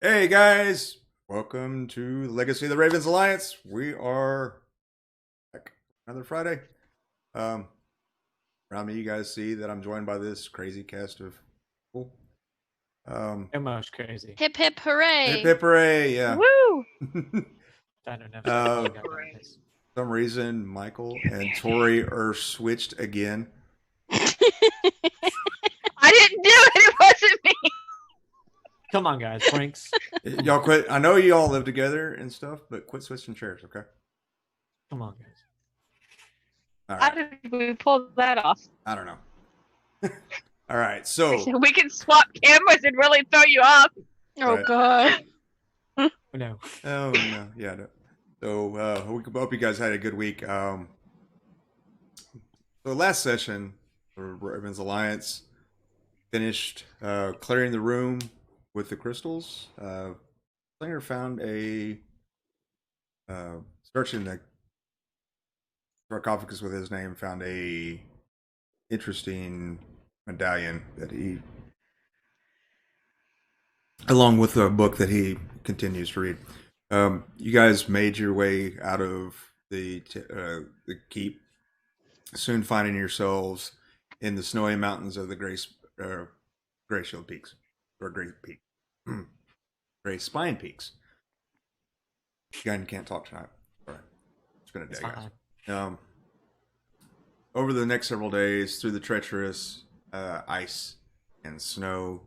Hey guys, welcome to Legacy of the Ravens Alliance. We are back another Friday. Um, Around me, you guys see that I'm joined by this crazy cast of people. Um, Almost crazy. Hip hip Hip hooray! hip hooray! Yeah. Woo! I don't know. For Hooray. some reason, Michael and Tori are switched again. I didn't do it. It wasn't me. Come on, guys. Brinks. Y'all quit. I know you all live together and stuff, but quit switching chairs, okay? Come on, guys. All How right. did we pull that off? I don't know. All right. So We can swap cameras and really throw you off. Oh Right. god. Oh, no. Oh no, yeah. No. So hope you guys had a good week. So last session for Ravens Alliance finished clearing the room with the crystals. Slinger found a searching the sarcophagus with his name, found a interesting medallion that he, along with a book that he continues to read. You guys made your way out of the keep, soon finding yourselves in the snowy mountains of the Gray Shield Peaks, or Great Peak, Gray Spine Peaks. Again, can't talk tonight. All right, it's been a day, It's guys. fine. Over the next several days, through the treacherous ice and snow,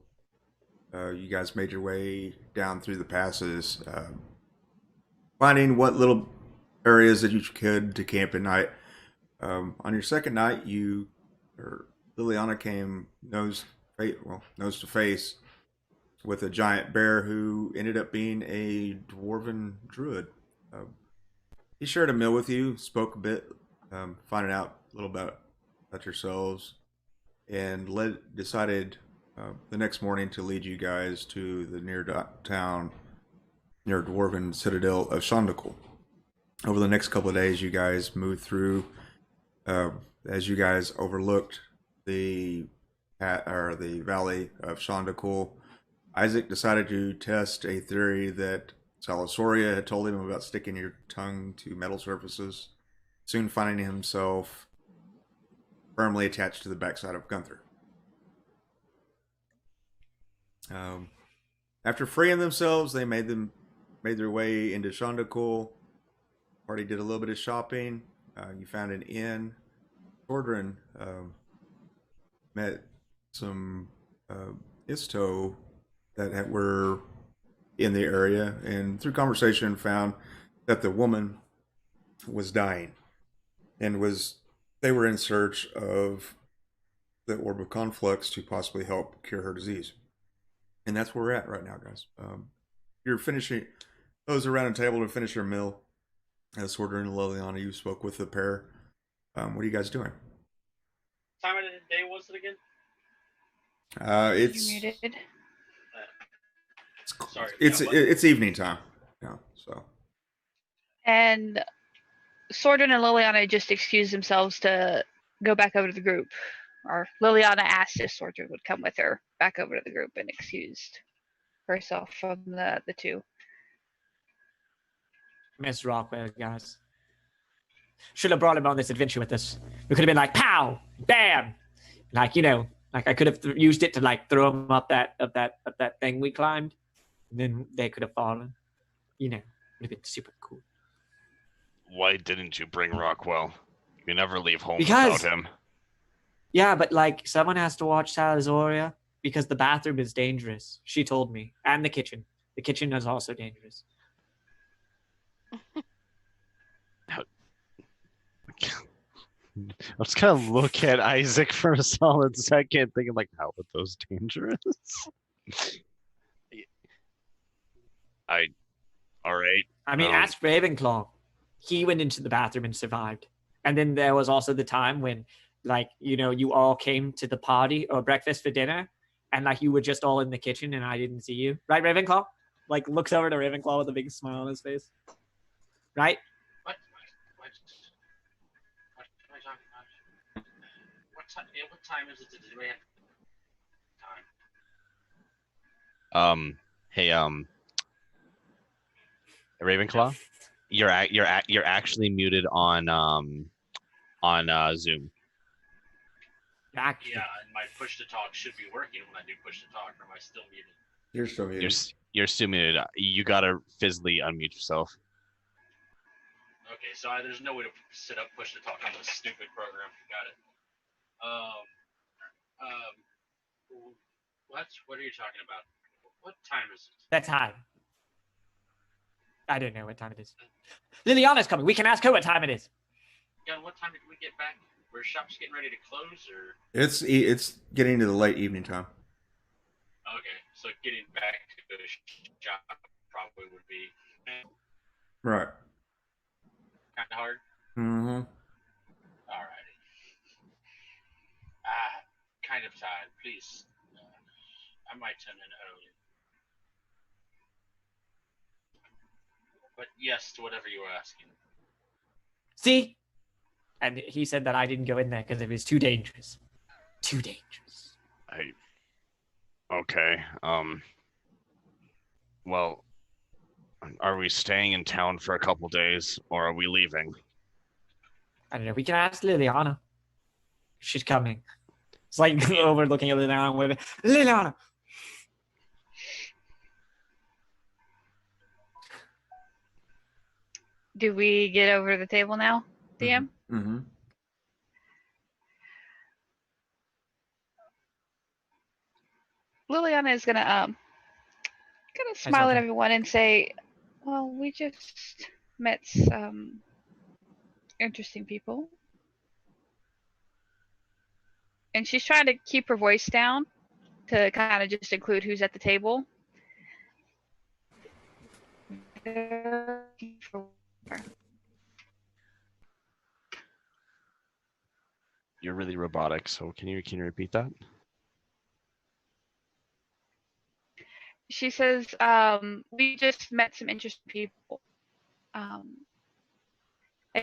you guys made your way down through the passes, finding what little areas that you could to camp at night. On your second night, Liliana came nose to face with a giant bear who ended up being a dwarven druid. Uh, he shared a meal with you, spoke a bit, finding out a little about yourselves, and decided the next morning to lead you guys to the near dwarven citadel of Shaudikal. Over the next couple of days, you guys moved through uh, as you guys overlooked the the valley of Shaudikal. Isaac decided to test a theory that Salisoria had told him about sticking your tongue to metal surfaces, soon finding himself firmly attached to the backside of Gunther. Um, After freeing themselves, they made their way into Shaudikal. Party did a little bit of shopping. You found an inn. Tordrin met some Isto that were in the area, and through conversation found that the woman was dying, and was they were in search of the orb of conflux to possibly help cure her disease. And that's where we're at right now, guys. You're finishing those around the table to finish your meal. As Sorder and Liliana, you spoke with the pair. What are you guys doing? Time of the day was it again? It's You muted. Sorry. it's evening time. Yeah, so And Sordon and Liliana just excused themselves to go back over to the group. Or Liliana asked if Sordon would come with her back over to the group and excused herself from the two. Miss Rockwell, guys. Should have brought him on this adventure with us. We could have been like, pow, bam. Like, I could have used it to like throw him up that thing we climbed. And then they could have fallen. Would have been super cool. Why didn't you bring Rockwell? You never leave home Because- without him. Yeah, but like someone has to watch Salizoria because the bathroom is dangerous. She told me. And the kitchen. The kitchen is also dangerous. I was gonna look at Isaac for a solid second, thinking like, how are those dangerous? All right. I mean, ask Ravenclaw. He went into the bathroom and survived. And then there was also the time when, like, you all came to the party or breakfast for dinner, and like you were just all in the kitchen and I didn't see you. Right, Ravenclaw? Like looks over to Ravenclaw with a big smile on his face. Right? What am I talking about? What time is it? Did we have time? Hey, Ravenclaw, you're actually muted on Zoom. Actually, Yeah, and my push to talk should be working when I do push to talk, or am I still muted? You're still muted. You're still muted. You gotta fizzly unmute yourself. Okay, so there's no way to set up push to talk on this stupid program. Got it. What are you talking about? What time is it? that time. I don't know what time it is. Liliana's coming. We can ask her what time it is. Gun, what time did we get back? Were shops getting ready to close, or? It's getting to the late evening time. Okay, so getting back to the shop probably would be Right. kind of hard. Mm-hmm. Alrighty. Kind of tired. Please, I might turn in early. But yes to whatever you were asking. See? And he said that I didn't go in there because it was too dangerous. Too dangerous. Okay. Well, are we staying in town for a couple days, or are we leaving? I don't know. We can ask Liliana. She's coming. It's like overlooking at Liliana with Liliana. Do we get over to the table now, DM? Mm-hmm. Liliana is gonna smile at something. everyone and say, "Well, we just met some interesting people," and she's trying to keep her voice down to kind of just include who's at the table. They're looking for You're really robotic, so can you repeat that? She says, we just met some interesting people. And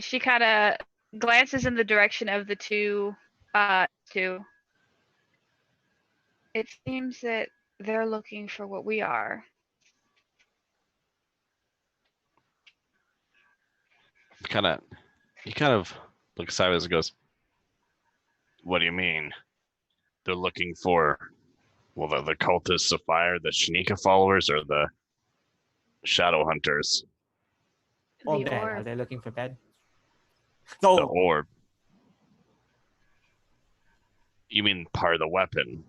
she kind of glances in the direction of the two. It seems that they're looking for what we are. He kind of looks sideways and goes, "What do you mean? They're looking for, well, the cultists of fire, the Shanika followers, or the shadow hunters? Or The bed. Are orb. they looking for bed? The Oh, orb. You mean part of the weapon?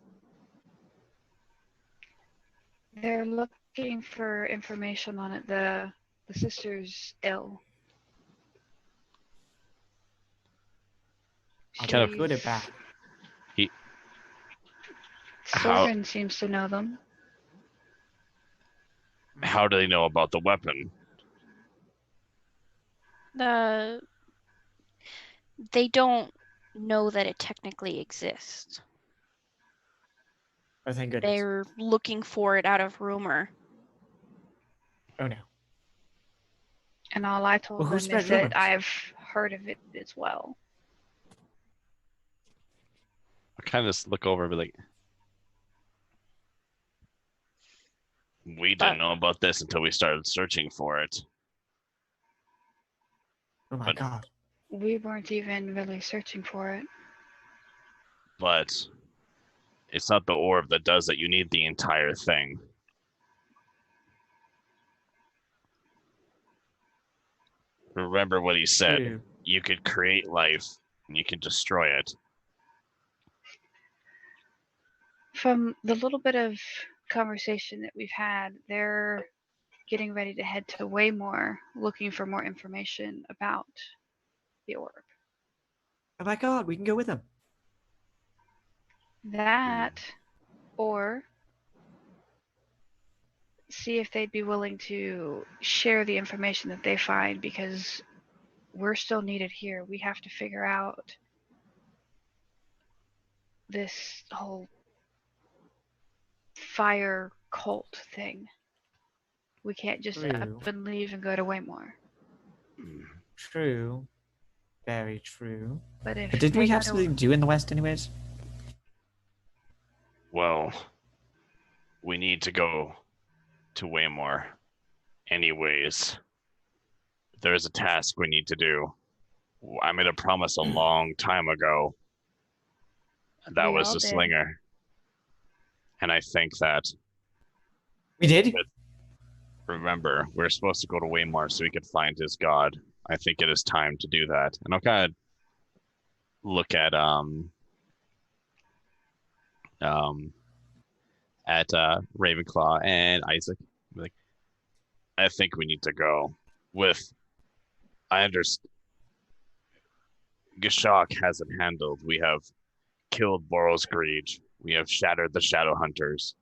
They're looking for information on it. The sister's ill. Kind of good or bad? Sorvin seems to know them. How do they know about the weapon? They don't know that it technically exists. Oh, thank goodness. They're looking for it out of rumor. Oh no. And all I told Well, who them spread is that rumors? I've heard of it as well. I kind of just look over and be like, we didn't know about this until we started searching for it. Oh my But- god. We weren't even really searching for it. But it's not the orb that does it. You need the entire thing. Remember what he said. True. You could create life and you can destroy it. From the little bit of conversation that we've had, they're getting ready to head to Waymore, looking for more information about the orb. Oh my god, we can go with them. That, or see if they'd be willing to share the information that they find, because we're still needed here. We have to figure out this whole fire cult thing. We can't just True. up and leave and go to Waymore. True. Very true. But if But didn't we they have go to- something to do in the West anyways? Well, we need to go to Waymore anyways. there is a task we need to do. I made a promise a long time ago. That We was all the did. slinger. And I think that, We did. remember, we're supposed to go to Waymar so we could find his god. I think it is time to do that. And I'll kind of look at Ravenclaw and Isaac. Like, I think we need to go. I understand. Gashok has it handled. We have killed Boros Greed. We have shattered the Shadow Hunters.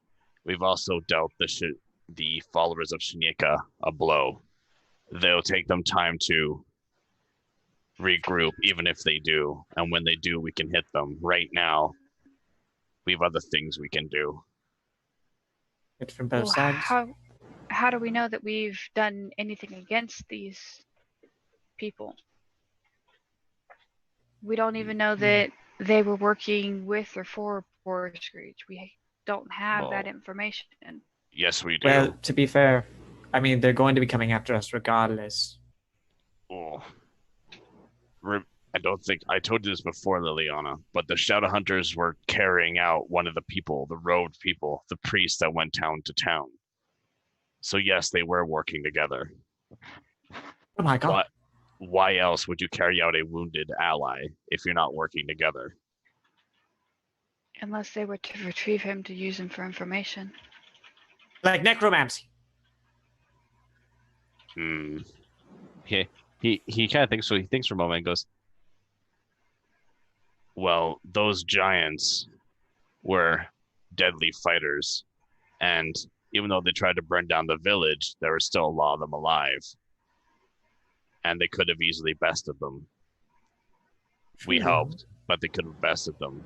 We've also dealt the followers of Shinika a blow. They'll take them time to regroup, even if they do. And when they do, we can hit them. Right now, we have other things we can do. It's from both Well, sides. how do we know that we've done anything against these people? We don't even know that they were working with or for Boris Screech. We don't have that Well, information. Yes, we do. Well, to be fair, I mean, they're going to be coming after us regardless. Oh. I don't think I told you this before, Liliana, but the Shadow Hunters were carrying out one of the people, the robed people, the priest that went town to town. So yes, they were working together. Oh my god. Why else would you carry out a wounded ally if you're not working together? Unless they were to retrieve him to use him for information. Like necromancy. He kind of thinks so. He thinks for a moment and goes, well, those giants were deadly fighters, and even though they tried to burn down the village, there were still a lot of them alive, and they could have easily bested them. We helped, but they could have bested them.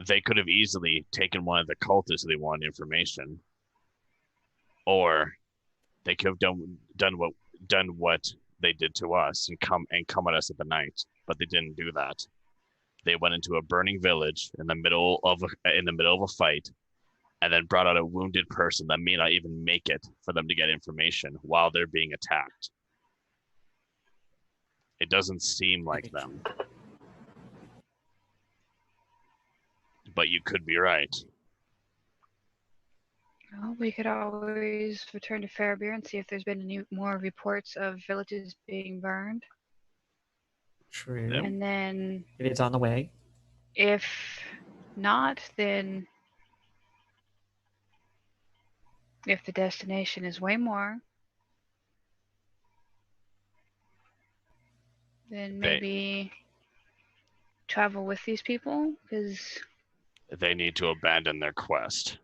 They could have easily taken one of the cultists if they wanted information, or they could have done what they did to us and come at us at the night, but they didn't do that. They went into a burning village in the middle of a fight, and then brought out a wounded person that may not even make it for them to get information while they're being attacked. It doesn't seem like them, but you could be right. Well, we could always return to Fairbeer and see if there's been any more reports of villages being burned. True. Yep. And then It is on the way. if not, then if the destination is Waymore, then maybe travel with these people, because They need to abandon their quest.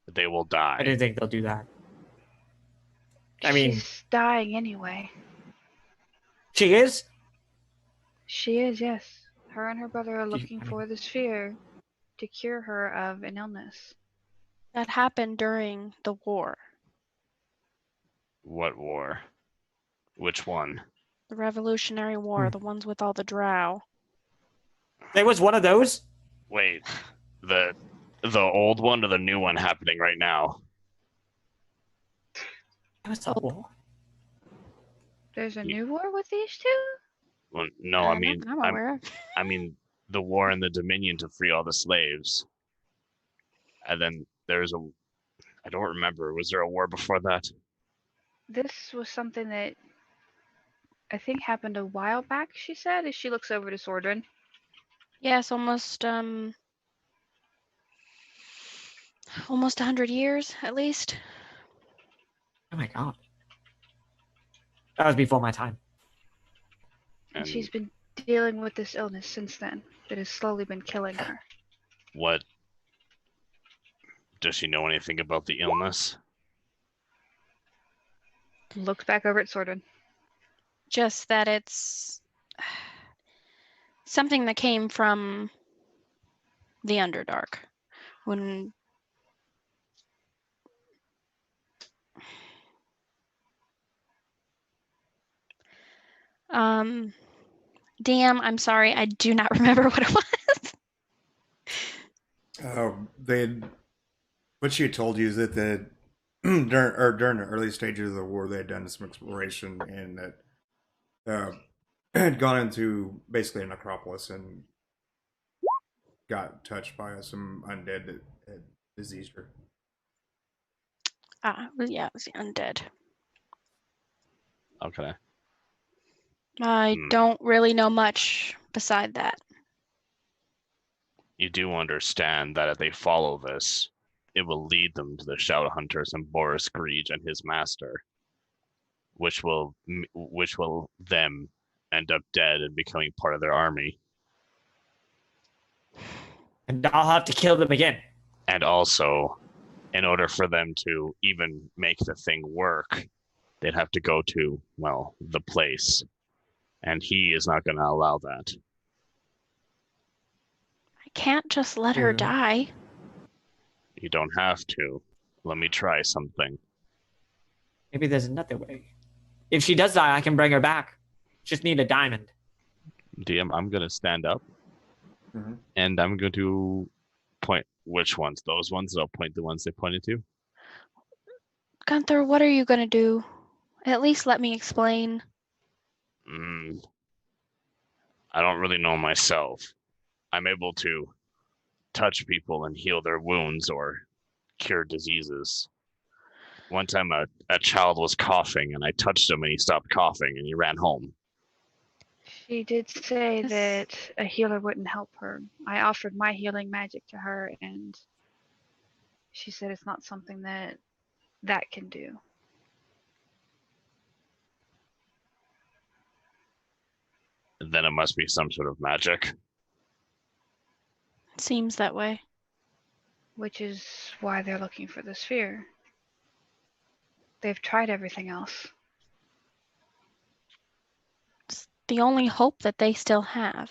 They will die. I didn't think they'll do that. I mean, she's dying anyway. she is? She is, yes. Her and her brother are Do you- looking for the sphere to cure her of an illness. That happened during the war, What war? Which one? the Revolutionary War, the ones with all the drow. There was one of those? Wait, the old one or the new one happening right now? That was a war. There's a new war with these two? Well, no, I mean, I'm aware of. I mean, the war in the Dominion to free all the slaves. And then there's I don't remember. Was there a war before that? This was something that I think happened a while back, she said, as she looks over to Sordrin. Yes, almost 100 years at least. Oh my god. That was before my time. And she's been dealing with this illness since then that has slowly been killing her. What? Does she know anything about the illness? Looks back over at Sordrin. Just that it's something that came from the Underdark. When DM, I'm sorry, I do not remember what it was. What she had told you is that during the early stages of the war, they had done some exploration and that had gone into basically a necropolis and got touched by some undead that had diseased her. Yeah, it was the undead. Okay. I don't really know much beside that. You do understand that if they follow this, it will lead them to the Shadow Hunters and Boris Greege and his master, which will them end up dead and becoming part of their army. And I'll have to kill them again. And also, in order for them to even make the thing work, they'd have to go to, well, the place. And he is not going to allow that. I can't just let her die. You don't have to. Let me try something. Maybe there's another way. If she does die, I can bring her back. Just need a diamond. DM, I'm going to stand up. Mm-hmm. And I'm going to point which ones? Those ones? I'll point the ones they pointed to. Gunther, what are you going to do? At least let me explain. I don't really know myself. I'm able to touch people and heal their wounds or cure diseases. One time a child was coughing and I touched him and he stopped coughing and he ran home. She did say that a healer wouldn't help her. I offered my healing magic to her and she said it's not something that can do. Then it must be some sort of magic. Seems that way. Which is why they're looking for the sphere. They've tried everything else. It's the only hope that they still have.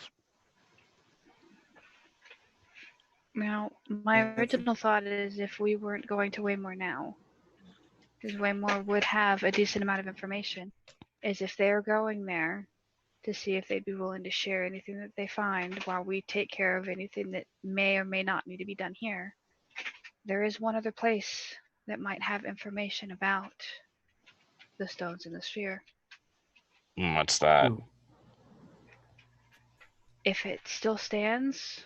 Now, my original thought is if we weren't going to Waymore now, because Waymore would have a decent amount of information, is if they're going there to see if they'd be willing to share anything that they find while we take care of anything that may or may not need to be done here. There is one other place that might have information about the stones in the sphere. What's that? Ooh. If it still stands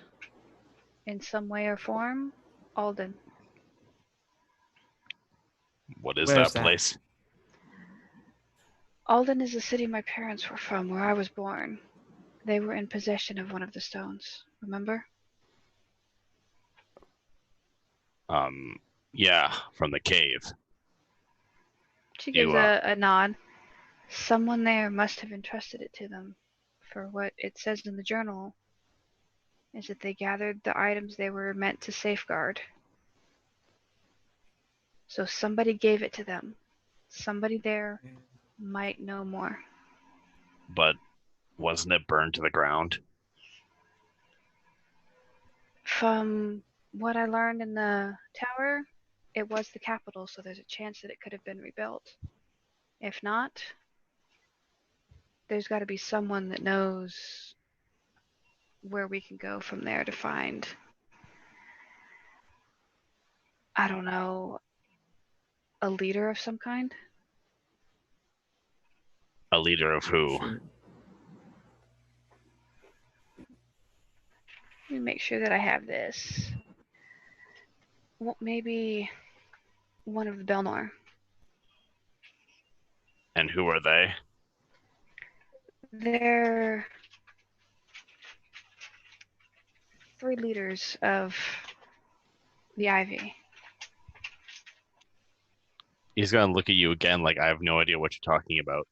in some way or form, Alden. What is Where's that that? place? Alden is the city my parents were from, where I was born. They were in possession of one of the stones, remember? Yeah, from the cave. She gives a nod. Someone there must have entrusted it to them. For what it says in the journal is that they gathered the items they were meant to safeguard. So somebody gave it to them. Somebody there might know more. But wasn't it burned to the ground? From what I learned in the tower, it was the capital, so there's a chance that it could have been rebuilt. If not, there's got to be someone that knows where we can go from there to find, I don't know, a leader of some kind. A leader of who? Sure. Let me make sure that I have this. Well, maybe one of the Belnor. And who are they? They're 3 leaders of the Ivy. He's gonna look at you again like I have no idea what you're talking about.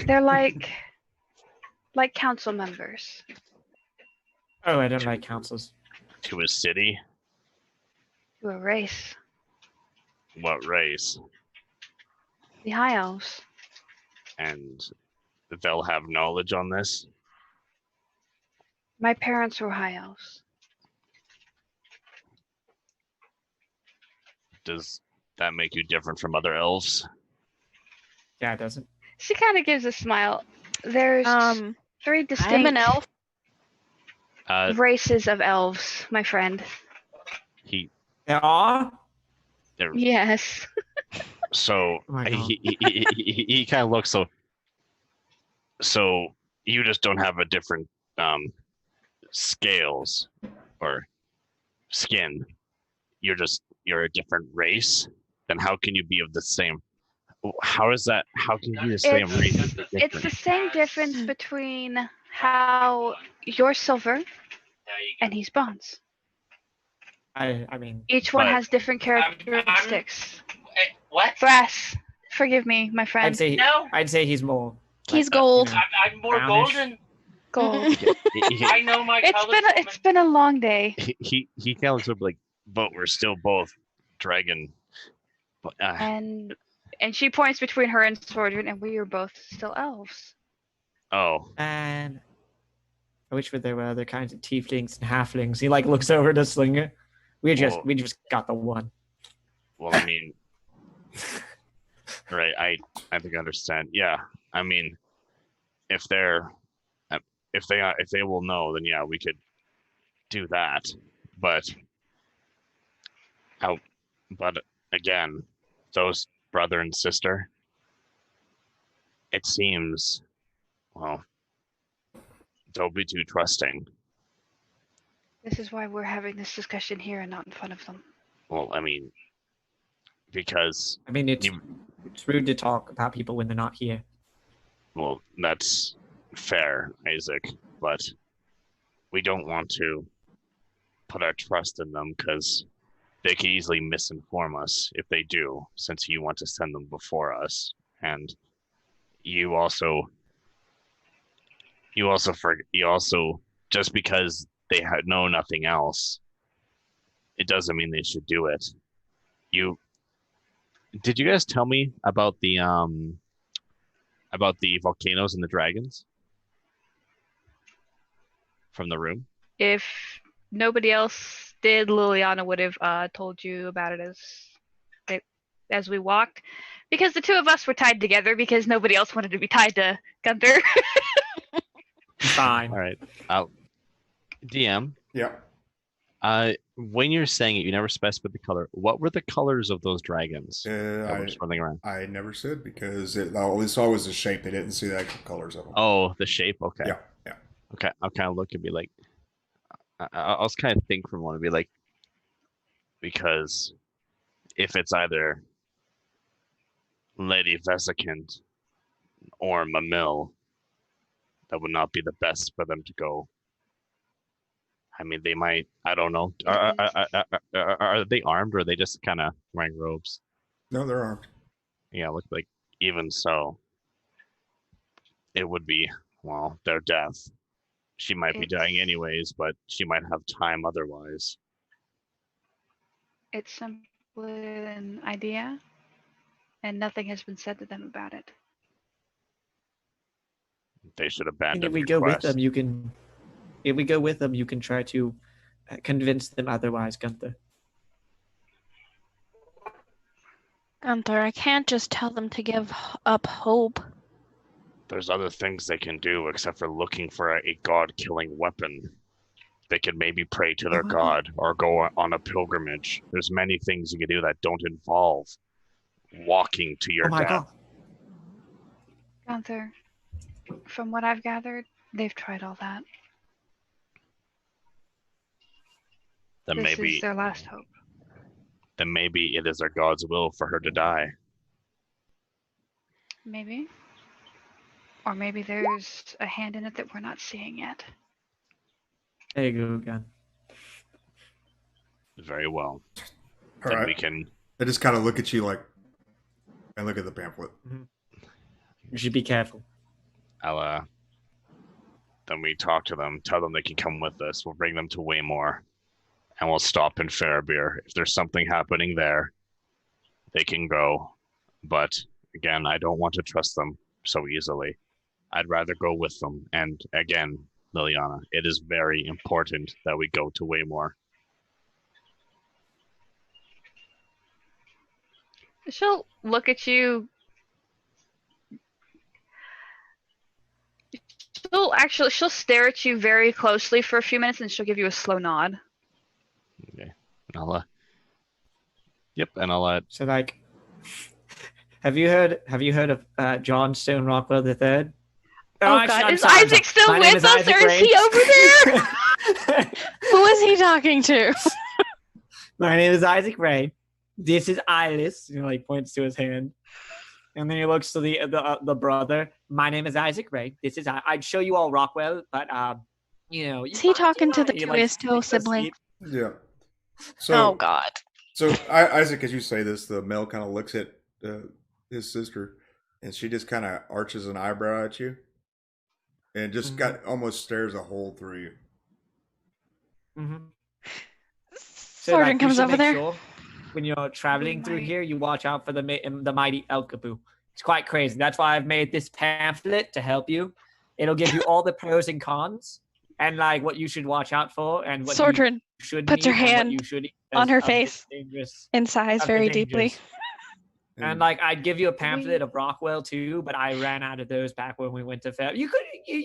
They're like council members. Oh, I don't like councils. To a city? To a race. What race? The High Elves. And they'll have knowledge on this? My parents were High Elves. Does that make you different from other elves? Yeah, it doesn't. She kind of gives a smile. There's 3 distinct I'm an elf. races of elves, my friend. He There are? Yes. So Oh my God. he kind of looks so you just don't have a different scales or skin. You're a different race. Then how can you be of the same? How is that? How can you be the same race? if you're It's the different? same difference between how you're silver and he's bronze. I mean, Each one But- has different characteristics. What? Brass, forgive me, my friend. No. I'd say he's more. He's like, gold. you know, I'm more brownish. golden. Gold. I know my colors. It's been a long day. He kind of looks up like, but we're still both dragon. But, And she points between her and Sordran, and we are both still elves. oh, And I wish there were other kinds of tieflings and halflings. He like looks over to Slinger. We just got the one. well, I mean, right? I think I understand. Yeah, I mean, if they will know, then yeah, we could do that. But again, those brother and sister, it seems, well, don't be too trusting. This is why we're having this discussion here and not in front of them. Well, I mean, because I mean, it's rude to talk about people when they're not here. well, that's fair, Isaac, but we don't want to put our trust in them because they could easily misinform us if they do, since you want to send them before us, and you also just because they know nothing else, it doesn't mean they should do it. Did you guys tell me about the volcanoes and the dragons from the room? If nobody else did, Liliana would have told you about it as we walked, because the two of us were tied together because nobody else wanted to be tied to Gunther. Fine. All right, DM. Yeah. When you're saying it, you never specified the color. What were the colors of those dragons that were swirling around? I never said because I only saw was the shape. They didn't see the actual colors of them. Oh, the shape. Okay. Yeah. Okay. I'll kind of look and be like, I'll kind of think from one and be like, because if it's either Lady Vesicant or Mamil, that would not be the best for them to go. I mean, they might. I don't know. Are they armed, or are they just kind of wearing robes? No, they're armed. Yeah, look like even so, it would be their death. She might be dying anyways, but she might have time otherwise. It's simply an idea, and nothing has been said to them about it. They should And abandon. if we go with them, you can. If we go with them, you can try to convince them otherwise, Gunther. Gunther, I can't just tell them to give up hope. There's other things they can do except for looking for a god-killing weapon. They could maybe pray to their god or go on a pilgrimage. There's many things you can do that don't involve walking to your Oh my death. God. Gunther, from what I've gathered, they've tried all that. Then This maybe is their last hope. then maybe it is their god's will for her to die. Maybe. Or maybe there's a hand in it that we're not seeing yet. There you go again. Very well. All Then right. we can. I just kind of look at you like, and look at the pamphlet. You should be careful. Then we talk to them, tell them they can come with us. We'll bring them to Waymore, and we'll stop in Fairbeer. If there's something happening there, they can go. But again, I don't want to trust them so easily. I'd rather go with them. And again, Liliana, it is very important that we go to Waymore. She'll look at you. She'll stare at you very closely for a few minutes, and she'll give you a slow nod. Okay. Yep, and I'll So like, have you heard of John Stone Rockwell III? Oh actually, God, I'm is sorry, I'm Isaac sorry. still My name with is us, Isaac or is he Ray. over there? Who is he talking to? My name is Isaac Ray. This is Ilis. He points to his hand, and then he looks to the brother. My name is Isaac Ray. This is I'd show you all Rockwell, but Is he talking to the Tuisto sibling? Yeah. Oh So, God. Isaac, as you say this, the male kind of looks at his sister, and she just kind of arches an eyebrow at you, and just got almost stares a hole through you. Mm-hmm. Sergeant comes over there. Sure when you're traveling through here, you watch out for the mighty El Capu. It's quite crazy. That's why I've made this pamphlet to help you. It'll give you all the pros and cons, and what you should watch out for, and what Sordrin you should puts her hand you should on her face and sighs very deeply. And I'd give you a pamphlet of Rockwell too, but I ran out of those back when we went to Fair.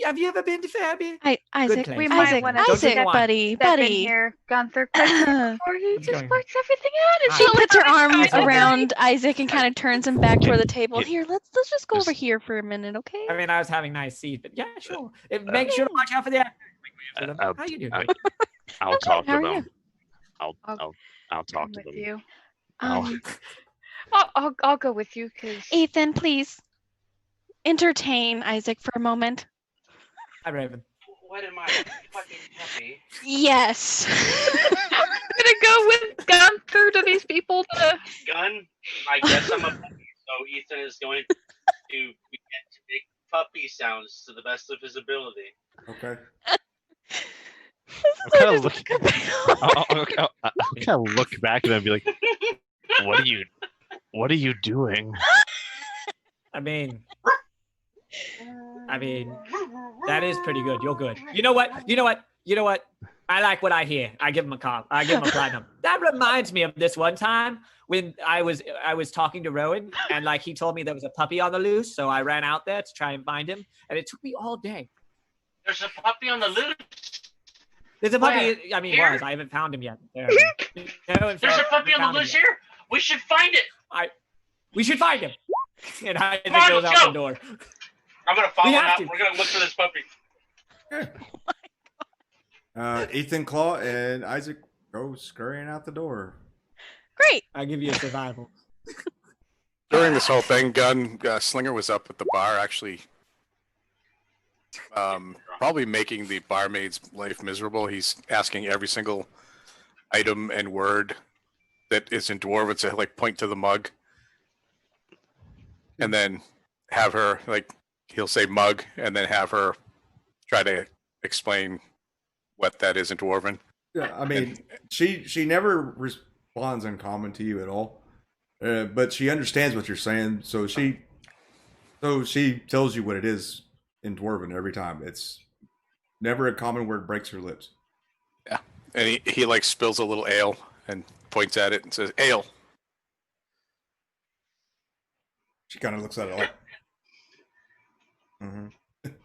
Have you ever been to Fairby? Isaac, place. We might Isaac, wanna Isaac, step buddy. Step in here, Gunther, quickly before he What's just going on? works everything out. And She she'll puts her let me arms know. around Isaac and kind of turns him back toward the table. Yeah. Here, let's just go over Just- here for a minute, okay? I mean, I was having nice seats, but yeah, sure. Make sure to watch out for the actors. How you doing? I'll talk How to are them. you? I'll talk to with them. you. Um, I'll go with you because Ethan, please entertain Isaac for a moment. Hi, Raven. What am I, fucking puppy? Yes. I'm gonna go with Gunther to these people to. Gun? I guess I'm a puppy, so Ethan is going to begin to make puppy sounds to the best of his ability. Okay. I'm kind of looking. I'll kind of look back at him and be like, "What are you doing?" I mean, that is pretty good. You're good. You know what? I like what I hear. I give him a call. I give him a platinum. That reminds me of this one time when I was talking to Rowan, and he told me there was a puppy on the loose, so I ran out there to try and find him, and it took me all day. There's a puppy on the loose. There's a puppy. Where? I mean, Here? I haven't found him yet. There's a puppy on the loose here. We should find it. We should find him. And I Come on, goes let's out go. the door. I'm gonna follow We him have out. to. We're gonna look for this puppy. Ethan, Claw, and Isaac go scurrying out the door. Great. I give you a survival. During this whole thing, Slinger was up at the bar, actually, probably making the barmaid's life miserable. He's asking every single item and word that is in Dwarven to point to the mug, and then have her he'll say mug, and then have her try to explain what that is in Dwarven. Yeah, I mean, she never responds uncommon to you at all, but she understands what you're saying. So she tells you what it is in Dwarven every time. It's never a common word breaks her lips. Yeah, and he spills a little ale and points at it and says ale. She kind of looks at it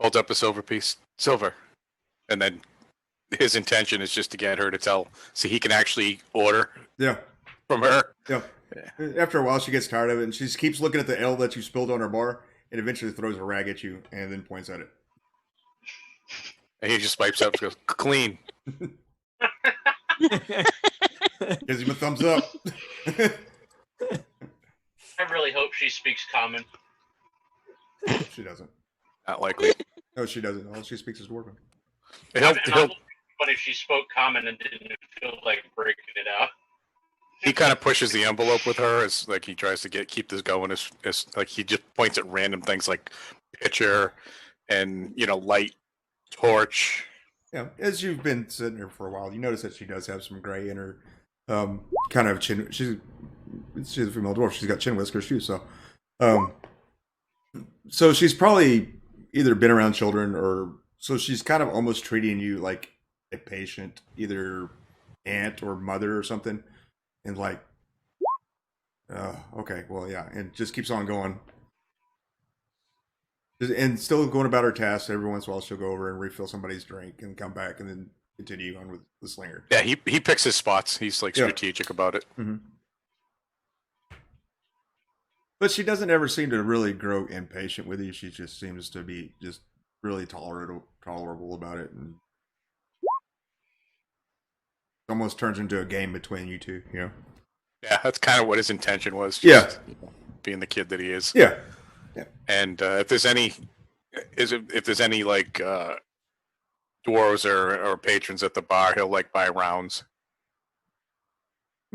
Holds up a silver piece, silver, and then his intention is just to get her to tell, so he can actually order. Yeah, from her. Yeah. After a while, she gets tired of it, and she just keeps looking at the ale that you spilled on her bar, and eventually throws a rag at you, and then points at it. And he just wipes up and goes, clean. Gives him a thumbs up. I really hope she speaks common. She doesn't. Not likely. No, she doesn't. All she speaks is Dwarven. He'll, But if she spoke common and didn't feel like breaking it out. he kind of pushes the envelope with her as he tries to keep this going as he just points at random things like pitcher and light, torch. Yeah, as you've been sitting here for a while, you notice that she does have some gray in her kind of chin. She's a female dwarf. She's got chin whiskers too. So she's probably either been around children or so she's kind of almost treating you like a patient, either aunt or mother or something, and okay, well, yeah, and just keeps on going. And still going about her tasks. Every once in a while, she'll go over and refill somebody's drink and come back and then continue on with the slinger. Yeah, he picks his spots. He's strategic about it. Mm-hmm. But she doesn't ever seem to really grow impatient with you. She just seems to be just really tolerable about it, and almost turns into a game between you two. You know? Yeah, that's kind of what his intention was. Yeah. Being the kid that he is. Yeah. And if there's any, if there's any like dwarves or patrons at the bar, he'll like buy rounds.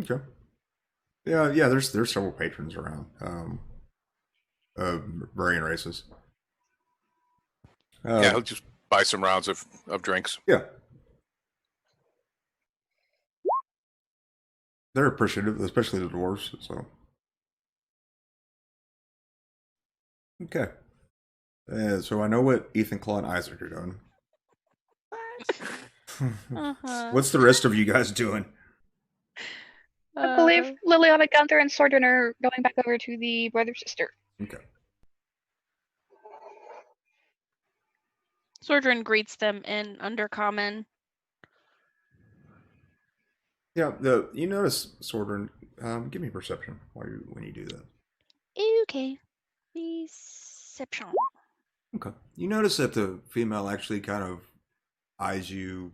Okay. Yeah. There's several patrons around. Varying races. Yeah, he'll just buy some rounds of drinks. Yeah. They're appreciative, especially the dwarves. So. Okay. So I know what Ethan, Claw, and Isaac are doing. What's the rest of you guys doing? I believe Liliana, Gunther, and Sordon are going back over to the brother-sister. Okay. Sordrin greets them in Undercommon. Yeah, you notice, Sordern, give me perception when you do that. Okay. Perception. Okay. You notice that the female actually kind of eyes you,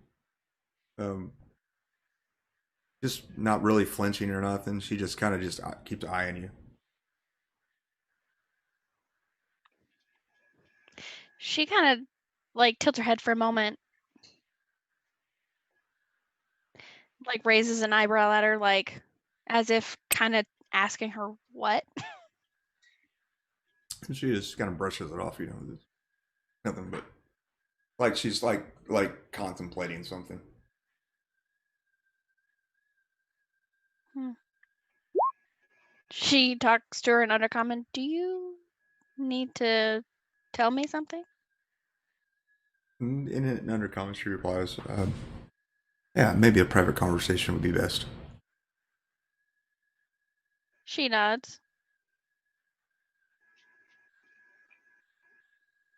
just not really flinching or nothing. She just kind of just keeps eyeing you. She kind of like tilts her head for a moment, like raises an eyebrow at her, like as if kind of asking her what. And she just kind of brushes it off, nothing but like she's like contemplating something. She talks to her in Undercommon. Do you need to tell me something? In an undercommon, she replies, yeah, maybe a private conversation would be best. She nods.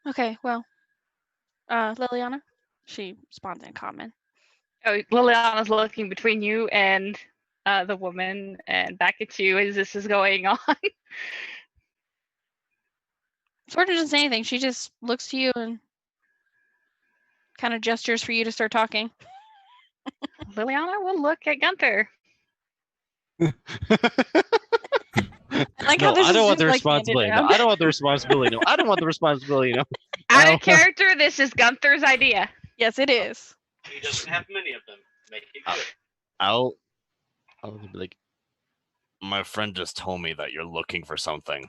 Okay, well, Liliana? She responds in common. Oh, Liliana's looking between you and the woman and back at you as this is going on. Sordin doesn't say anything. She just looks to you and kind of gestures for you to start talking. Liliana will look at Gunther. Like No, I don't want the like, responsibility. No, I don't want the responsibility. No, I don't want the responsibility. No. Out of character, this is Gunther's idea. Yes, it is. He doesn't have many of them. Make it good. I'll be like, my friend just told me that you're looking for something,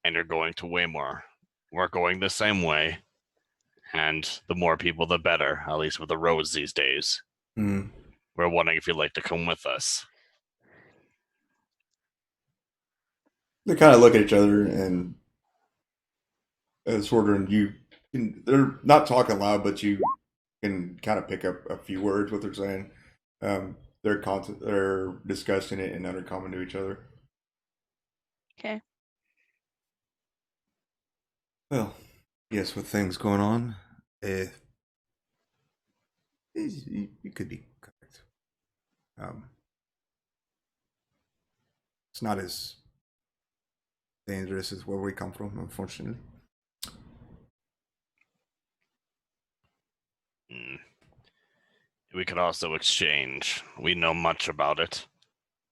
and you're going to Waymore. We're going the same way, and the more people, the better. At least with the roads these days. Mm. We're wondering if you'd like to come with us. They kind of look at each other, and they're not talking loud, but you can kind of pick up a few words what they're saying. They're discussing it in undercommon to each other. Okay. Well, yes, with things going on, you could be correct. It's not as dangerous as where we come from, unfortunately. We could also exchange. We know much about it,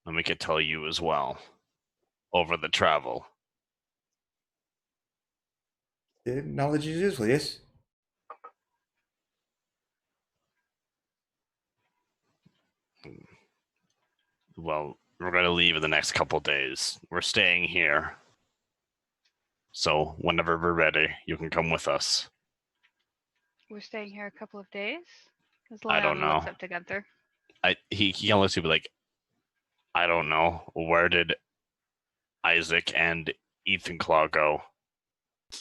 and we could tell you as well over the travel. Knowledge is useful, yes. Well, we're going to leave in the next couple days. We're staying here. So whenever we're ready, you can come with us. We're staying here a couple of days. I don't know. Looks up to Gunther. He can listen to be like, I don't know. Where did Isaac and Ethan Claw go?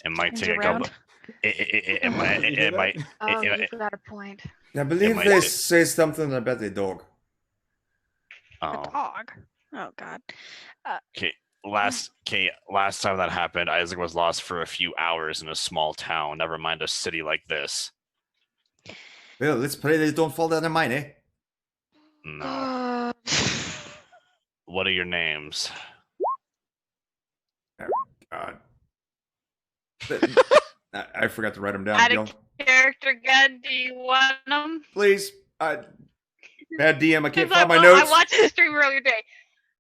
It might take a couple. It might. Oh, you've got a point. I believe might they take- say something about the dog. A Oh, dog. Oh God. last time that happened, Isaac was lost for a few hours in a small town. Never mind a city like this. Well, let's pray they don't fall down the mine, eh? No. What are your names? I forgot to write them down. Add a Y'all, character gun. Do you want them? please. Bad DM. I can't Because find my notes. I watched the stream earlier today.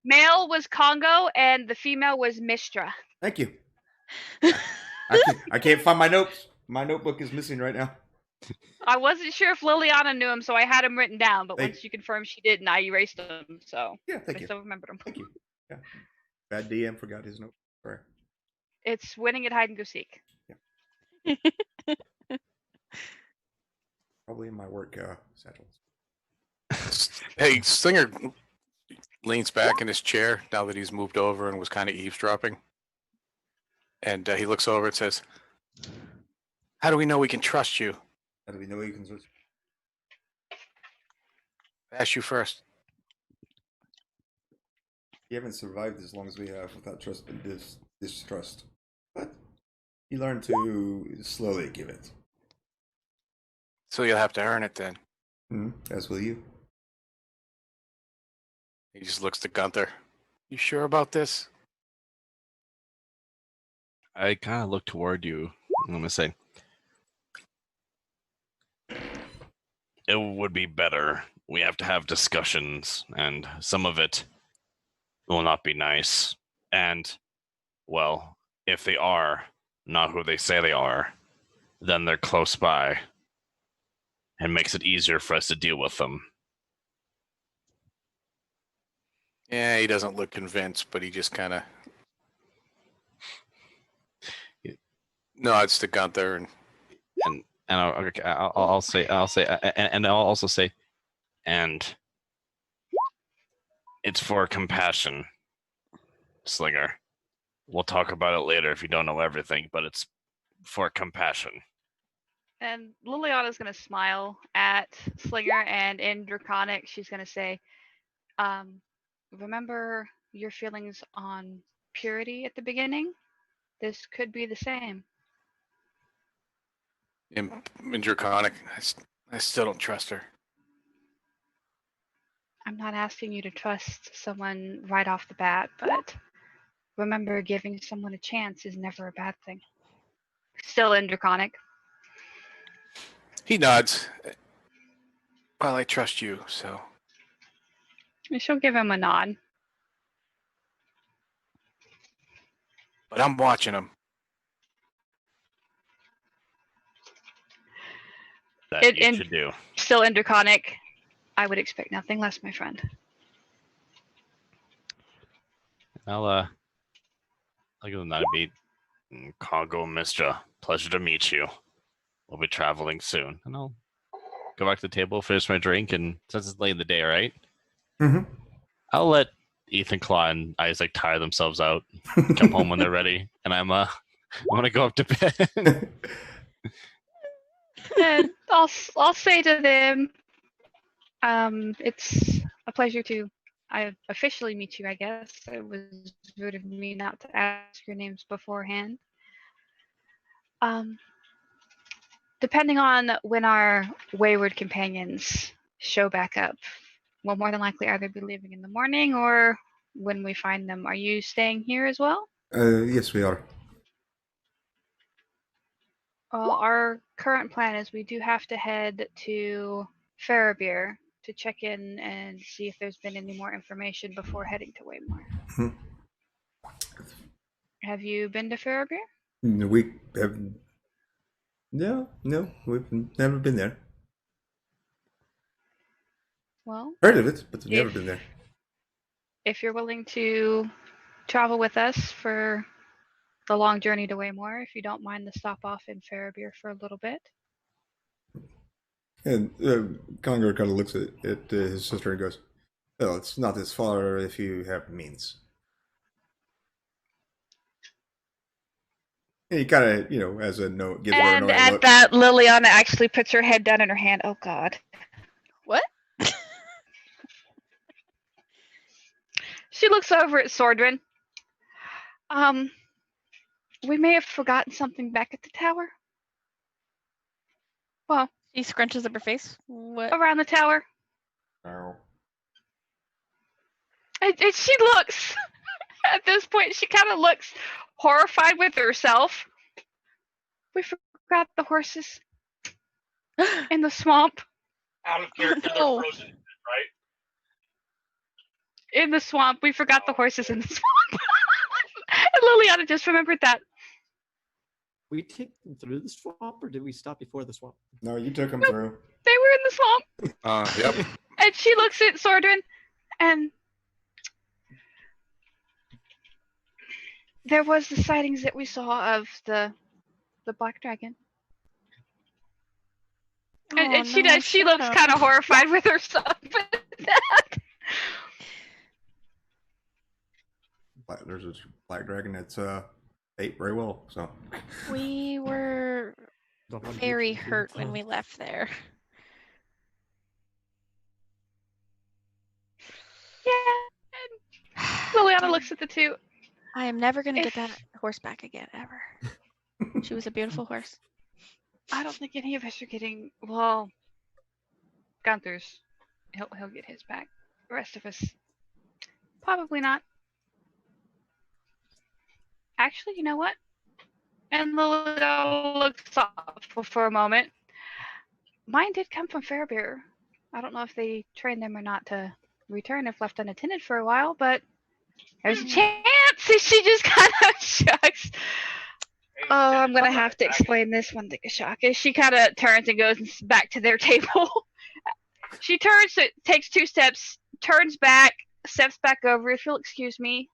Male was Congo and the female was Mistra. Thank you. I can't find my notes. My notebook is missing right now. I wasn't sure if Liliana knew him, so I had him written down. But Thank- once you confirmed she didn't, I erased them. So Yeah, thank I you. still remembered them. Thank you. Yeah. Bad DM forgot his note. Sorry. It's winning at hide and go seek. Probably in my work satchels. Hey, Slinger leans back in his chair now that he's moved over and was kind of eavesdropping. And he looks over and says, "How do we know we can trust you?" How do we know you can switch? Ask you first. You haven't survived as long as we have without trust and distrust. But you learn to slowly give it. So you'll have to earn it then. As will you. He just looks to Gunther. You sure about this? I kind of look toward you. I'm gonna say it would be better. We have to have discussions, and some of it will not be nice. And, well, if they are not who they say they are, then they're close by, and makes it easier for us to deal with them. Yeah, he doesn't look convinced, but he just kind of nods to Gunther And I'll say, and I'll also say, and it's for compassion, Slinger. We'll talk about it later if you don't know everything, but it's for compassion. And Liliana's going to smile at Slinger, and in Draconic, she's going to say, remember your feelings on purity at the beginning? This could be the same. in Draconic. I still don't trust her. I'm not asking you to trust someone right off the bat, but remember, giving someone a chance is never a bad thing. Still in Draconic. He nods. Well, I trust you, so. And she'll give him a nod. But I'm watching him. That you should do. Still in Draconic. I would expect nothing less, my friend. I'll give them that beat. Congo Mistra, pleasure to meet you. We'll be traveling soon. And I'll go back to the table, finish my drink, and since it's late in the day, right? Mm-hmm. I'll let Ethan, Claw, and Isaac tire themselves out, come home when they're ready, and I'm gonna go up to bed. And I'll say to them, it's a pleasure to officially meet you, I guess. It was rude of me not to ask your names beforehand. Depending on when our wayward companions show back up, we'll more than likely either be leaving in the morning or when we find them. Are you staying here as well? Yes, we are. Well, our current plan is we do have to head to Fairbeer to check in and see if there's been any more information before heading to Waymore. Have you been to Fairbeer? We have. No, we've never been there. Well, Heard of it, but we've never been there. If you're willing to travel with us for the long journey to Waymore, if you don't mind the stop off in Fairbeer for a little bit. And Conger kind of looks at his sister and goes, "Well, it's not as far if you have means." And he kind of, as a note, gives her an And annoying at look. that, Liliana actually puts her head down in her hand. Oh, God. What? She looks over at Sordrin. We may have forgotten something back at the tower. Well, She scrunches up her face. What? around the tower. Oh. And she looks, at this point, she kind of looks horrified with herself. We forgot the horses in the swamp. Out of character, no. they're frozen, right? In the swamp. We forgot the horses in the swamp. And Liliana just remembered that. We take them through the swamp, or did we stop before the swamp? No, you took them through. They were in the swamp. Yep. And she looks at Sordrin, and there was the sightings that we saw of the black dragon. And she does. She looks kind of horrified with herself at that. There's a black dragon that's ate very well. So We were very hurt when we left there. Yeah. And Liliana looks at the two. I am never going to get that horse back again, ever. She was a beautiful horse. I don't think any of us are getting. Well, Gunther's. He'll get his back. The rest of us, probably not. Actually, you know what? And Liliana looks thoughtful for a moment. Mine did come from Fairbear. I don't know if they trained them or not to return if left unattended for a while, but there's a chance. She just kind of shucks. Oh, I'm gonna have to explain this one to Kashaka. She kind of turns and goes back to their table. She turns, takes 2 steps, turns back, steps back over. If you'll excuse me,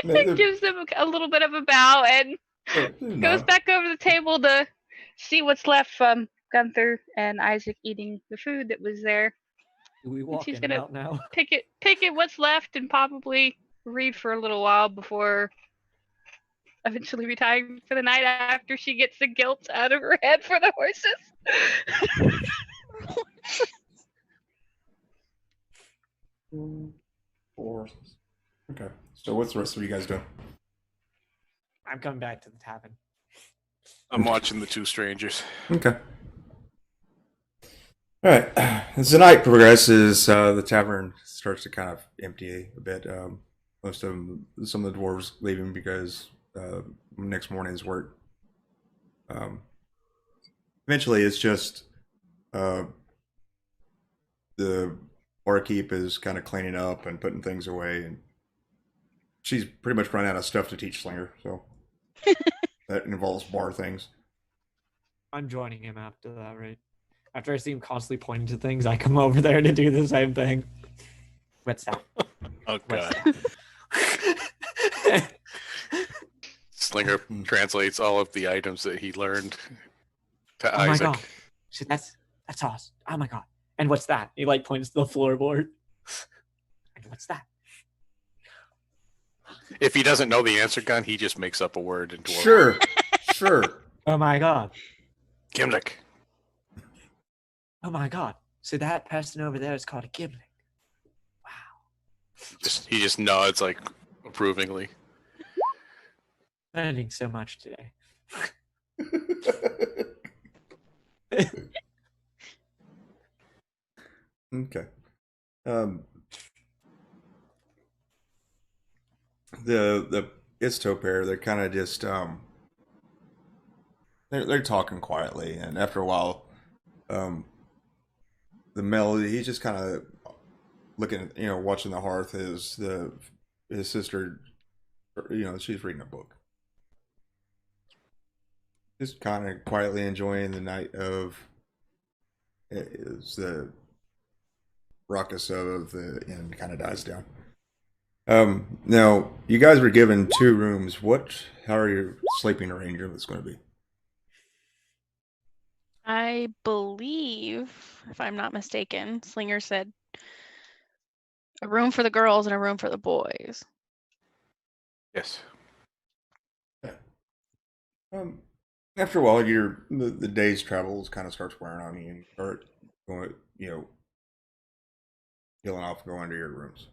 gives them a little bit of a bow and goes back over the table to see what's left from Gunther and Isaac eating the food that was there. Do we walk she's in gonna out now? pick it what's left and probably read for a little while before eventually retiring for the night after she gets the guilt out of her head for the horses. Okay. So what's the rest of you guys doing? I'm coming back to the tavern. I'm watching the 2 strangers. Okay. All right. As the night progresses, the tavern starts to kind of empty a bit. Most of them, some of the dwarves leaving because next morning's work. Eventually, it's just the barkeep is kind of cleaning up and putting things away, and she's pretty much run out of stuff to teach Slinger, so that involves bar things. I'm joining him after that, right? After I see him constantly pointing to things, I come over there to do the same thing. What's that? Oh, What's God. Slinger translates all of the items that he learned to Oh my Isaac. god. See, that's awesome. Oh my god. And what's that? He like points to the floorboard. And what's that? If he doesn't know the answer, Gun, he just makes up a word in dwarven. Sure, sure. Oh my god. Gimlick. Oh my god. So that person over there is called a gimlet. Wow. He just nods like approvingly. Learning so much today. Okay. The Isto pair, they're kind of just they're talking quietly, and after a while, the male, he's just kind of looking at, watching the hearth as his sister, she's reading a book. Just kind of quietly enjoying the night of the ruckus of the inn kind of dies down. Now you guys were given 2 rooms. How are your sleeping arrangements going to be? I believe, if I'm not mistaken, Slinger said a room for the girls and a room for the boys. Yes. After a while, the day's travels kind of starts wearing on you, and you start going, peeling off, and going to your rooms.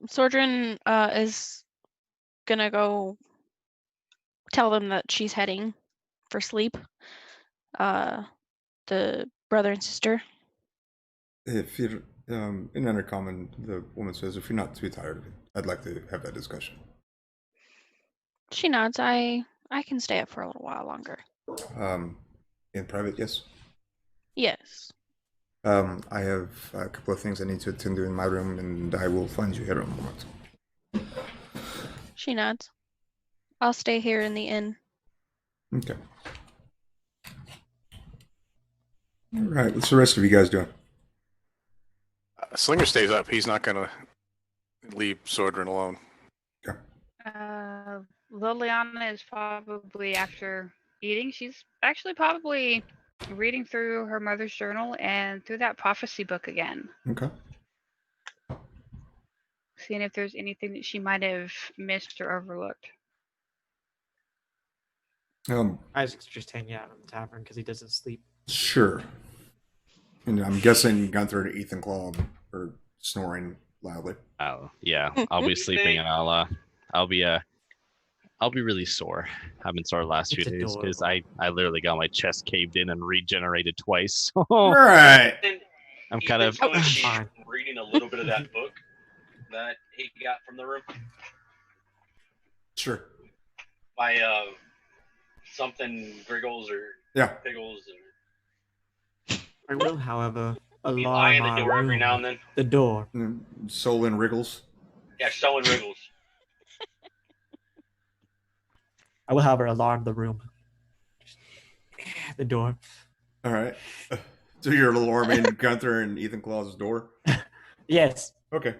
Sordrin is gonna go tell them that she's heading for sleep. The brother and sister. If you, in undercommon, the woman says, "If you're not too tired of it, I'd like to have that discussion." She nods. I can stay up for a little while longer. In private, yes. Yes. I have a couple of things I need to attend to in my room, and I will find you here in a moment. She nods. I'll stay here in the inn. Okay. All right. What's the rest of you guys doing? Slinger stays up. He's not gonna leave Sordrin alone. Liliana is probably after eating. She's actually probably reading through her mother's journal and through that prophecy book again, Okay. seeing if there's anything that she might have missed or overlooked. Isaac's just hanging out in the tavern because he doesn't sleep. Sure. And I'm guessing Gunther and Ethan Claw are snoring loudly. Oh yeah, I'll be sleeping and I'll be really sore. I've been sore the last few It's days because adorable. I literally got my chest caved in and regenerated twice. All right. And I'm kind of Ethan's going to be Fine. reading a little bit of that book that he got from the room Sure. by something Griggles or Yeah. Piggles. I will, however, Be lying alarm the our door every room. now and then. The door. Solon Wriggles. Yeah, showing Wriggles. I will, however, alarm the room. The door. All right. So you're alarming Gunther and Ethan Claw's door? Yes. Okay.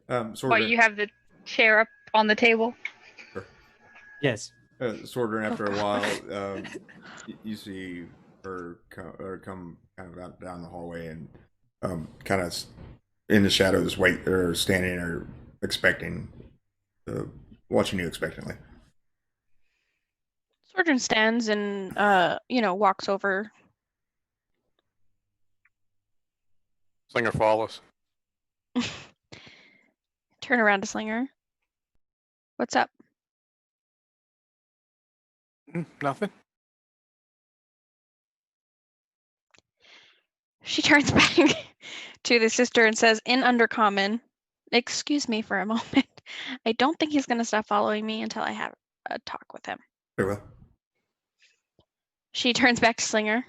Why Sordrin, you have the chair up on the table? Yes. Sordrin, after Oh, a God. while, you see her come kind of out down the hallway and kind of in the shadows, standing or expecting, watching you expectantly. Sordrin stands and walks over. Slinger follows. Turn around to Slinger. What's up? Nothing. She turns back to the sister and says in Undercommon, "Excuse me for a moment. I don't think he's going to stop following me until I have a talk with him." Very well. She turns back to Slinger.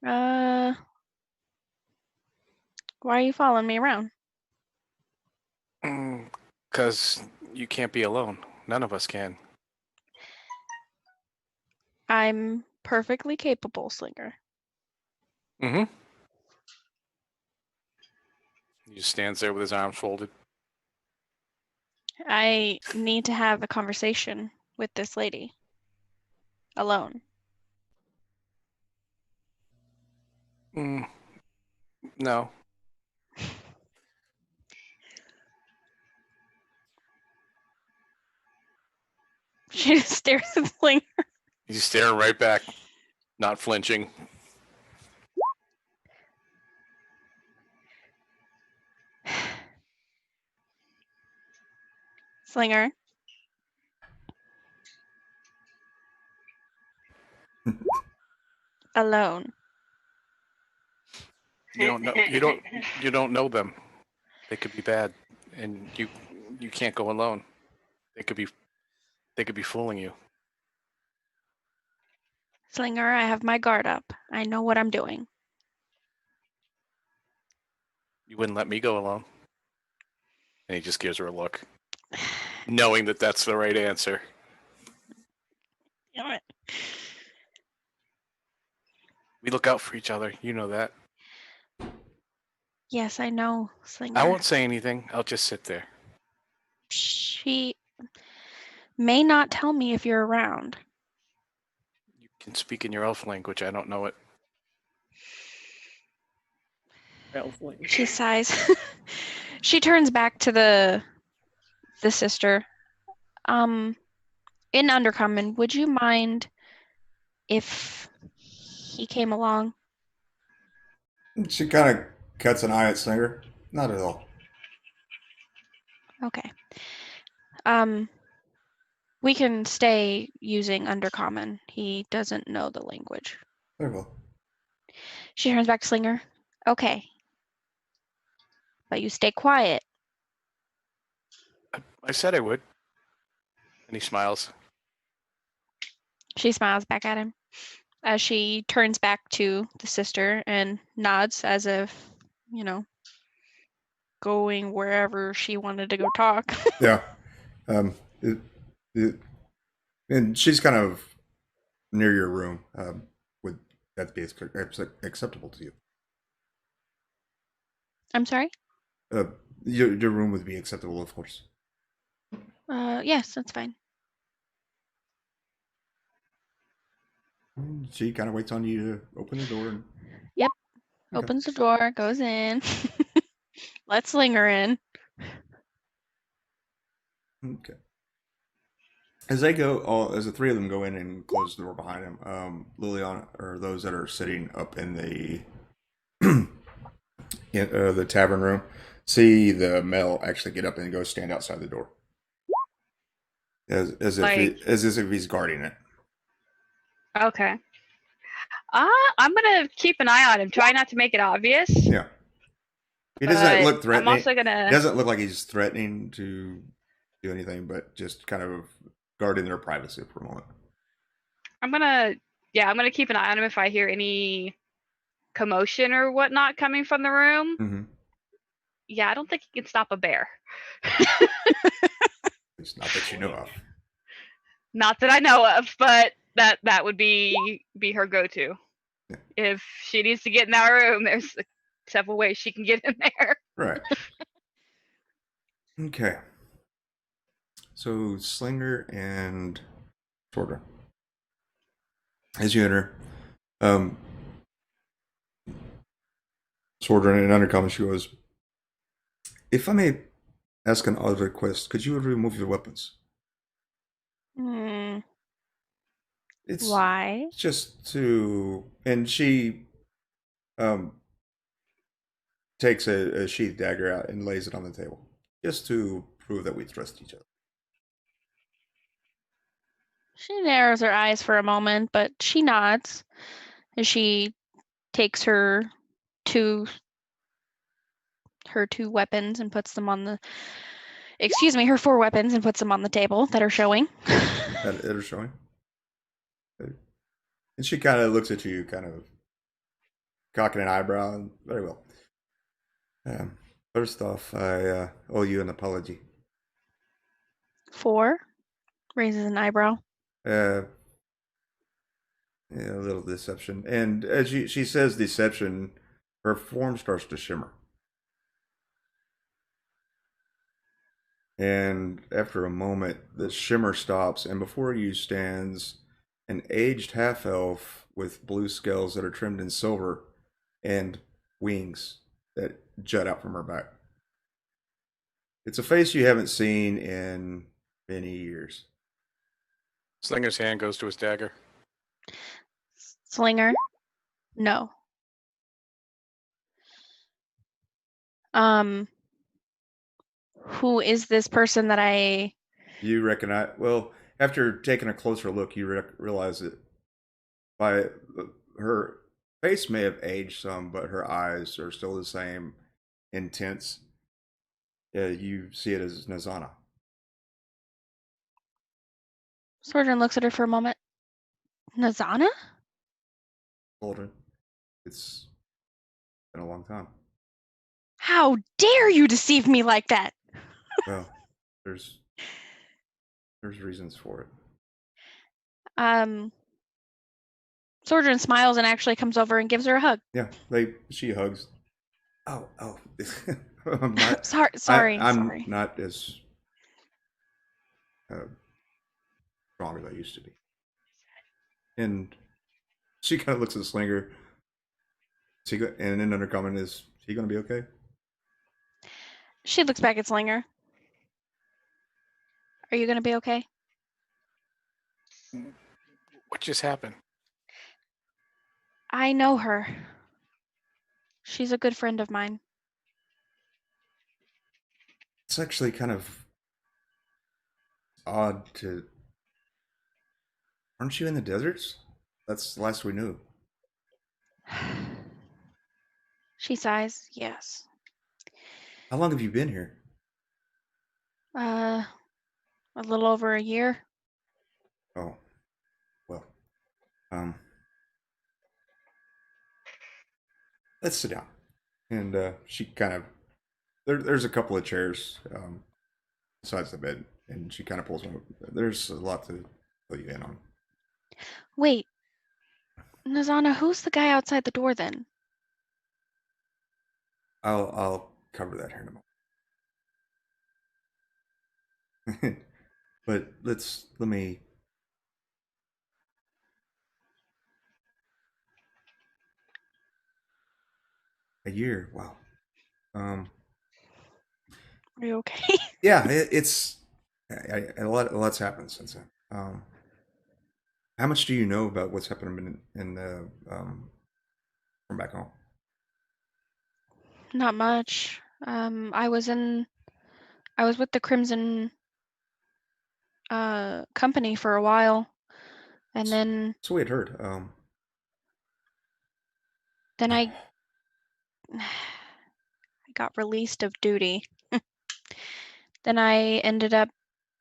Why are you following me around? Because you can't be alone. None of us can. I'm perfectly capable, Slinger. Mm-hmm. He just stands there with his arms folded. I need to have a conversation with this lady. Alone. No. She just stares at Slinger. He's staring right back, not flinching. Slinger. Alone. You don't know. You don't know them. They could be bad, and you can't go alone. They could be fooling you. Slinger, I have my guard up. I know what I'm doing. You wouldn't let me go alone. And he just gives her a look, knowing that that's the right answer. Damn it. We look out for each other. You know that. Yes, I know, Slinger. I won't say anything. I'll just sit there. She may not tell me if you're around. You can speak in your elf language. I don't know it. She sighs. She turns back to the sister. In Undercommon, would you mind if he came along? She kind of cuts an eye at Slinger. Not at all. Okay. We can stay using Undercommon. He doesn't know the language. Very well. She turns back to Slinger. Okay. But you stay quiet. I said I would. And he smiles. She smiles back at him as she turns back to the sister and nods as if, going wherever she wanted to go talk. Yeah. Um, it, it, and she's kind of near your room. Would that be acceptable to you? I'm sorry? Uh, your room would be acceptable, of course. Yes, that's fine. She kind of waits on you to open the door. And... Yep. Okay. Opens the door, goes in. Let's sling her in. Okay. As the three of them go in and close the door behind him, Liliana, or those that are sitting up in the tavern room, see the male actually get up and go stand outside the door, as if he's guarding it. Okay. I'm gonna keep an eye on him. Try not to make it obvious. Yeah. He doesn't look threatening. I'm also gonna. He doesn't look like he's threatening to do anything, but just kind of guarding their privacy for a moment. I'm gonna keep an eye on him if I hear any commotion or whatnot coming from the room. Mm-hmm. Yeah, I don't think he can stop a bear. It's not that you know of. Not that I know of, but that would be her go-to. Yeah. If she needs to get in that room, there's several ways she can get in there. Right. Okay. So Slinger and Sorter. As you enter, Sorter in undercommon, she goes, "If I may ask an odd request, could you remove your weapons?" It's why? Just to, and she takes a sheath dagger out and lays it on the table, just to prove that we trust each other. She narrows her eyes for a moment, but she nods as she takes her two weapons and puts them on her 4 weapons and puts them on the table that are showing. That are showing. And she kind of looks at you, kind of cocking an eyebrow, and very well. First off, I owe you an apology. 4 raises an eyebrow. Yeah, a little deception. And as she says deception, her form starts to shimmer. And after a moment, the shimmer stops, and before you stands an aged half-elf with blue scales that are trimmed in silver and wings that jut out from her back. It's a face you haven't seen in many years. Slinger's hand goes to his dagger. Slinger? No. Who is this person that I... You recognize... Well, after taking a closer look, you realize that by her face may have aged some, but her eyes are still the same intense. You see it as Nazana. Sordran looks at her for a moment. Nazana? Children. It's been a long time. How dare you deceive me like that? Well, there's reasons for it. Sordran smiles and actually comes over and gives her a hug. Yeah, she hugs. Oh. I'm not, sorry. I'm not as strong as I used to be. And she kind of looks at the Slinger. And then under comment is he going to be okay? She looks back at Slinger. Are you going to be okay? What just happened? I know her. She's a good friend of mine. It's actually kind of odd to... Aren't you in the deserts? That's the last we knew. She sighs. Yes. How long have you been here? A little over a year. Oh, well. Let's sit down. And she kind of there's a couple of chairs besides the bed, and she kind of pulls one. There's a lot to fill you in on. Wait, Nazana, who's the guy outside the door then? I'll cover that here in a moment. But let me. A year, wow. Are you okay? Yeah, it's a lot's happened since then. How much do you know about what's happening in the from back home? Not much. I was with the Crimson company for a while, and then So we had heard. I got released of duty. Then I ended up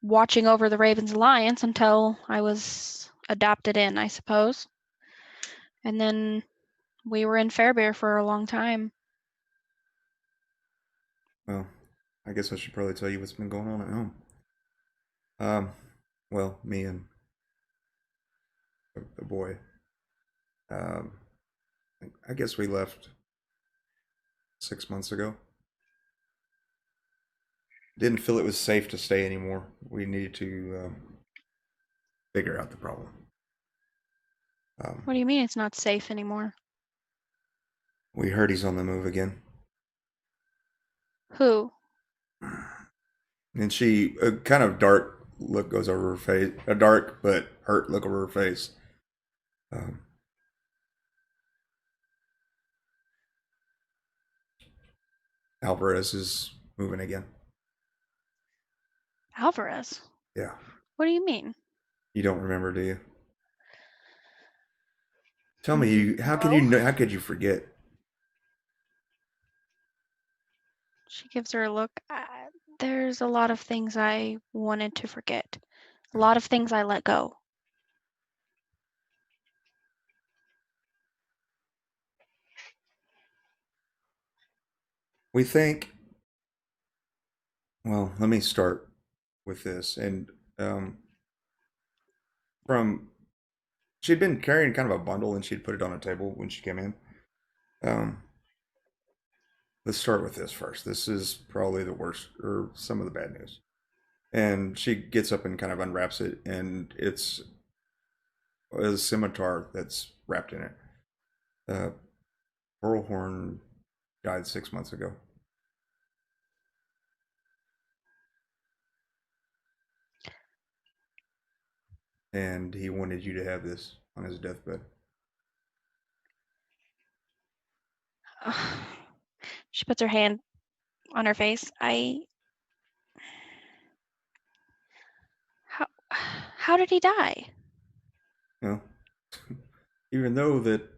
watching over the Ravens Alliance until I was adopted in, I suppose. And then we were in Fairbear for a long time. Well, I guess I should probably tell you what's been going on at home. Well, me and the boy. Um, I guess we left 6 months ago. Didn't feel it was safe to stay anymore. We needed to figure out the problem. What do you mean it's not safe anymore? We heard he's on the move again. Who? And she, a kind of dark look goes over her face, a dark but hurt look over her face. Alvarez is moving again. Alvarez? Yeah. What do you mean? You don't remember, do you? Tell me, how could you No. know? How could you forget? She gives her a look. There's a lot of things I wanted to forget. A lot of things I let go. We think. Well, let me start with this. And from she'd been carrying kind of a bundle, and she'd put it on a table when she came in. Um, let's start with this first. This is probably the worst, or some of the bad news. And she gets up and kind of unwraps it, and it's a scimitar that's wrapped in it. Pearlhorn died 6 months ago. And he wanted you to have this on his deathbed. She puts her hand on her face. How did he die? You know, even though that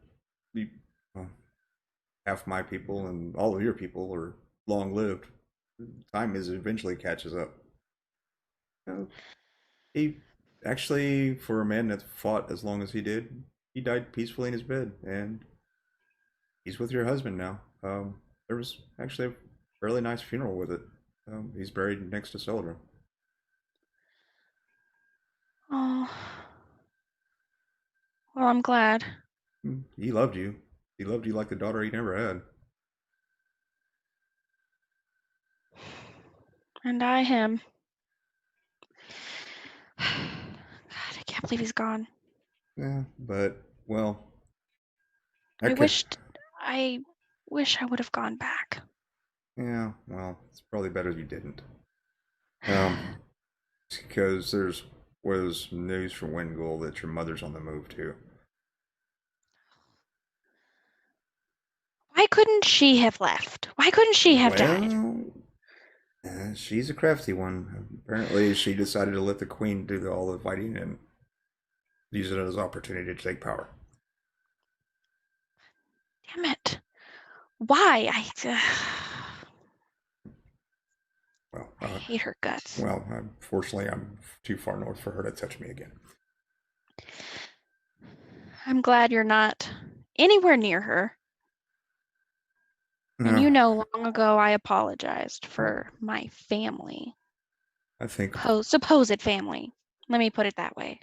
you, well, half my people and all of your people are long lived, time is eventually catches up. You know, he actually, for a man that fought as long as he did, he died peacefully in his bed, and he's with your husband now. There was actually a fairly nice funeral with it. He's buried next to Celadon. Oh. Well, I'm glad. He loved you. He loved you like the daughter he never had. And I him. God, I can't believe he's gone. Yeah, but well, I wish I would have gone back. Yeah, well, it's probably better you didn't. Because was news from Wendell that your mother's on the move too. Why couldn't she have left? Why couldn't she have died? She's a crafty one. Apparently, she decided to let the queen do all the fighting and use it as an opportunity to take power. Damn it! Why? Well, I hate her guts. Well, unfortunately, I'm too far north for her to touch me again. I'm glad you're not anywhere near her. And No, you know, long ago I apologized for my family. I think, Supposed family. Let me put it that way.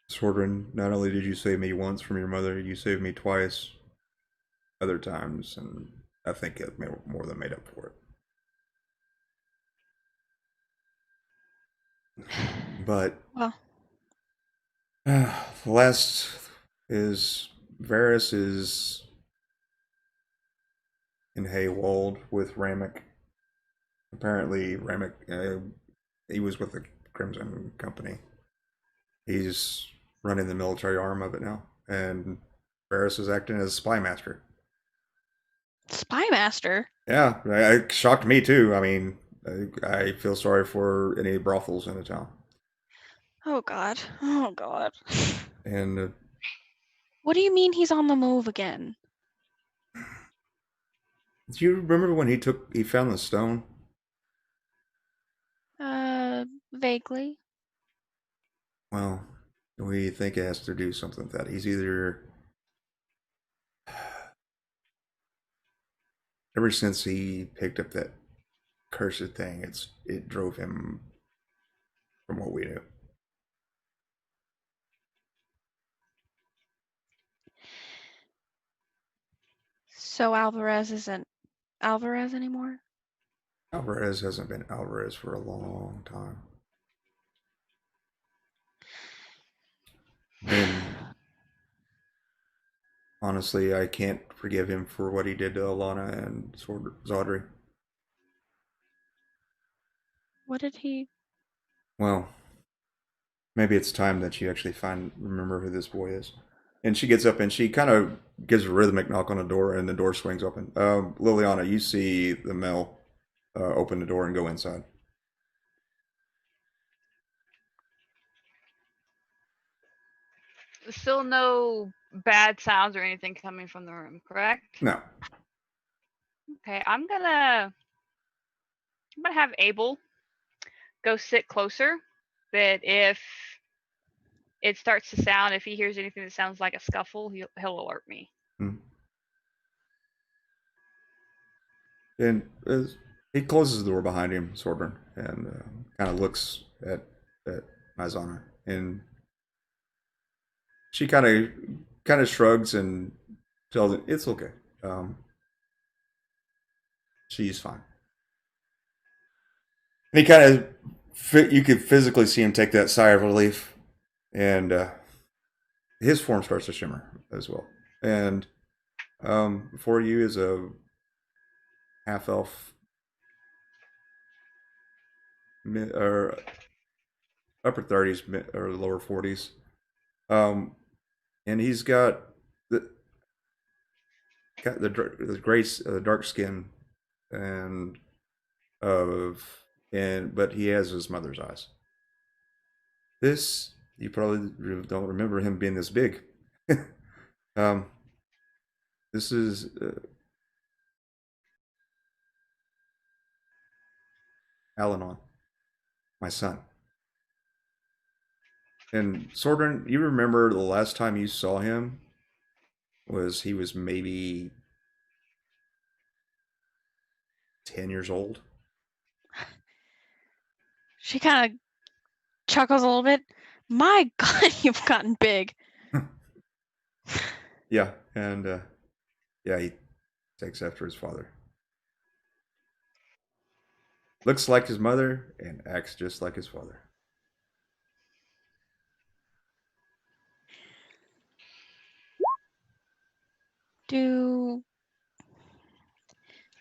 Sordrin, not only did you save me once from your mother, you saved me twice other times, and I think it more than made up for it. But Well, the last is Varys is in Haywald with Ramek. Apparently, Ramek, he was with the Crimson Company. He's running the military arm of it now, and Varys is acting as spy master. spy master. Yeah, it shocked me too. I mean, I feel sorry for any brothels in the town. Oh God. Oh God. And What do you mean he's on the move again? do you remember when he found the stone? Vaguely. Well, we think it has to do something with that. He's either ever since he picked up that cursed thing, it drove him from what we knew. So Alvarez isn't Alvarez anymore? Alvarez hasn't been Alvarez for a long time. And honestly, I can't forgive him for what he did to Alana and Zodri. What did he? Well, maybe it's time that you actually remember who this boy is. And she gets up and she kind of gives a rhythmic knock on the door, and the door swings open. Liliana, you see the Mel open the door and go inside. Still no bad sounds or anything coming from the room, correct? No. Okay, I'm gonna have Abel go sit closer. That if it starts to sound, if he hears anything that sounds like a scuffle, he'll alert me. Hmm. And he closes the door behind him, Sorbern, and kind of looks at Mazana, and she kind of shrugs and tells him it's okay. She's fine. And he kind of you could physically see him take that sigh of relief, and his form starts to shimmer as well. And before you is a half elf, or upper 30s or lower 40s. And he's got the gray, dark skin, and but he has his mother's eyes. This you probably don't remember him being this big. um, this is Alanon, my son. And Sordern, you remember the last time you saw him he was maybe 10 years old. She kind of chuckles a little bit. My God, you've gotten big. Yeah, and yeah, he takes after his father. Looks like his mother and acts just like his father. Do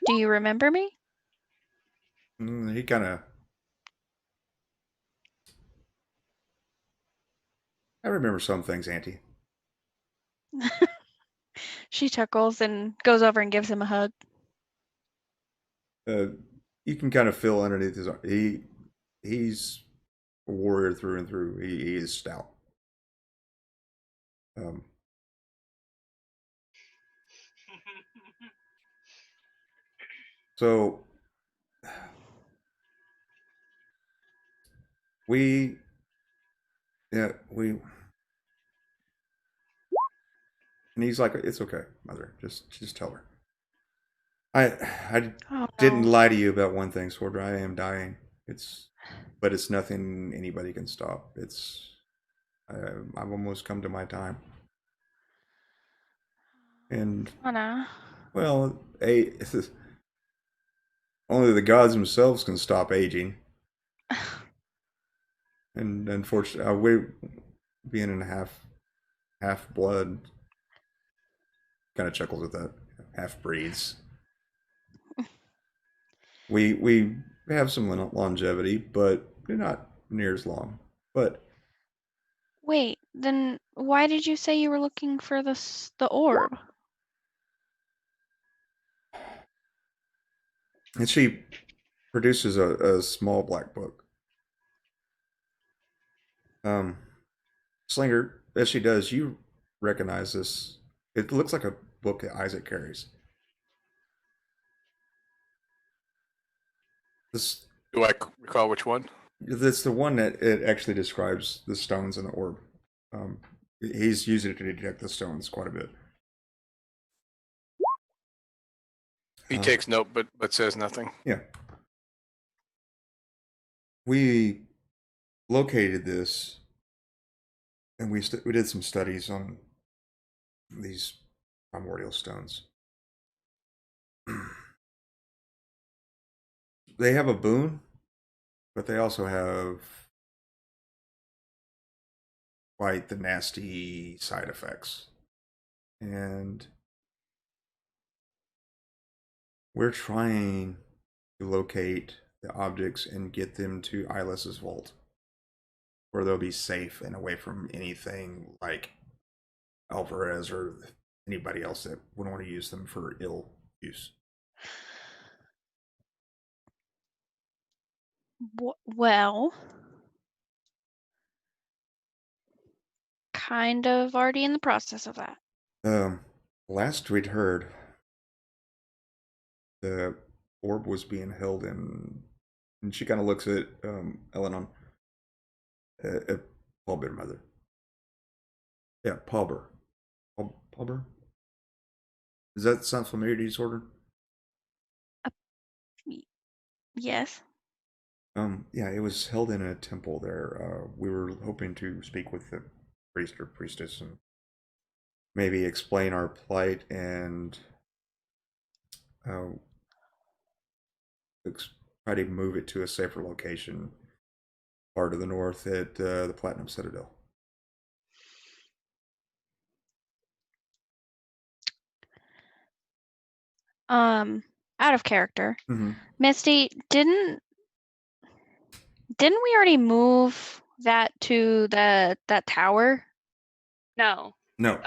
you remember me? He kind of. I remember some things, Auntie. She chuckles and goes over and gives him a hug. You can kind of feel underneath his arm. He's a warrior through and through. He is stout. So we, yeah, we, and he's like, it's okay, mother. Just tell her. I Oh didn't no. lie to you about one thing, Sword. I am dying. But it's nothing anybody can stop. I've almost come to my time. And Anna. well, only the gods themselves can stop aging. And unfortunately, we being in half blood, kind of chuckles at that. Half breeds. We have some longevity, but we're not near as long. But Wait, then why did you say you were looking for the orb? and she produces a small black book. Slinger, as she does, you recognize this. It looks like a book that Isaac carries. This Do I recall which one? That's the one that it actually describes the stones in the orb. He's using it to detect the stones quite a bit. He takes note, but says nothing. Yeah. We located this, and we did some studies on these primordial stones. They have a boon, but they also have quite the nasty side effects. And we're trying to locate the objects and get them to Eyeless's vault, where they'll be safe and away from anything like Alvarez or anybody else that would want to use them for ill use. Well, kind of already in the process of that. Last we'd heard, the orb was being held in, and she kind of looks at Elenon, at Paulbear Mother. Yeah, Paulbear. Paulbear? Does that sound familiar to you, Sorter? Yes. Yeah, it was held in a temple there. We were hoping to speak with the priest or priestess and maybe explain our plight and try to move it to a safer location, part of the north at the Platinum Citadel. Out of character. Mm-hmm. Misty, didn't we already move that to that tower? No. No.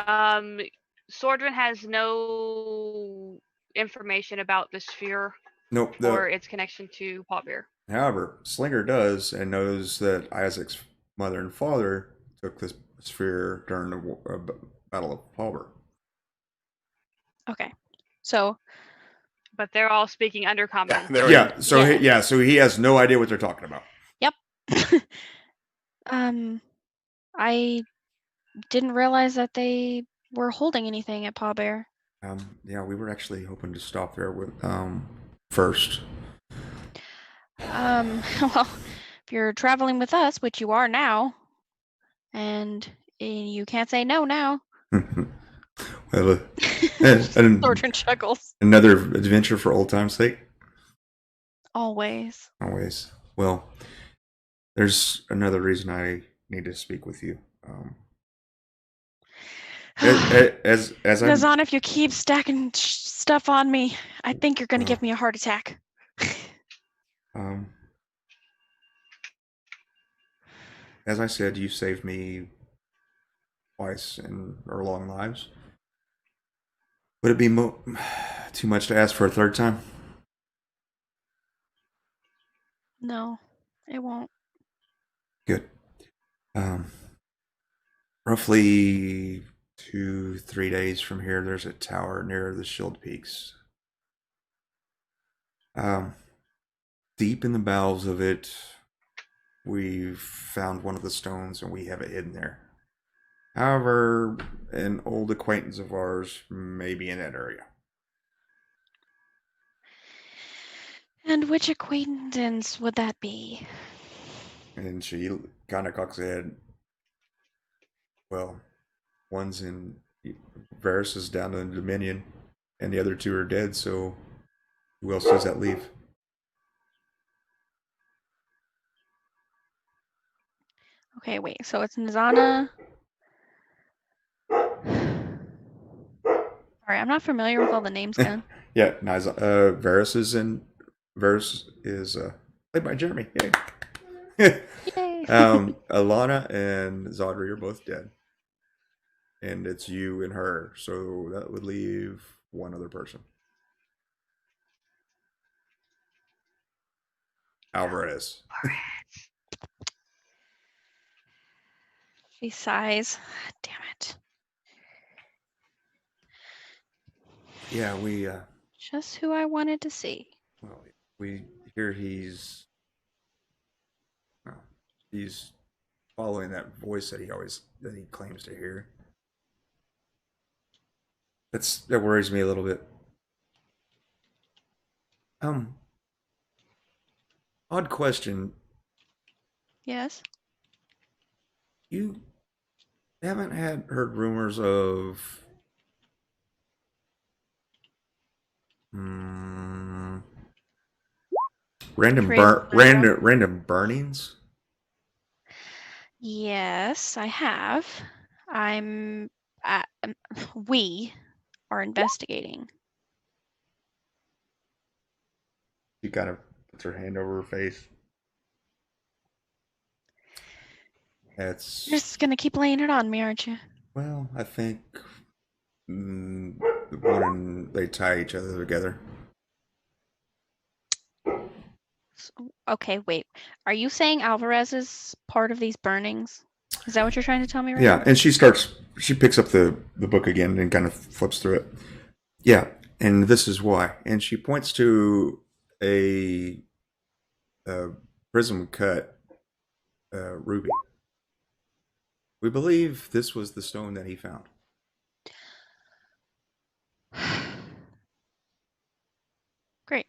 Sordrin has no information about the sphere Nope. or its connection to Pawbear. However, Slinger does and knows that Isaac's mother and father took this sphere during the Battle of Palber. Okay. So. But they're all speaking undercommon. Yeah. So he has no idea what they're talking about. Yep. I didn't realize that they were holding anything at Pawbear. Yeah, we were actually hoping to stop there with first. Well, if you're traveling with us, which you are now, and you can't say no now. Well, Thornton chuckles. Another adventure for old time's sake. Always. Well, there's another reason I need to speak with you. As Nazan, if you keep stacking stuff on me, I think you're going to give me a heart attack. As I said, you saved me twice in our long lives. Would it be too much to ask for a third time? No, it won't. Good. Roughly 2-3 days from here, there's a tower near the Shield Peaks. Deep in the bowels of it, we've found one of the stones and we have it hidden there. However, an old acquaintance of ours may be in that area. And which acquaintance would that be? And she kind of cocks her head. Well, one's in Varys is down in the Dominion, and the other two are dead, so who else does that leave? Okay, wait. So it's Nizana. Sorry, I'm not familiar with all the names, Ken. Yeah, Varys is played by Jeremy. Yay. Yay. Alana and Zodri are both dead. And it's you and her, so that would leave one other person. Alvarez. She sighs. Damn it. Yeah, Just who I wanted to see. well, we hear he's following that voice that he claims to hear. That worries me a little bit. Odd question. Yes. You haven't heard rumors of random burnings? Yes, I have. We are investigating. She kind of puts her hand over her face. You're just gonna keep laying it on me, aren't you? Well, I think they tie each other together. Okay, wait. Are you saying Alvarez is part of these burnings? Is that what you're trying to tell me right Yeah, now? and she picks up the book again and kind of flips through it. Yeah, and this is why. And she points to a prism cut ruby. We believe this was the stone that he found. Great.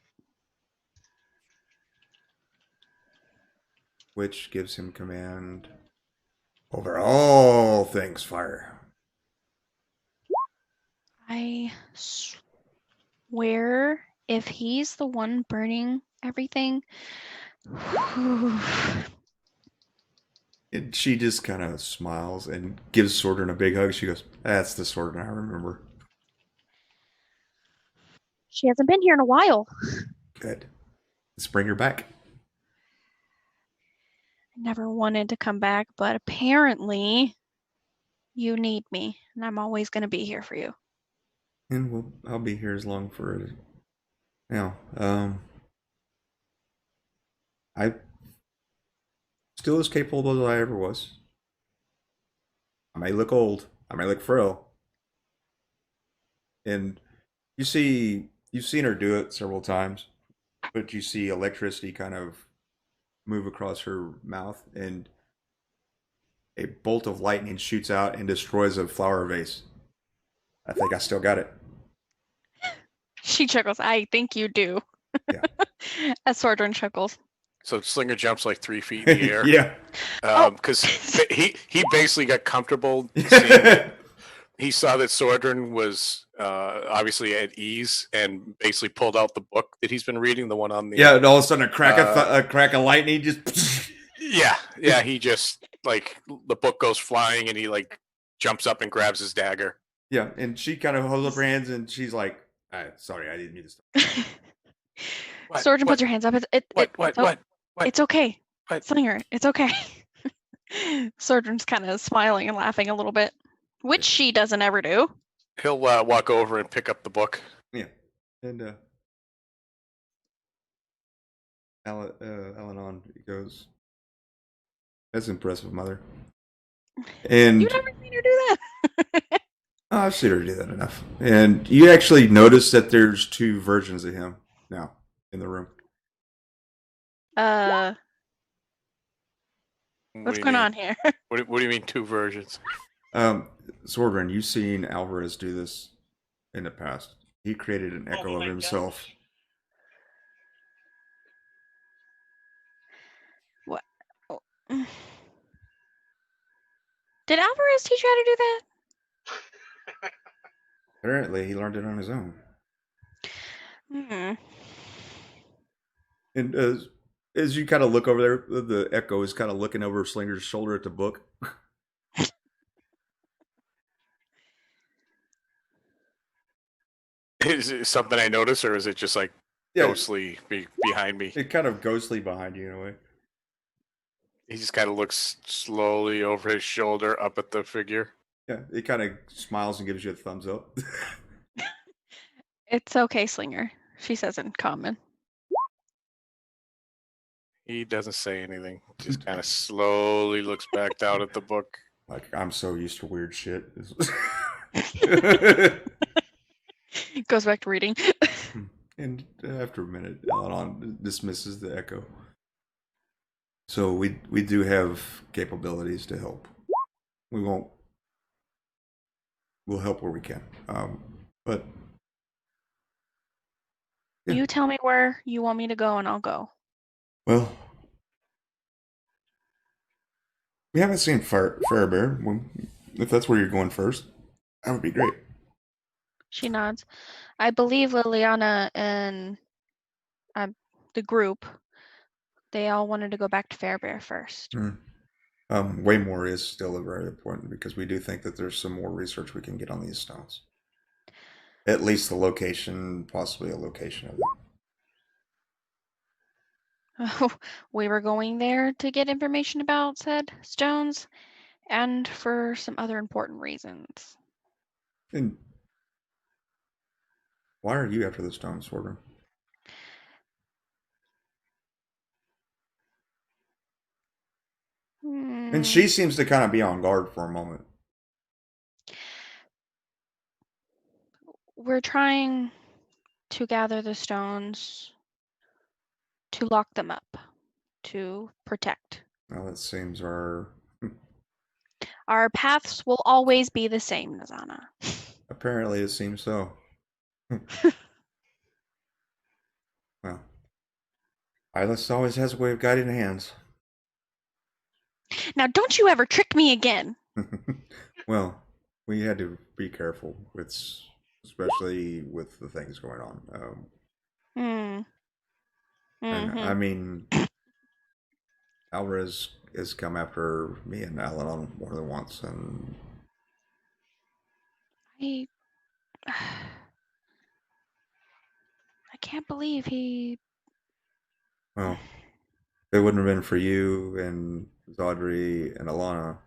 Which gives him command over all things fire. I swear, if he's the one burning everything. And she just kind of smiles and gives Sordran a big hug. She goes, "That's the Sordran I remember." She hasn't been here in a while. Good. Let's bring her back. I never wanted to come back, but apparently you need me, and I'm always going to be here for you. And I'll be here as long for now. I still as capable as I ever was. I may look old. I may look frail. And you've seen her do it several times, but you see electricity kind of move across her mouth, and a bolt of lightning shoots out and destroys a flower vase. I think I still got it. She chuckles. I think you do. Yeah. As Sordran chuckles. So Slinger jumps like 3 feet in the air. Yeah. Because he basically got comfortable. He saw that Sordran was obviously at ease and basically pulled out the book that he's been reading, the one on the... Yeah, and all of a sudden a crack of lightning just... Yeah, he just, like, the book goes flying and he, like, jumps up and grabs his dagger. Yeah, and she kind of holds up her hands and she's like, sorry, I didn't mean to stop. Sordran puts her hands up. What? It's okay. What? Slinger, it's okay. Sordran's kind of smiling and laughing a little bit, which she doesn't ever do. He'll walk over and pick up the book. Yeah, and Alanon goes, "That's impressive, Mother." And You never seen her do that. I've seen her do that enough. And you actually notice that there's two versions of him now in the room. What's going on here? What do you mean 2 versions? Sorbrin, you've seen Alvarez do this in the past. He created an echo of my himself. gosh. What? Oh. Did Alvarez teach you how to do that? Apparently, he learned it on his own. Hmm. And as you kind of look over there, the echo is kind of looking over Slinger's shoulder at the book. Is it something I notice, or is it just like ghostly behind me? It kind of ghostly behind you in a way. He just kind of looks slowly over his shoulder up at the figure. Yeah, it kind of smiles and gives you a thumbs up. It's okay, Slinger, she says in common. He doesn't say anything. Just kind of slowly looks back down at the book. Like, I'm so used to weird shit. Goes back to reading. And after a minute, Alanon dismisses the echo. So we do have capabilities to help. We'll help where we can. But yeah. You tell me where you want me to go and I'll go. Well, we haven't seen Fairbear. If that's where you're going first, that would be great. She nods. I believe Liliana and the group, they all wanted to go back to Fairbear first. Waymore is still very important because we do think that there's some more research we can get on these stones. At least the location, possibly a location of them. Oh, we were going there to get information about said stones and for some other important reasons. And why are you after the stone, Swordman? And she seems to kind of be on guard for a moment. We're trying to gather the stones to lock them up, to protect. Well, it seems our paths will always be the same, Nazana. Apparently, it seems so. Well, Eyeless always has a way of guiding the hands. Now, don't you ever trick me again. Well, we had to be careful, especially with the things going on. And I mean, Alvarez has come after me and Alan more than once, and I can't believe he. Well, if it wouldn't have been for you and Zaudri and Alana,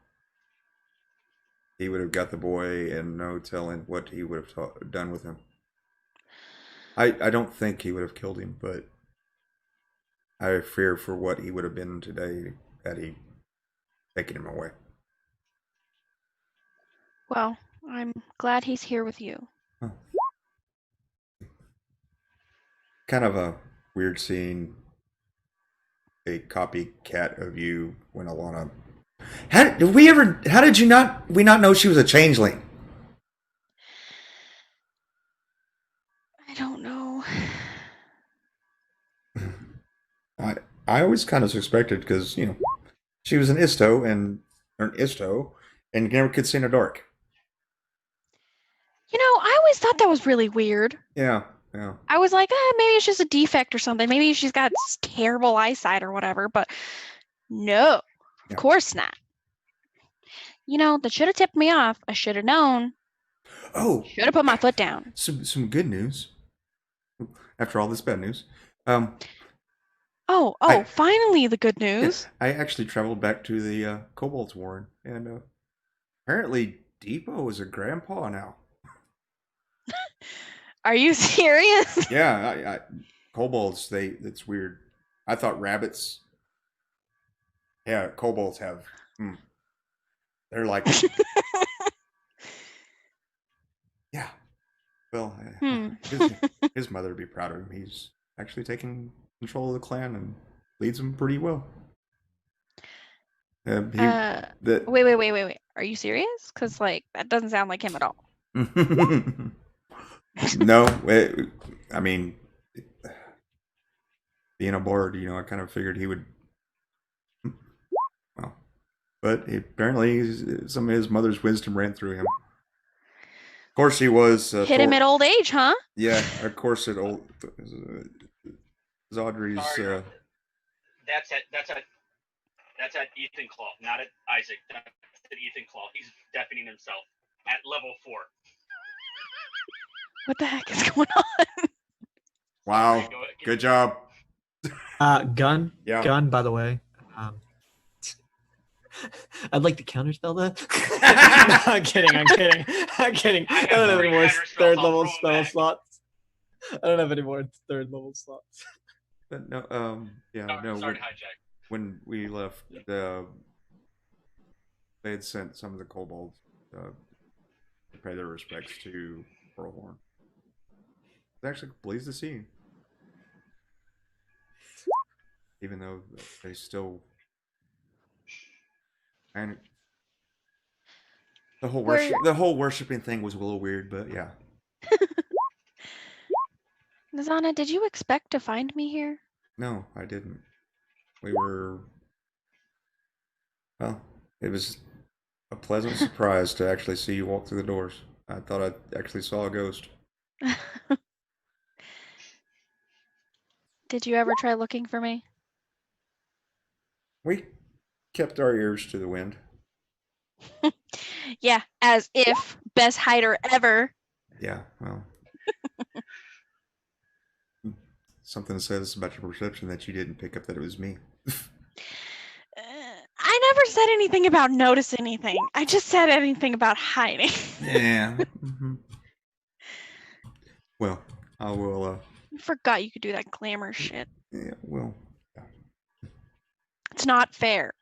he would have got the boy, and no telling what he would have done with him. I don't think he would have killed him, but I fear for what he would have been today had he taken him away. Well, I'm glad he's here with you. Oh. Kind of a weird scene. A copycat of you when Alana. How did we not know she was a changeling? I don't know. I always kind of suspected because, she was an Isto and never could see in the dark. I always thought that was really weird. Yeah. I was like, maybe it's just a defect or something. Maybe she's got terrible eyesight or whatever, but no, of course not. That should have tipped me off. I should have known. Oh. Should have put my foot down. Some good news. After all this bad news. Finally the good news. Yeah, I actually traveled back to the Kobold's Warren, and apparently Depot is a grandpa now. Are you serious? Yeah, kobolds, it's weird. I thought rabbits. Yeah, kobolds have. They're like. Yeah. Well, his mother would be proud of him. He's actually taking control of the clan and leads them pretty well. The, Wait. Are you serious? Because like that doesn't sound like him at all. no, I mean, being a bard, I kind of figured he would. Well, but apparently some of his mother's wisdom ran through him. Of course, he was Hit him at old age, huh? Yeah, of course, at old Zodri's. Sorry, that's at Ethan Claw, not at Isaac. That's at Ethan Claw. He's deafening himself at level 4. What the heck is going on? Wow, good job. Gun. Yeah. Gun. By the way, I'd like to counterspell that. No, I'm kidding. I don't have any more third level spell slots. I don't have any more third level slots. But no, Sorry to hijack. When we left, they had sent some of the kobolds to pay their respects to Pearlhorn. It's actually pleased to see, even though they still and the whole worshiping thing was a little weird, but yeah. Nazana, did you expect to find me here? No, I didn't. We were. Well, it was a pleasant surprise to actually see you walk through the doors. I thought I actually saw a ghost. Did you ever try looking for me? We kept our ears to the wind. Yeah, as if best hider ever. Yeah, well. Something says about your perception that you didn't pick up that it was me. I never said anything about notice anything. I just said anything about hiding. Yeah. Mm-hmm. Well, I will. I forgot you could do that glamour shit. Yeah, well. It's not fair.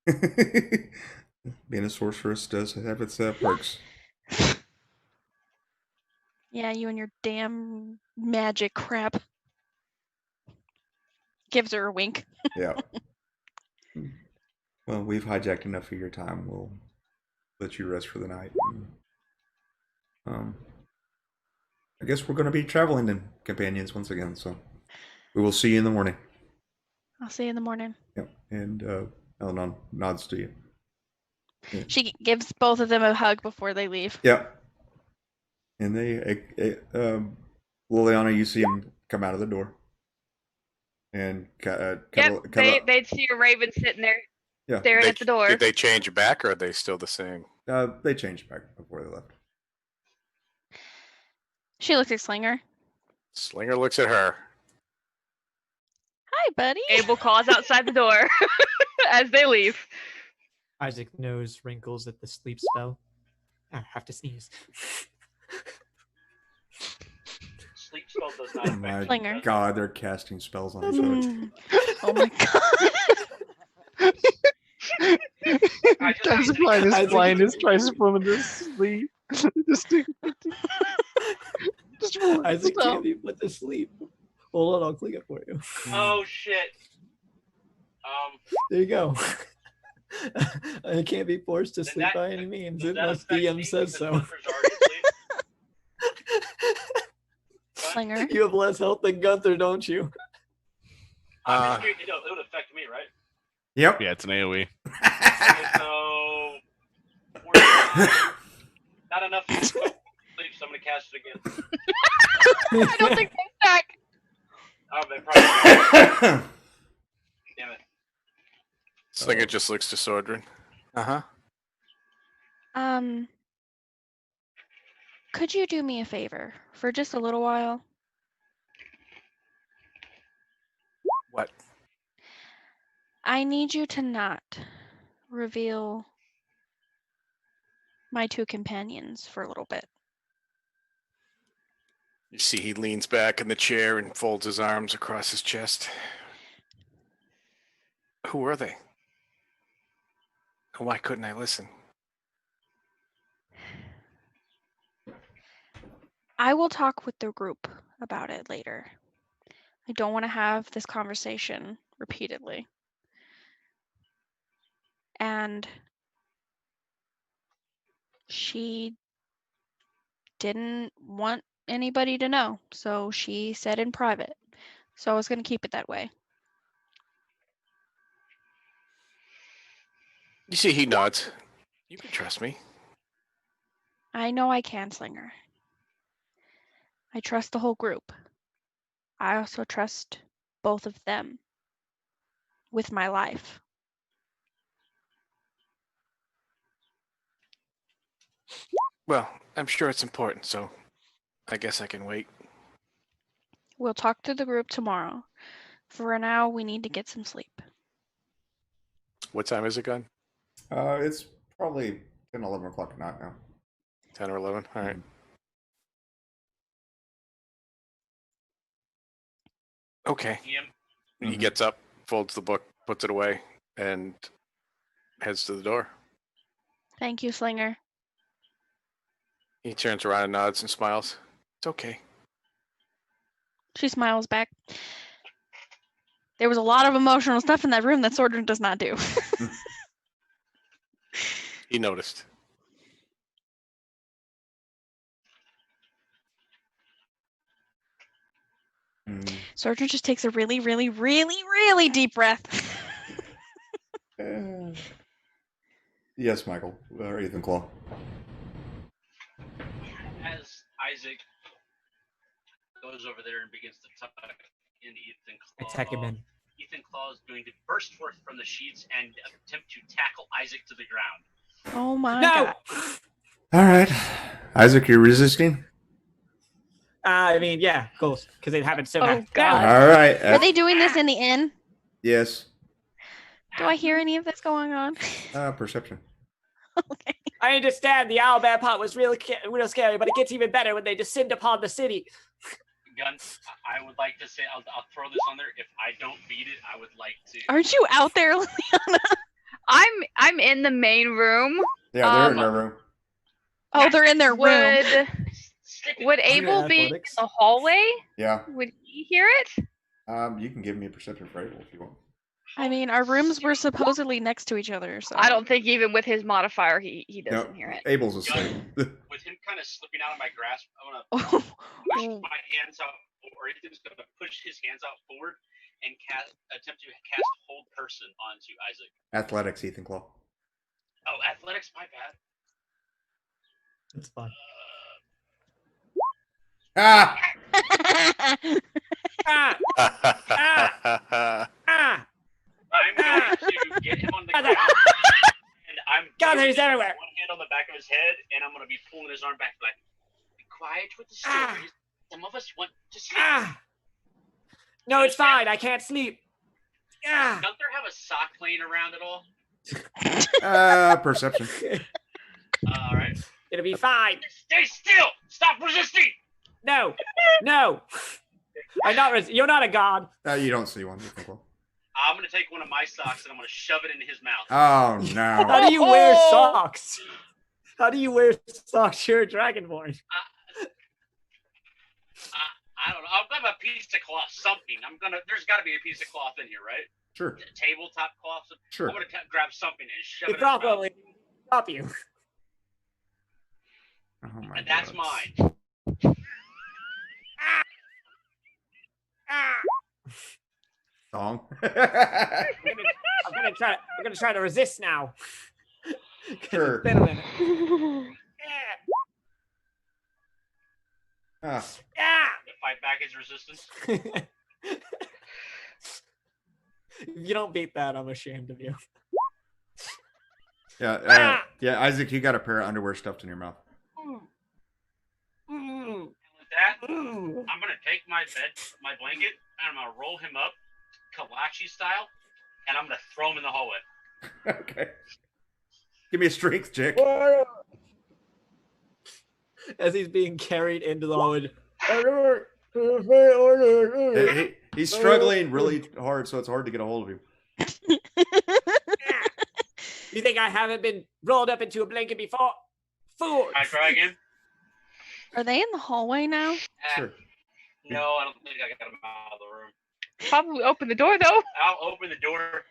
Being a sorceress does have its perks. Yeah, you and your damn magic crap. Gives her a wink. Yeah. Well, we've hijacked enough of your time. We'll let you rest for the night. I guess we're going to be traveling in companions once again, so we will see you in the morning. I'll see you in the morning. Yep. And Eleanor nods to you. Yeah. She gives both of them a hug before they leave. Yep. And Liliana, you see him come out of the door. And they'd see a raven sitting there yeah. staring at the door. Did they change back, or are they still the same? They changed back before they left. She looks at Slinger. Slinger looks at her. Hi, buddy. Abel calls outside the door as they leave. Isaac nose wrinkles at the sleep spell. I have to sneeze. Sleep spell does not affect my Slinger. God, they're casting spells on each other. Oh my God. Guys, blindness tries to put him to sleep. Isaac can't be put to sleep. Hold on, I'll click it for you. Oh shit. There you go. I can't be forced to Then sleep that- by any means, does that unless affect me DM says because so. Gunther's already asleep? Slinger. You have less health than Gunther, don't you? I'm just curious, it would affect me, right? Yep. Yeah, it's an AoE. So not enough sleep, so I'm gonna cast it again. I don't think they're back. Oh, they probably. Damn it. Slinger just looks to Sordrin. Could you do me a favor for just a little while? What? I need you to not reveal my two companions for a little bit. You see he leans back in the chair and folds his arms across his chest. Who are they? Why couldn't I listen? I will talk with the group about it later. I don't want to have this conversation repeatedly. And she didn't want anybody to know, so she said in private. So I was going to keep it that way. You see, he nods. You can trust me. I know I can, Slinger. I trust the whole group. I also trust both of them with my life. Well, I'm sure it's important, so I guess I can wait. We'll talk to the group tomorrow. For now, we need to get some sleep. What time is it, Gun? It's probably 10, 11 o'clock at night now. 10 or 11? All right. Okay. Ian, He gets up, folds the book, puts it away, and heads to the door. Thank you, Slinger. He turns around and nods and smiles. It's okay. She smiles back. There was a lot of emotional stuff in that room that Sordran does not do. He noticed. Sordran just takes a really, really, really, really deep breath. Yes, Michael. Or Ethan Claw. as Isaac goes over there and begins to tuck in Ethan Claw, Attack him in. Ethan Claw is going to burst forth from the sheets and attempt to tackle Isaac to the ground. Oh my No! god. All right. Isaac, you're resisting? I mean, yeah, of course, because they haven't so Oh, bad. God. All right. Are they doing this in the inn? Yes. Do I hear any of this going on? Perception. Okay. I understand the owlbear part was real scary, but it gets even better when they descend upon the city. Gun, I would like to say, I'll throw this on there. If I don't beat it, I would like to. Aren't you out there, Liliana? I'm in the main room. Yeah, they're in their room. Oh, they're in their room. Would Abel be in athletics. the hallway? Yeah. Would he hear it? You can give me a perception for Abel if you want. I mean, our rooms were supposedly next to each other, so. I don't think even with his modifier he doesn't No, hear it. Abel's asleep. With him kind of slipping out of my grasp, I'm gonna push Oh. my hands out, or Ethan's gonna push his hands out forward and attempt to cast hold person onto Isaac. Athletics, Ethan Claw. Oh, athletics, my bad. It's fine. Ah! Ah! Ah! I'm going to get him on the ground, and I'm God, gonna he's put everywhere. one hand on the back of his head, and I'm gonna be pulling his arm back, like, be quiet with the Ah. stories. Some of us want to sleep. Ah! No, it's fine. I can't sleep. Ah! Gunther have a sock laying around at all? Perception. All right. It'll be fine. Stay still. Stop resisting. No, no. You're not a god. You don't see one, Ethan Claw. I'm gonna take one of my socks and I'm gonna shove it into his mouth. Oh, no. How do you wear socks? How do you wear socks? You're a dragonborn. I don't know. I'll grab a piece of cloth, something. There's got to be a piece of cloth in here, right? Sure. Tabletop cloth. Sure. I'm gonna grab something and shove It it in his mouth. probably stop you. Oh, my And that's God. mine. Ah! Song. I'm gonna try to resist now. 'Cause Sure. it's been a minute. Ah. Ah! Fight back his resistance. If you don't beat that, I'm ashamed of you. Yeah, yeah, Isaac, you got a pair of underwear stuffed in your mouth. Mm. With that, Mm. I'm gonna take my blanket, and I'm gonna roll him up, Kalachi style, and I'm gonna throw him in the hallway. Okay. Give me a strength check. As he's being carried into the hallway. He's struggling really hard, so it's hard to get a hold of him. You think I haven't been rolled up into a blanket before? Fool! Can I try again? Are they in the hallway now? Sure. No, I don't think I got him out of the room. Probably open the door though. I'll open the door.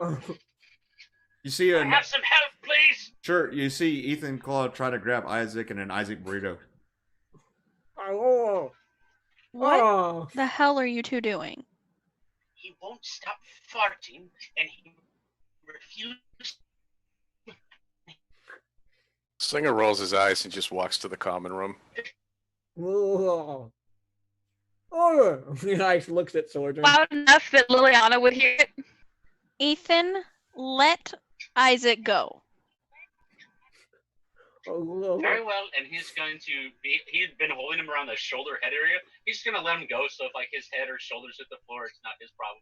You see I have some help, please. Sure, you see Ethan Claw try to grab Isaac and an Isaac burrito. Oh. What Oh. the hell are you two doing? He won't stop farting, and he refuses. Slinger rolls his eyes and just walks to the common room. Oh. Oh. He like looks at Sordran. Loud enough that Liliana would hear it. Ethan, let Isaac go. Oh. Very well, and he's going to be. He's been holding him around the shoulder head area. He's just gonna let him go. So if like his head or shoulders hit the floor, it's not his problem.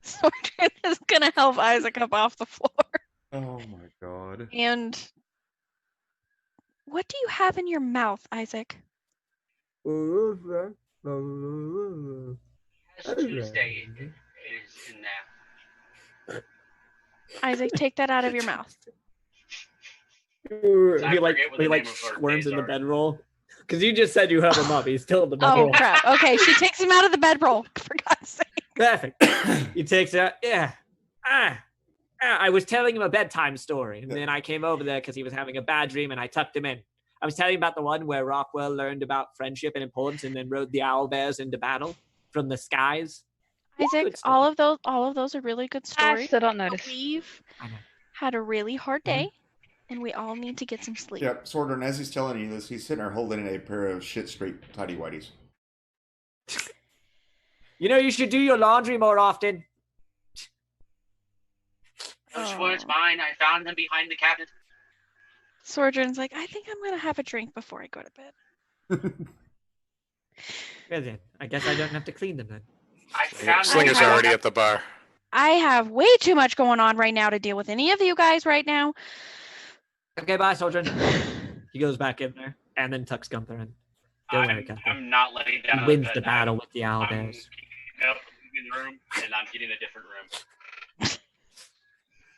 Sordran is gonna help Isaac up off the floor. Oh my god. And what do you have in your mouth, Isaac? It's Tuesday is in there. Isaac, take that out of your mouth. He like forget what the he like name of our squirms days in the are. bedroll. Because you just said you held him up. He's still in the Oh bedroll. crap. Okay, she takes him out of the bedroll. For God's sake. Perfect. He takes it out. Yeah. I was telling him a bedtime story, and then I came over there because he was having a bad dream, and I tucked him in. I was telling him about the one where Rockwell learned about friendship and importance, and then rode the owl bears into battle from the skies. Isaac, Good story. all of those are really good I stories. still don't But notice. we've I know. had a really hard day, and we all need to get some sleep. Yep, Sordran, as he's telling you this, he's sitting there holding a pair of shit straight tidy whities. You know, you should do your laundry more often. Those Oh. words mine. I found them behind the cabinet. Sordran's like, I think I'm gonna have a drink before I go to bed. Well then, I guess I don't have to clean them then. I found them Slinger's behind already the at the bar. I have way too much going on right now to deal with any of you guys right now. Okay, bye, Soldrin. He goes back in there, and then tucks Gunther in. Don't worry, Gunther. I'm not laying down. He on wins bed the now. battle with the owl I'm bears. picking up in the room, and I'm getting a different room.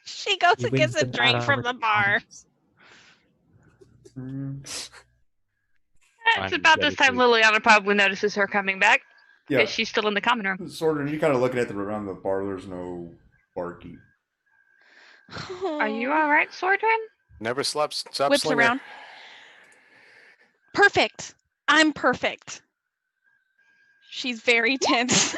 She goes He and gets wins a the drink battle from with the owl bar. bears. It's I'm about this time dedicated. Liliana probably notices her coming back. Yeah, Because she's still in the common room. Sordran, you kind of looking at the around the bar. There's no barkeep. Are you alright, Sordran? Never stops Whips Slinger. around. Perfect. I'm perfect. She's very tense.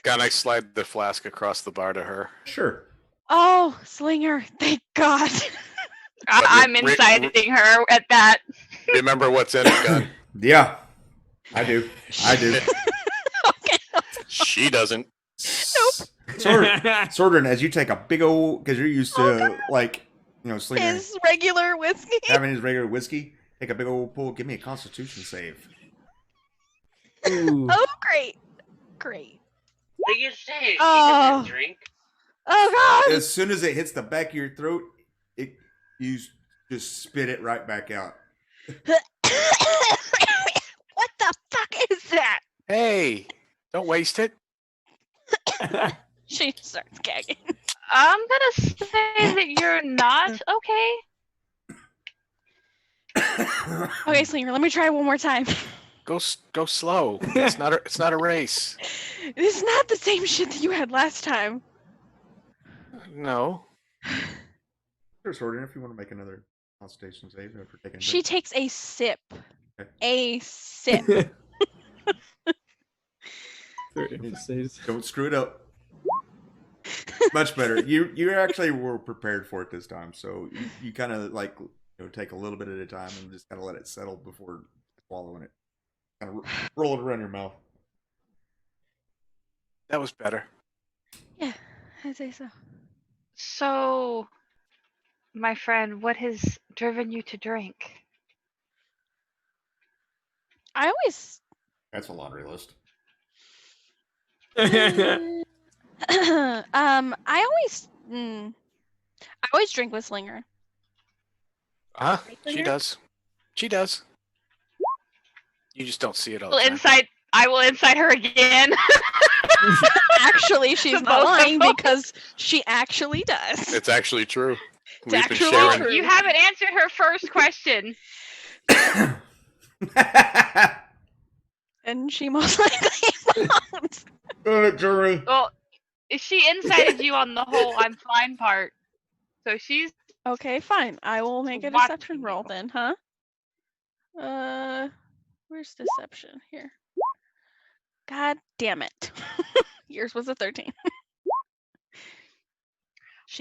God, I slide the flask across the bar to her. Sure. Oh, Slinger, thank God. I'm inciting her at that. Remember what's in it, gun. Yeah, I do. I do. Okay. She doesn't. Sordran, as you take a big old, because you're used to Slinger His regular whiskey. having his regular whiskey. Take a big old pull. Give me a Constitution save. Ooh. Oh, great. Great. What do you say? She Oh. doesn't drink. Oh, God. As soon as it hits the back of your throat, you just spit it right back out. What the fuck is that? Hey, don't waste it. She starts gagging. I'm gonna say that you're not okay. Okay, Slinger, let me try one more time. Go slow. It's not a race. It's not the same shit that you had last time. No. Sure, Sordran, if you want to make another Constitution save after taking a She drink. takes a sip. Okay. A sip. Don't screw it up. Much better. You actually were prepared for it this time, so you kind of take a little bit at a time and just kind of let it settle before swallowing it. Kind of roll it around your mouth. That was better. Yeah, I'd say so. So, my friend, what has driven you to drink? I always That's a laundry list. I always drink with Slinger. Huh? Right, She Slinger? does. She does. You just don't see it all the Well, time. I will incite her again. Actually, she's Both not of lying them. because she actually does. It's actually true. It's We've been actually sharing. true. You haven't answered her first question. And she most likely won't. Jeremy. Well, she incited you on the whole "I'm fine" part, so she's Okay, fine. I will make a Watching deception roll you. then, huh? Where's deception? Here. God damn it. Yours was a 13.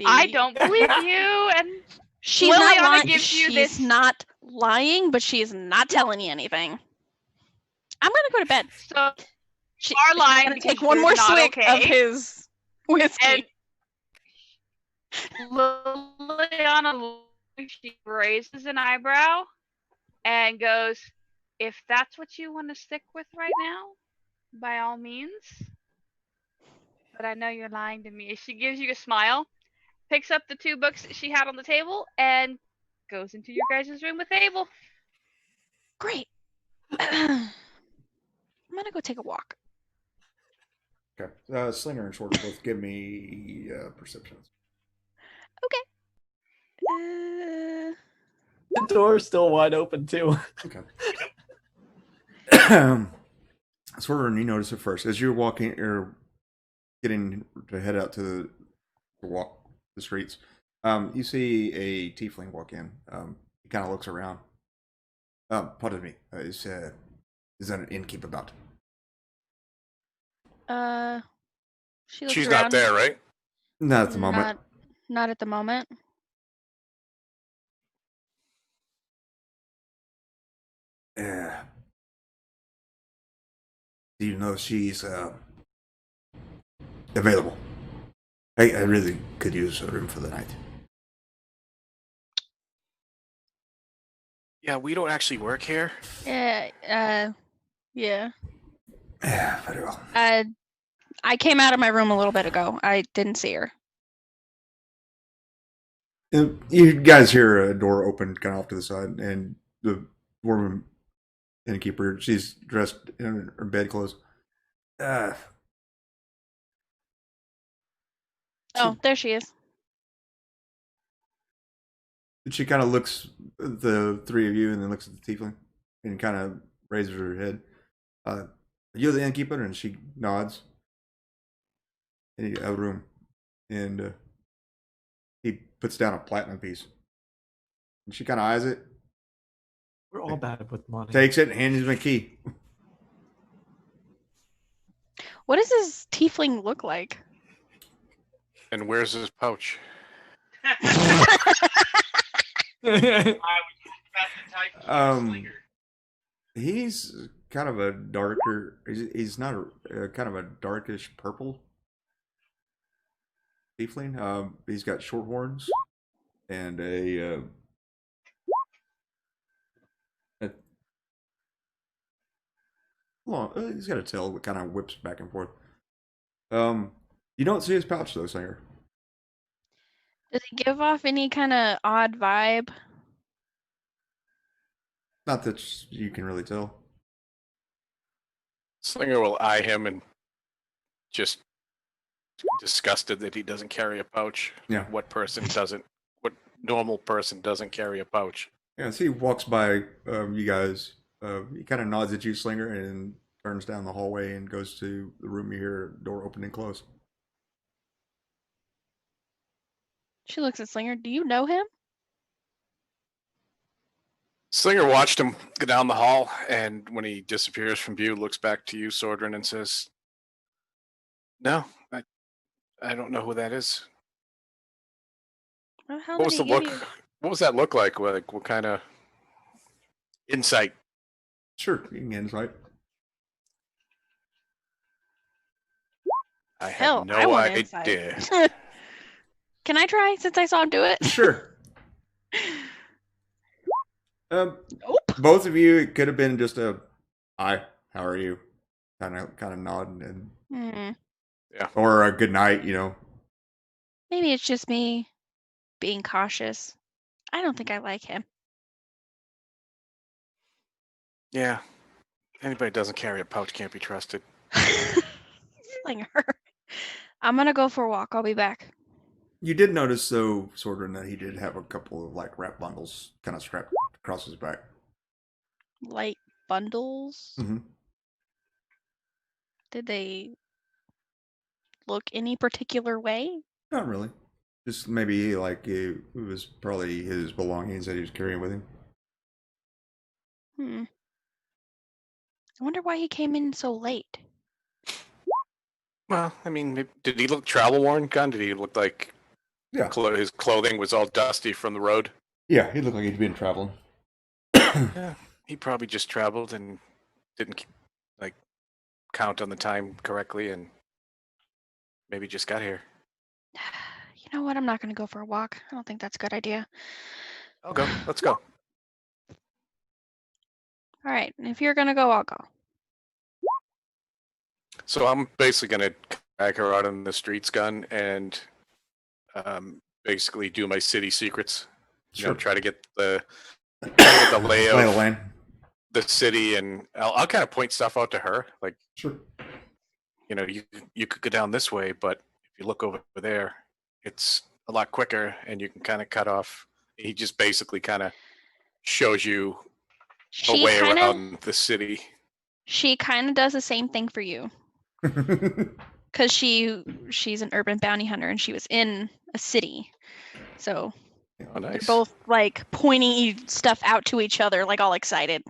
I don't believe you, and She's not Liliana lying. gives you She's this- not lying, but she's not telling you anything. I'm gonna go to bed. so She, are she's lying gonna because take one you're more not swig of okay. his whiskey. And Liliana, she raises an eyebrow and goes, "If that's what you want to stick with right now, by all means. But I know you're lying to me." She gives you a smile, picks up the 2 books that she had on the table, and goes into your guys' room with Abel. Great. I'm gonna go take a walk. Okay. Slinger and Shorter both give me perceptions. Uh, The door's still wide open too. Okay. Sort of, you notice it first as you're walking or getting to head out to walk the streets. You see a tiefling walk in. He kind of looks around. Pardon me. Is that an innkeep about? she looks She's around. not there, right? Not at the moment. Not at the moment. Yeah. Do you know she's available? I really could use a room for the night. Yeah, we don't actually work here. Yeah. Yeah. Yeah, very well. I came out of my room a little bit ago. I didn't see her. You guys hear a door open kind of off to the side, and the woman innkeeper, she's dressed in her bedclothes. Oh, there she is. She kind of looks at the 3 of you and then looks at the tiefling and kind of raises her head. Are you the innkeeper? And she nods. In the other room. And he puts down a platinum piece. And she kind of eyes it, We're all bad with money. takes it, and hands him a key. What does this tiefling look like? And where's his pouch? I was just about to type Slinger. He's kind of a darker. He's not a kind of a darkish purple tiefling. He's got short horns and he's got a tail that kind of whips back and forth. You don't see his pouch though, Singer. Does he give off any kind of odd vibe? Not that you can really tell. Slinger will eye him and just disgusted that he doesn't carry a pouch. Yeah. What normal person doesn't carry a pouch? Yeah, so he walks by you guys. He kind of nods at you, Slinger, and turns down the hallway and goes to the room. You hear a door open and close. She looks at Slinger. Do you know him? Slinger watched him go down the hall, and when he disappears from view, looks back to you, Sordrin, and says, "No, I don't know who that is." Well, how What was did the he give look? you- What was that look like? Like what kind of insight? Sure, you can get insight. I Hell, have no I want idea. insight. Can I try since I saw him do it? Sure. Nope. Both of you, it could have been just a "Hi, how are you?" kind of nod and or a "Good night," you know. Maybe it's just me being cautious. I don't think I like him. Yeah. Anybody who doesn't carry a pouch can't be trusted. Slinger. I'm gonna go for a walk. I'll be back. You did notice, though, Sordrin, that he did have a couple of like wrap bundles kind of strapped across his back. Light bundles. Mm-hmm. Did they look any particular way? Not really. Just maybe like it was probably his belongings that he was carrying with him. I wonder why he came in so late. Well, I mean, did he look travel worn, Gun? Did he look like Yeah. his clothing was all dusty from the road? Yeah, he looked like he'd been traveling. Yeah, he probably just traveled and didn't like count on the time correctly, and maybe just got here. You know what? I'm not going to go for a walk. I don't think that's a good idea. I'll go. Let's go. All right. If you're going to go, I'll go. So I'm basically gonna drag her out on the streets, Gun, and basically do my city secrets. You know, try to get the lay of Lay of the land. the city, and I'll kind of point stuff out to her. Like, Sure. you know, you could go down this way, but if you look over there, it's a lot quicker, and you can kind of cut off. He just basically kind of shows you a way around the city. She kind of does the same thing for you. Because she's an urban bounty hunter and she was in a city. So Oh, nice. they're both like pointing stuff out to each other, like all excited.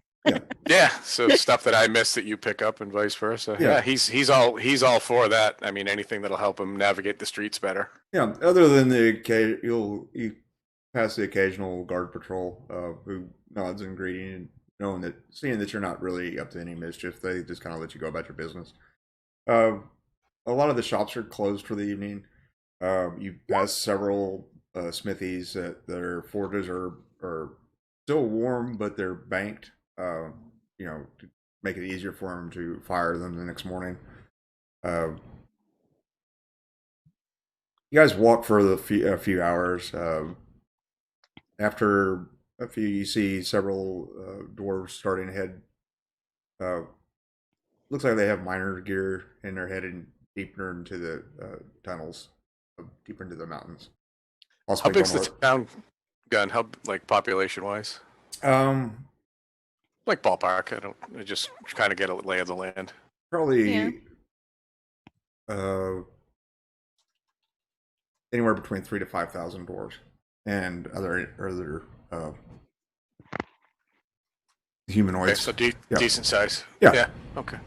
Yeah, so stuff that I miss that you pick up and vice versa. Yeah. Yeah, he's all for that. I mean, anything that'll help him navigate the streets better. Yeah, other than you pass the occasional guard patrol who nods and greeting, and seeing that you're not really up to any mischief, they just kind of let you go about your business. A lot of the shops are closed for the evening. You pass several smithies that their forges are still warm, but they're banked. To make it easier for them to fire them the next morning. You guys walk for a few hours. After a few, you see several dwarves starting to head. Looks like they have miner gear, and they're heading deeper into the tunnels, deeper into the mountains. How big's the town, Gun? How, like, population wise? Like ballpark. I just kind of get a lay of the land. Probably anywhere between 3,000 to 5,000 dwarves and other humanoids. Okay, so decent size. Yeah. Okay.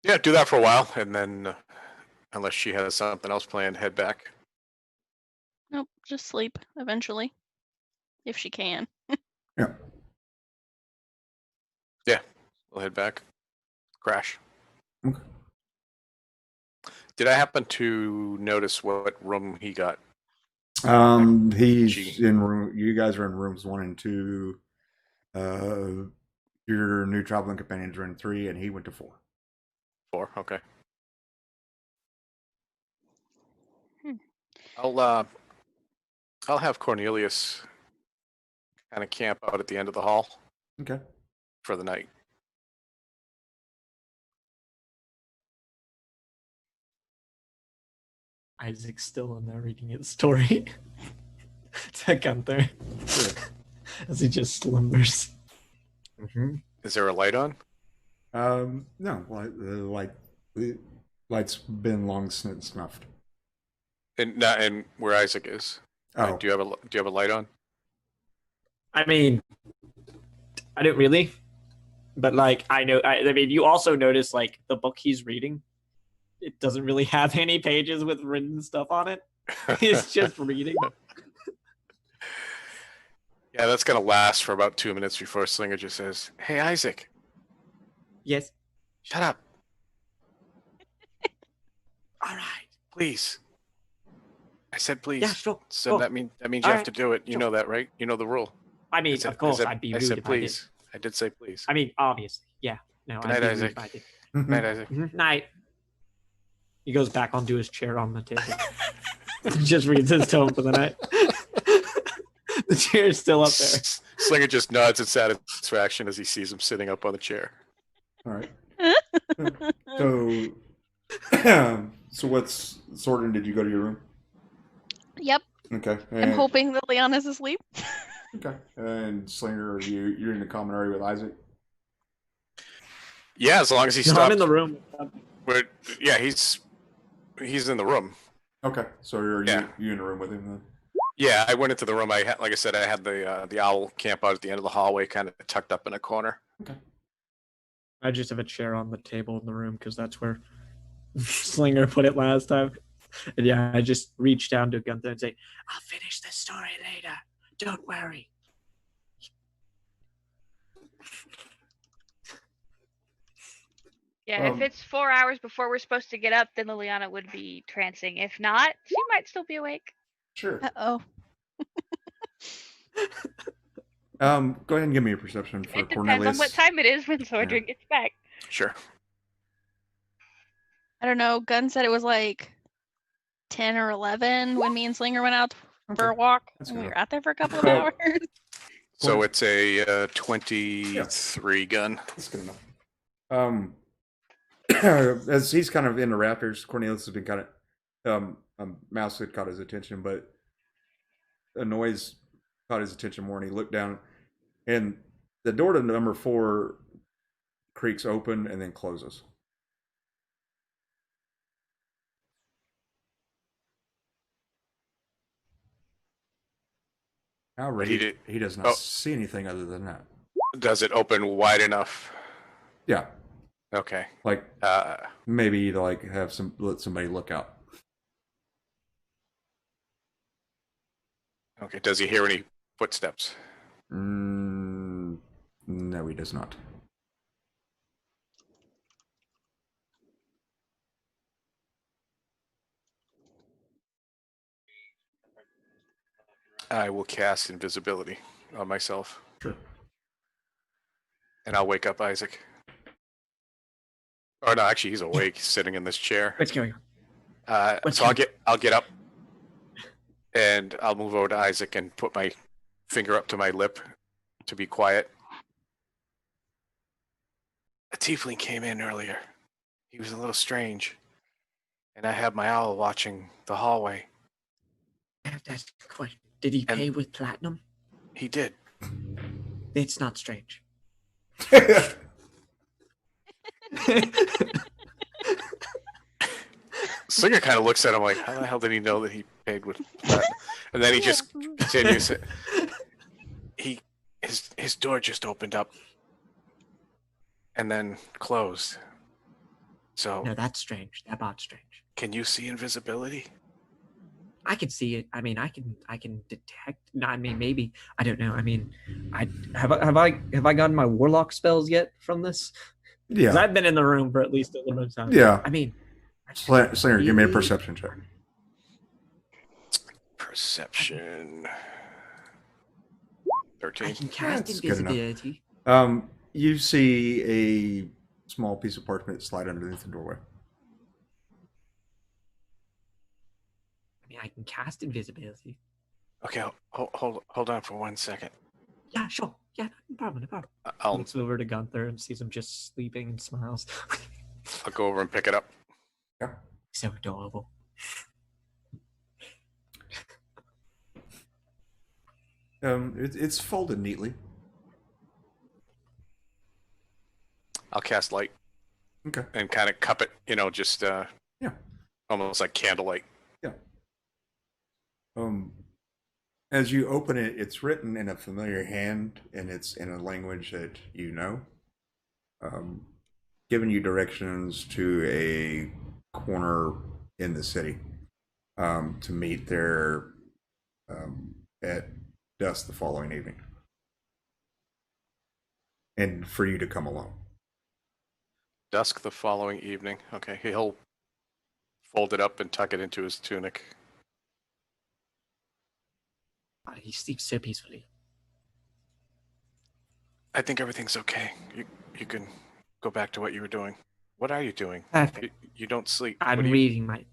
Yeah, do that for a while, and then unless she has something else planned, head back. Nope, just sleep eventually, if she can. Yeah. Yeah, we'll head back. Crash. Okay. Did I happen to notice what room he got? He's in room. You guys are in rooms 1 and 2. Your new traveling companions are in 3, and he went to 4. 4. Okay. I'll have Cornelius kind of camp out at the end of the hall. Okay. For the night. Isaac's still in there reading his story to Gunther as he just slumbers. Mm-hmm. Is there a light on? No. The light's been long since snuffed. And where Isaac is. Oh. Do you have a light on? I mean, I don't really, but like I mean, you also notice like the book he's reading, it doesn't really have any pages with written stuff on it. He's just reading. Yeah, that's gonna last for about 2 minutes before Slinger just says, "Hey, Isaac." Yes. Shut up. All right. Please. I said please. Yeah, sure. So sure. that means you All have right. to do it. You Sure. know that, right? You know the rule. I mean, of course, I'd be rude I said if I did. please. I did say please. I mean, obviously, yeah. No, Good I'd night, be rude Isaac. if I did. Night, Isaac. Night. He goes back onto his chair on the table. Just reads his tome for the night. The chair is still up there. Slinger just nods in satisfaction as he sees him sitting up on the chair. All right. So what's Sorting? Did you go to your room? Yep. Okay. I'm hoping that Leanna's asleep. Okay. And Slinger, you're in the common area with Isaac? Yeah, as long as he No, stops. I'm in the room. Yeah, he's in the room. Okay, so are Yeah. you in the room with him then? Yeah, I went into the room. Like I said, I had the owl camp out at the end of the hallway, kind of tucked up in a corner. I just have a chair on the table in the room because that's where Slinger put it last time. And yeah, I just reach down to Gunther and say, "I'll finish this story later. Don't worry." Yeah, if it's 4 hours before we're supposed to get up, then Liliana would be trancing. If not, she might still be awake. Sure. Uh-oh. Go ahead and give me a perception for It depends Cornelius. on what time it is when Sordrin gets back. Sure. I don't know. Gunn said it was like 10 or 11 when me and Slinger went out for a walk. That's And we good. were out there for a couple of hours. So it's a 23 gun. That's good enough. As he's kind of in the rafters, Cornelius has been kind of mouse had caught his attention, but a noise caught his attention more, and he looked down, and the door to number 4 creaks open and then closes. Already, he does not see anything other than that. Does it open wide enough? Yeah, Okay. like maybe to like let somebody look out. Okay. Does he hear any footsteps? No, he does not. I will cast invisibility on myself. Sure. And I'll wake up Isaac. Oh no, actually he's awake, sitting in this chair. What's going on? So I'll get up and I'll move over to Isaac and put my finger up to my lip to be quiet. A tiefling came in earlier. He was a little strange. And I had my owl watching the hallway. I have to ask a question. Did he pay with platinum? He did. It's not strange. Singer kind of looks at him like, how the hell did he know that he paid with that? And then he just continues it. His door just opened up and then closed. So No, that's strange. That bot's strange. can you see invisibility? I can see it. I mean, I can detect. No, I mean, maybe I don't know. I mean, have I gotten my warlock spells yet from this? Yeah. 'Cause I've been in the room for at least a little bit of time. Yeah. I mean, Slinger, give me a perception check. Perception. I 13. can cast That's good enough. invisibility. You see a small piece of parchment slide underneath the doorway. I mean, I can cast invisibility. Okay, hold on for 1 second. Yeah, sure. Yeah, no problem. No problem. I'll Looks over to Gunther and sees him just sleeping and smiles. go over and pick it up. Yeah. So adorable. It's folded neatly. I'll cast light. Okay. And kind of cup it, just Yeah. almost like candlelight. Yeah. As you open it, it's written in a familiar hand, and it's in a language that you know. Giving you directions to a corner in the city to meet there at dusk the following evening, and for you to come along. Dusk the following evening. Okay, he'll fold it up and tuck it into his tunic. He sleeps so peacefully. I think everything's okay. You can go back to what you were doing. What are you doing? Perfect. You don't sleep. I'm What do you- reading my.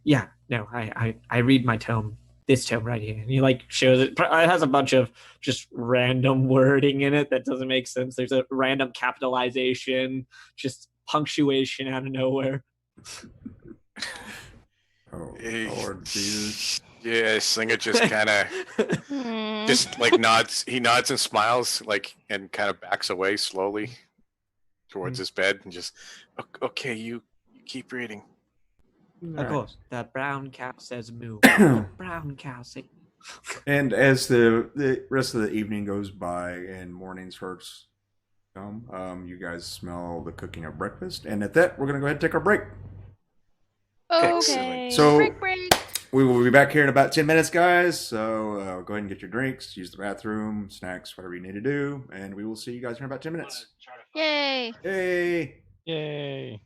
Yeah, no, I read my tome. This tome right here, and he shows it. It has a bunch of just random wording in it that doesn't make sense. There's a random capitalization, just punctuation out of nowhere. Oh, Hey. Lord Jesus. Yeah, Slinger just kind of just nods. He nods and smiles, and kind of backs away slowly. towards his bed and just, okay, you keep reading. Of course, the brown cow says moo. The brown cow says. And as the rest of the evening goes by and morning starts come, you guys smell the cooking of breakfast. And at that, we're gonna go ahead and take our break. Okay. So- break. We will be back here in about 10 minutes, guys. So go ahead and get your drinks, use the bathroom, snacks, whatever you need to do, and we will see you guys in about 10 minutes. Yay. Hey. Yay.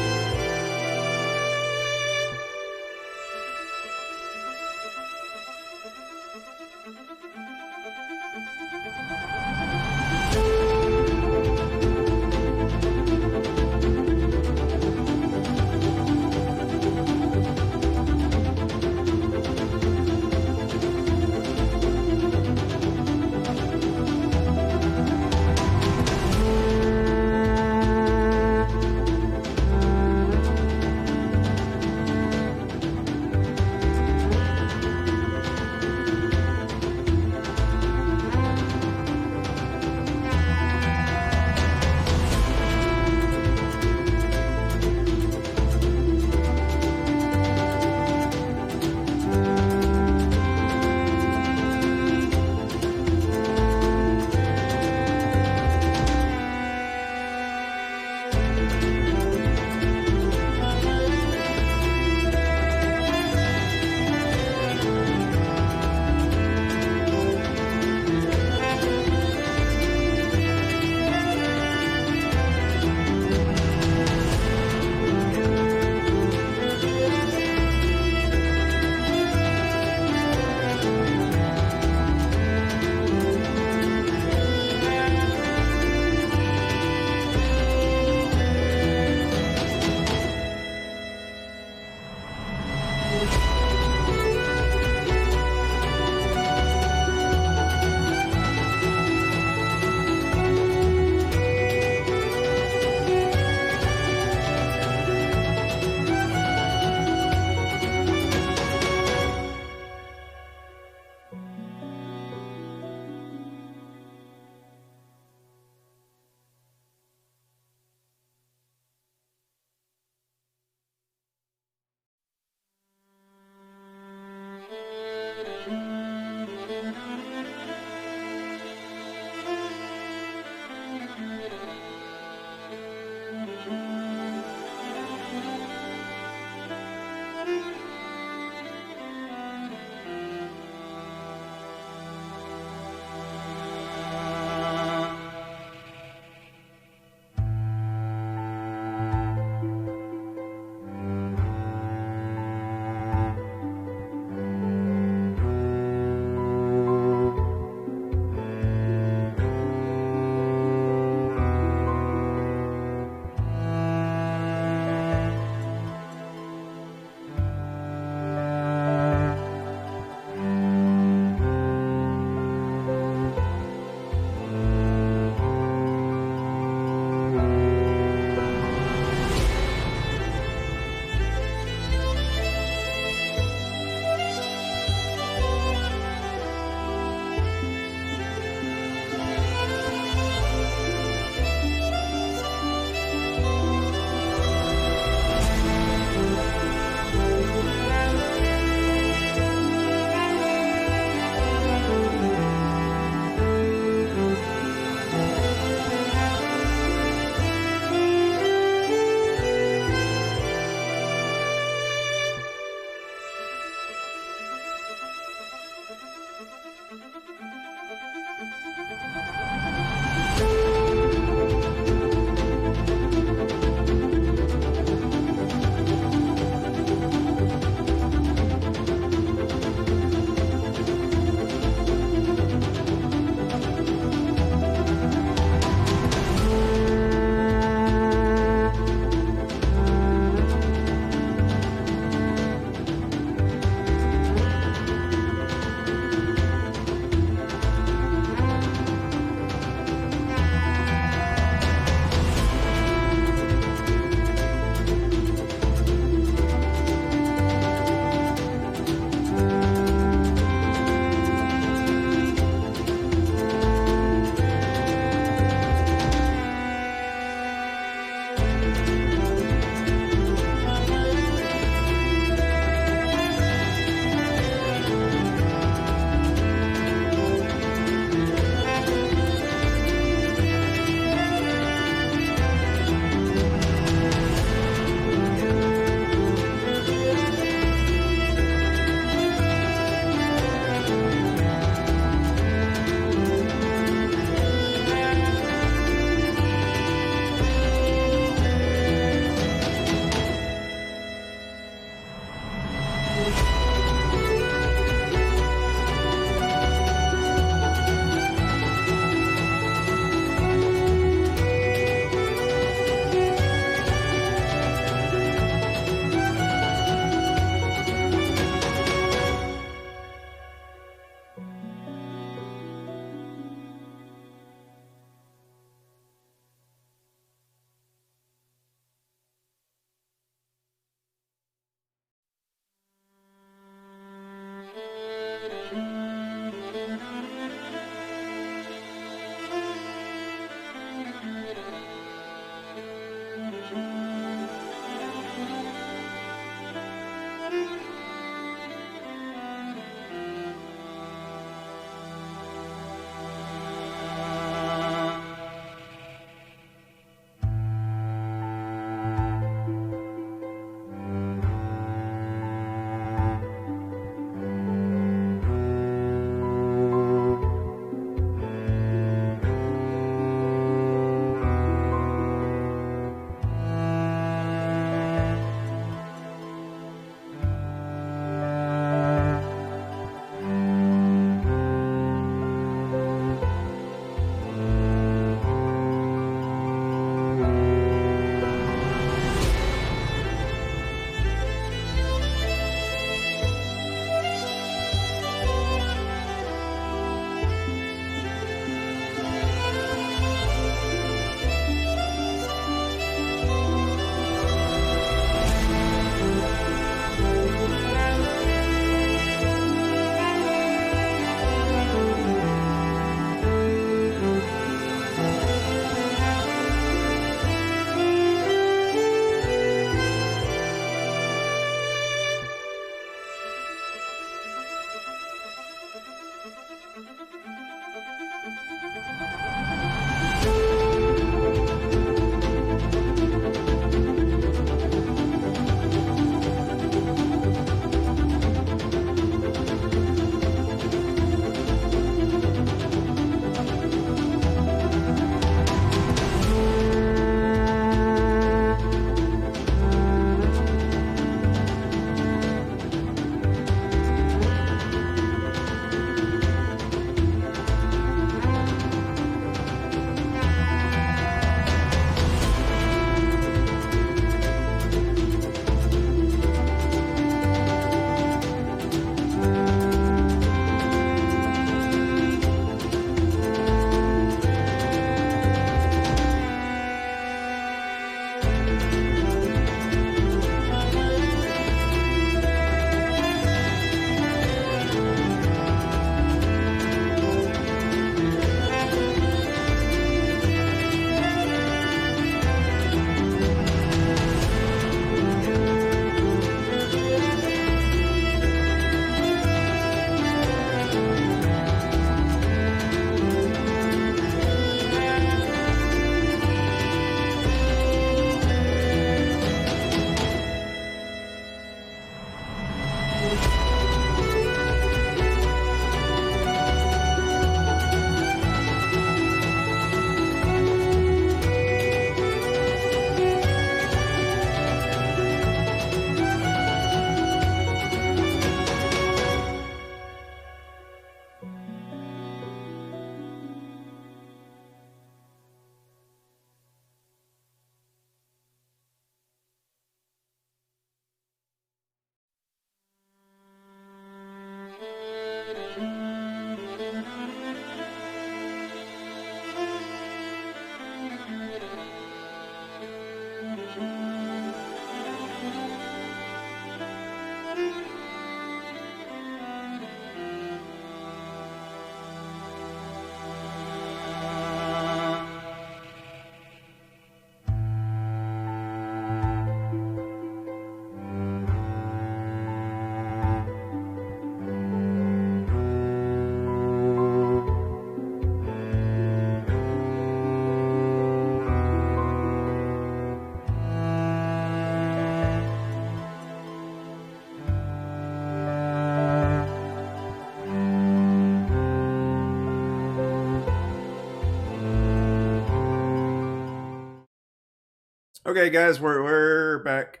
Okay, guys, we're back.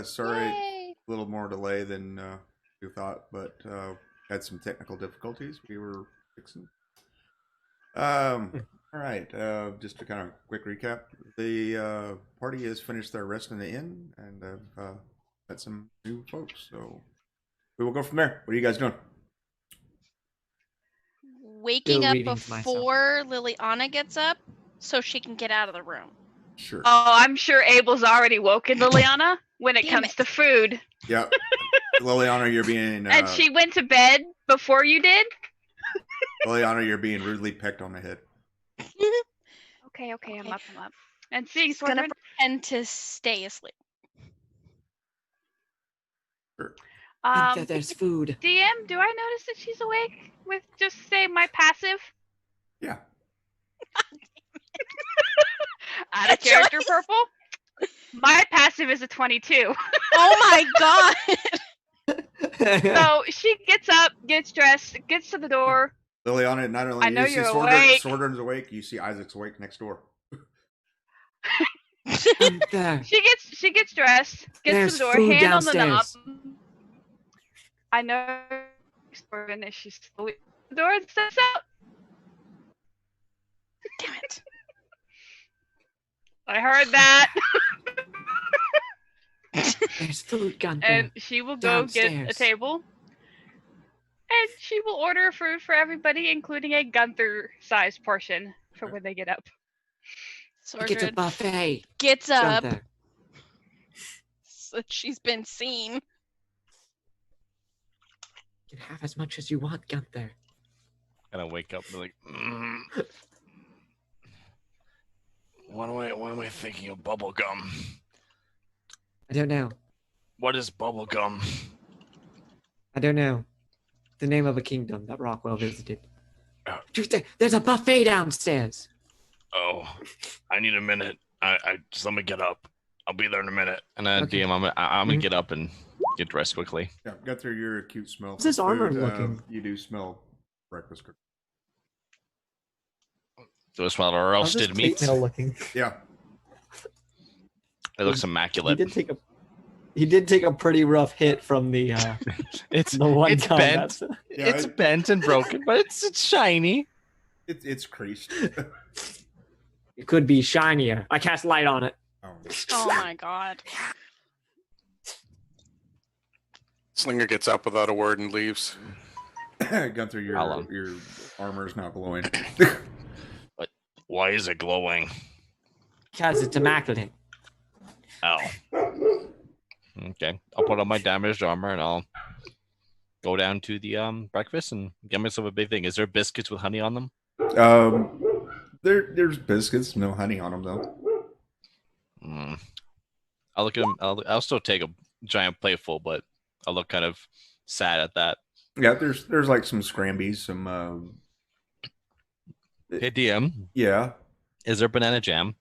Sorry, Yay. a little more delay than you thought, but had some technical difficulties. We were fixing. All right. Just to kind of quick recap, the party has finished their rest in the inn, and I've met some new folks. So we will go from there. What are you guys doing? Waking Still up reading to myself. before Liliana gets up so she can get out of the room. Sure. Oh, I'm sure Abel's already woken Liliana when it Damn comes it. to food. Yeah. Liliana, you're being And she went to bed before you did? Liliana, you're being rudely pecked on the head. Okay, I'm Okay. up. And seeing She's gonna Swordman, pretend to stay asleep. Sure. Gunther, there's food. DM, do I notice that she's awake with just say my passive? Yeah. Out of character purple? My passive is a 22. Oh my god! So she gets up, gets dressed, gets to the door. Liliana, not only I know you see you're awake. Swordern's awake, you see Isaac's awake next door. Gunther. She gets dressed, gets There's to the door, food hand on the knob. downstairs. I know Sworden is she's still at the door and steps out. Damn it. I heard that. There's food, Gunther. And she will go get a Downstairs. table. And she will order food for everybody, including a Gunther-sized portion for when they get up. Get a Sordred buffet. gets up Gunther. so she's been seen. You can have as much as you want, Gunther. Kind of wake up and be like, What am I thinking of bubble gum? I don't know. What is bubble gum? I don't know. The name of a kingdom that Rockwell visited. Oh. There's a buffet downstairs. Oh, I need a minute. I just let me get up. I'll be there in a minute. And then Okay. DM, I'm gonna Mhm. get up and get dressed quickly. Yeah, got through your acute smell. How's this for armor food. looking? You do smell breakfast cooking. Those smell of roasted meats. looking. Yeah. It looks He immaculate. did take a pretty rough hit from the It's the one it's combat. bent. Yeah, It's bent and broken, but it's shiny. it's creased. It could be shinier. I cast light on it. Oh. Oh my god. Slinger gets up without a word and leaves. Gunther, How long? your armor is not glowing. Why is it glowing? Because it's immaculate. Oh. Okay. I'll put on my damaged armor and I'll go down to the breakfast and get myself a big thing. Is there biscuits with honey on them? There's biscuits, no honey on them though. I'll look at them. I'll still take a giant plateful, but I'll look kind of sad at that. Yeah, there's like some scrambies, some Hey DM, yeah. is there banana jam?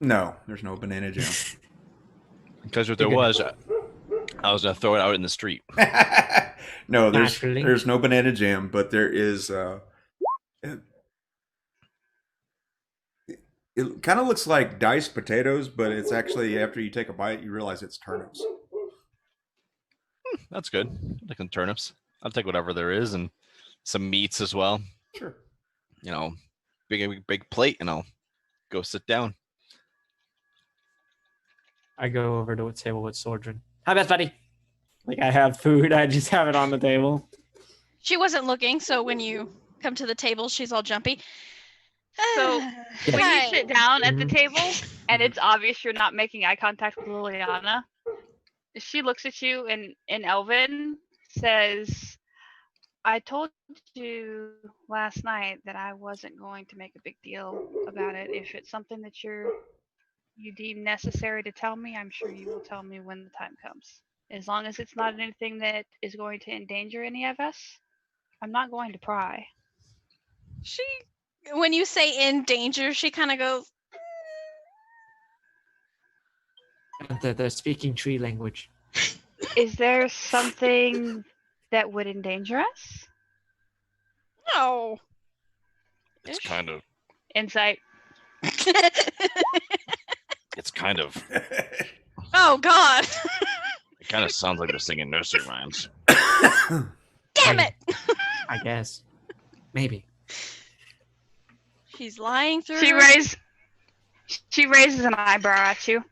No, there's no banana jam. Because if there was, I was gonna throw it out in the street. No, Naturally. there's no banana jam, but there is it kind of looks like diced potatoes, but it's actually after you take a bite you realize it's turnips. That's good. Like some turnips. I'll take whatever there is and some meats as well. Sure. You know, big plate, and I'll go sit down. I go over to a table with Sordrin. Hi, Beth, buddy. Like, I have food. I just have it on the table. She wasn't looking, so when you come to the table, she's all jumpy. So, Yes. When you sit down at the Mhm. table, and it's obvious you're not making eye contact with Liliana, she looks at you and in Elven says, I told you last night that I wasn't going to make a big deal about it. If it's something that you deem necessary to tell me, I'm sure you will tell me when the time comes. As long as it's not anything that is going to endanger any of us, I'm not going to pry. She, when you say in danger, she kind of goes, They're speaking tree language. Is there something that would endanger us? no. It's Ish. kind of Insight. It's kind of. Oh God! It kind of sounds like they're singing nursery rhymes. Damn it! I guess. Maybe. She's lying through. She raises an eyebrow at you.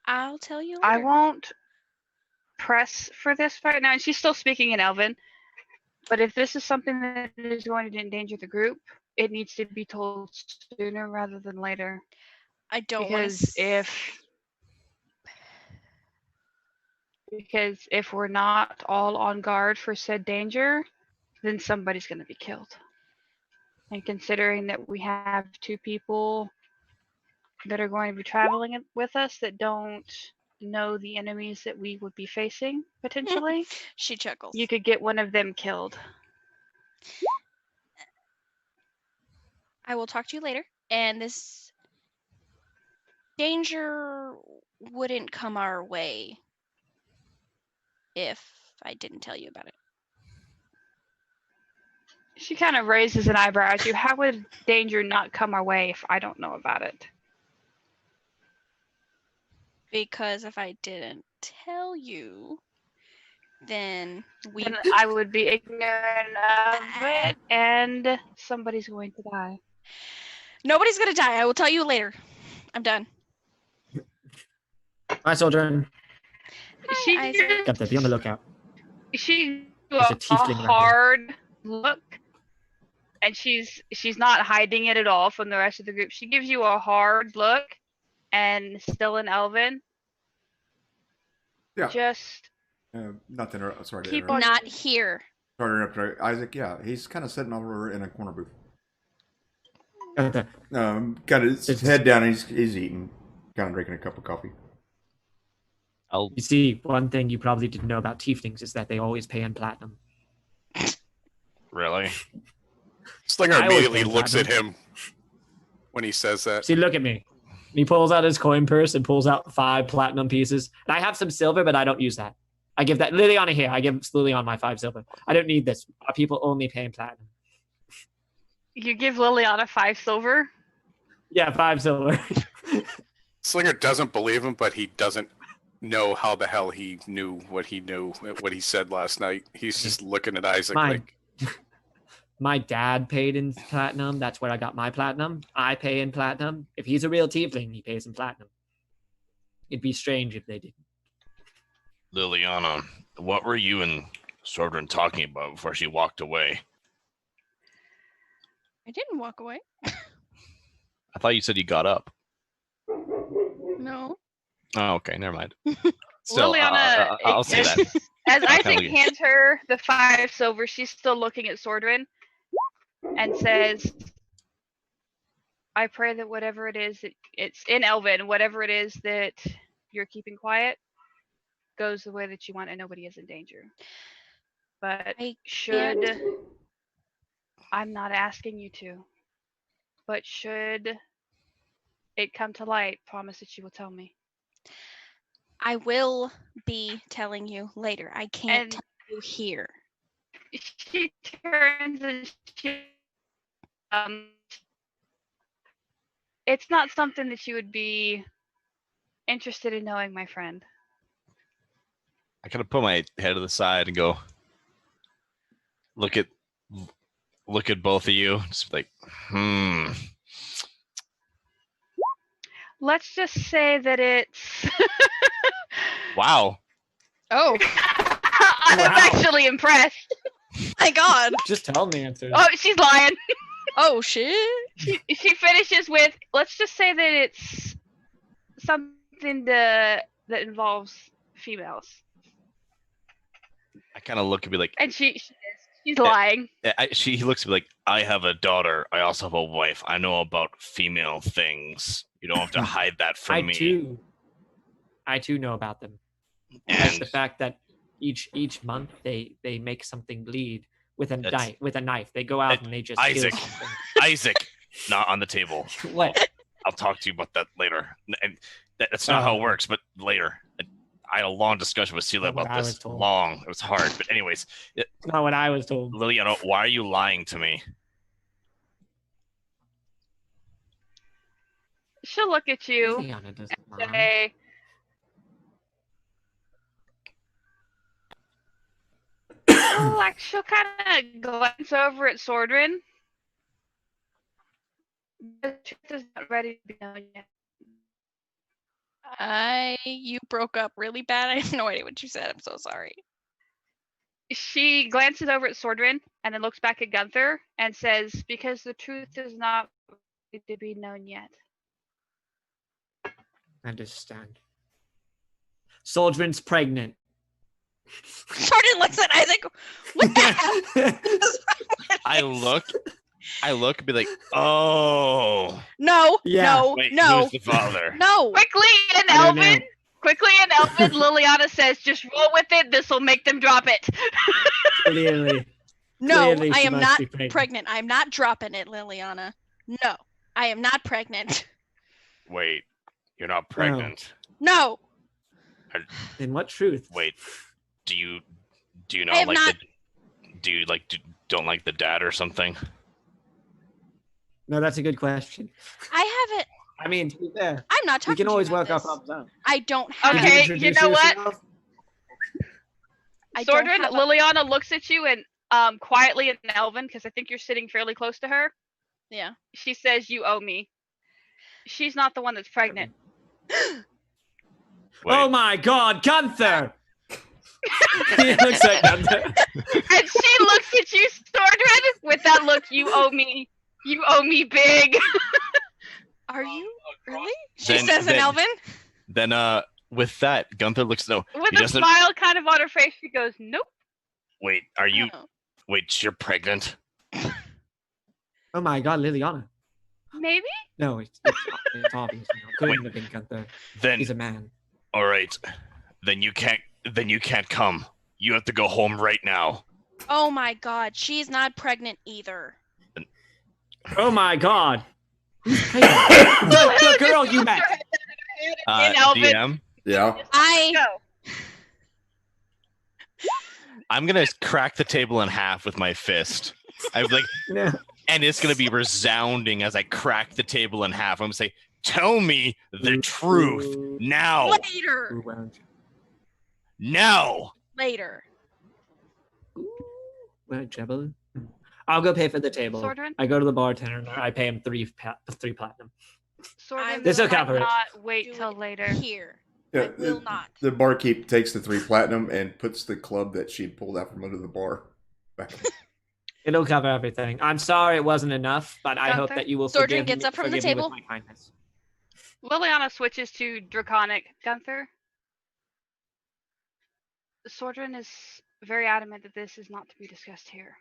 I'll tell you later. I won't press for this right now, and she's still speaking in Elven. But if this is something that is going to endanger the group, it needs to be told sooner rather than later. I don't Because if we're not all on guard for said danger, then somebody's going to be killed. And considering that we have 2 people that are going to be traveling with us that don't know the enemies that we would be facing, potentially, She chuckles. you could get one of them killed. I will talk to you later. And this danger wouldn't come our way if I didn't tell you about it. She kind of raises an eyebrow at you. How would danger not come our way if I don't know about it? Because if I didn't tell you, then Then I would be ignorant of it, and somebody's going to die. Nobody's gonna die. I will tell you later. I'm done. Hi, children. She Hi, Isaac. Got that. Be on the lookout. She There's a a tiefling around here. hard look, and she's not hiding it at all from the rest of the group. She gives you a hard look, and still in Elven. Yeah. Just Not to interrupt. Sorry to Keep interrupt. on- Not here. Sorry to interrupt. Isaac, yeah, he's kind of sitting over in a corner booth. Got that. Got his head down. He's eating, kind of drinking a cup of coffee. I'll You see, one thing you probably didn't know about tieflings is that they always pay in platinum. really. Slinger I always immediately think looks at platinum. him when he says that. See, look at me. He pulls out his coin purse and pulls out 5 platinum pieces. And I have some silver, but I don't use that. I give that Liliana here. I give Liliana my 5 silver. I don't need this. People only pay in platinum. you give Liliana 5 silver. Yeah, 5 silver. Slinger doesn't believe him, but he doesn't know how the hell he knew, what he said last night. He's just looking at Isaac Mine. like, My dad paid in platinum. That's where I got my platinum. I pay in platinum. If he's a real tiefling, he pays in platinum. It'd be strange if they didn't. Liliana, what were you and Sordran talking about before she walked away? I didn't walk away. I thought you said you got up. No. Oh, okay, never mind. Still, Liliana, I'll say that. As I'll Isaac tell you. hands her the 5 silver, she's still looking at Sordrin and says, I pray that whatever it is that it's in Elven, whatever it is that you're keeping quiet goes the way that you want and nobody is in danger. But I should can't. I'm not asking you to, but should it come to light, promise that you will tell me. I will be telling you later. I can't And- tell you here. She turns and she it's not something that you would be interested in knowing, my friend. I kind of put my head to the side and go, look at both of you. Just like, Let's just say that it's wow. Oh I'm Wow. actually impressed. my God. Just tell them the answer. Oh, she's lying. Oh shit. She finishes with, let's just say that it's something that involves females. I kind of look and be like, And she's lying. he looks at me like, I have a daughter. I also have a wife. I know about female things. You don't have to hide that from me. I too know about them. That's And the fact that each month they make something bleed with a knife. They go out and they just Isaac. kill something. Isaac, not on the table. What? I'll talk to you about that later. And that's not how it works, but later. I had a long discussion with Celia Not what about I this. was told. Long. It was hard. But anyways, Not what I was told. Liliana, why are you lying to me? she'll look at you Liliana doesn't and mind. say, like she'll kind of glance over at Sordrin. The truth is not ready to be known yet. You broke up really bad. I have no idea what you said. I'm so sorry. She glances over at Sordrin and then looks back at Gunther and says, because the truth is not ready to be known yet. I understand. Sordrin's pregnant. Sordin looks at Isaac. What the hell? I look and be like, oh. No, Yeah. no, Wait, no, who's the father? no. Quickly in I don't know. Elven, Liliana says, just roll with it. This will make them drop it. Clearly. No, Clearly I she am must not be pregnant. pregnant. I'm not dropping it, Liliana. No, I am not pregnant. Wait, you're not pregnant. No, In what truth? Wait, do you I not have like not- don't like the dad or something? No, that's a good question. I haven't. I mean, to be fair, I'm not talking we can to you always about work our this. problems out. I don't have. Could Okay, introduce you know what? yourself? I don't Sordrin, have a- Liliana looks at you and quietly in Elven, because I think you're sitting fairly close to her. Yeah. She says, you owe me. She's not the one that's pregnant. Wait, Oh my God, Gunther! He looks at Gunther. And she looks at you, Sordrin, with that look, you owe me. You owe me big. Are you really? She Then- says in then- Elven. then with that, Gunther looks no. With He a doesn't- smile kind of on her face, she goes, nope. Wait, are you? Oh. Wait, you're pregnant? Oh my God, Liliana. Maybe? No, it's obvious. Now. Couldn't have been Gunther. Then He's a man. all right. Then you can't. Then you can't come. You have to go home right now. Oh my God, she's not pregnant either. Oh my God. Who's pregnant? the girl you met. In Elven. DM, Yeah. Go. I'm gonna crack the table in half with my fist. I'm like, No. and it's gonna be resounding as I crack the table in half. I'm gonna say, "Tell me the truth now, Later. now." Later. Well, Jebel. I'll go pay for the table. Sordrin? I go to the bartender and I pay him three platinum. Sordrin This'll might cover it. not wait Do till it later. Here. Yeah, I will not. The barkeep takes the 3 platinum and puts the club that she pulled out from under the bar back. It'll cover everything. I'm sorry it wasn't enough, but I hope Gunther? that you will Sordrin forgive gets me, up from the forgive me with table. my kindness. Liliana switches to Draconic. Gunther? Sordrin is very adamant that this is not to be discussed here.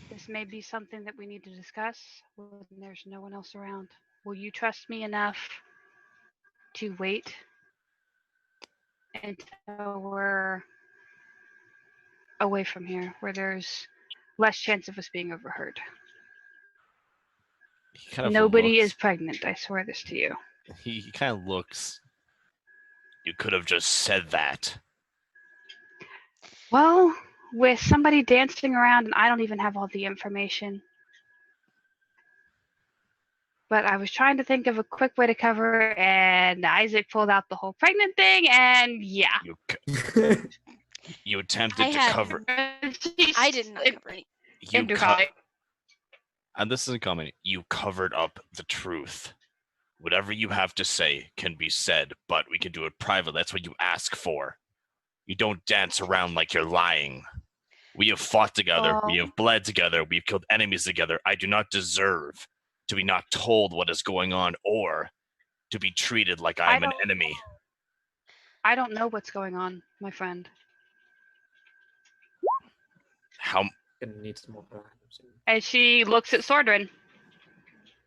This may be something that we need to discuss when there's no one else around. Will you trust me enough to wait until we're away from here, where there's less chance of us being overheard? He kind of Nobody looks- is pregnant, I swear this to you. He kind of looks. You could have just said that. Well, with somebody dancing around and I don't even have all the information. But I was trying to think of a quick way to cover it, and Isaac pulled out the whole pregnant thing, and yeah. You attempted I to had- cover. I did not cover any. You co- Draconic. and this isn't comment. You covered up the truth. Whatever you have to say can be said, but we can do it privately. That's what you ask for. You don't dance around like you're lying. We have fought together. We Well- have bled together. We've killed enemies together. I do not deserve to be not told what is going on or to be treated like I'm an don't- enemy. I don't know what's going on, my friend. How? Gonna need some more platinum soon. And she looks at Sordrin.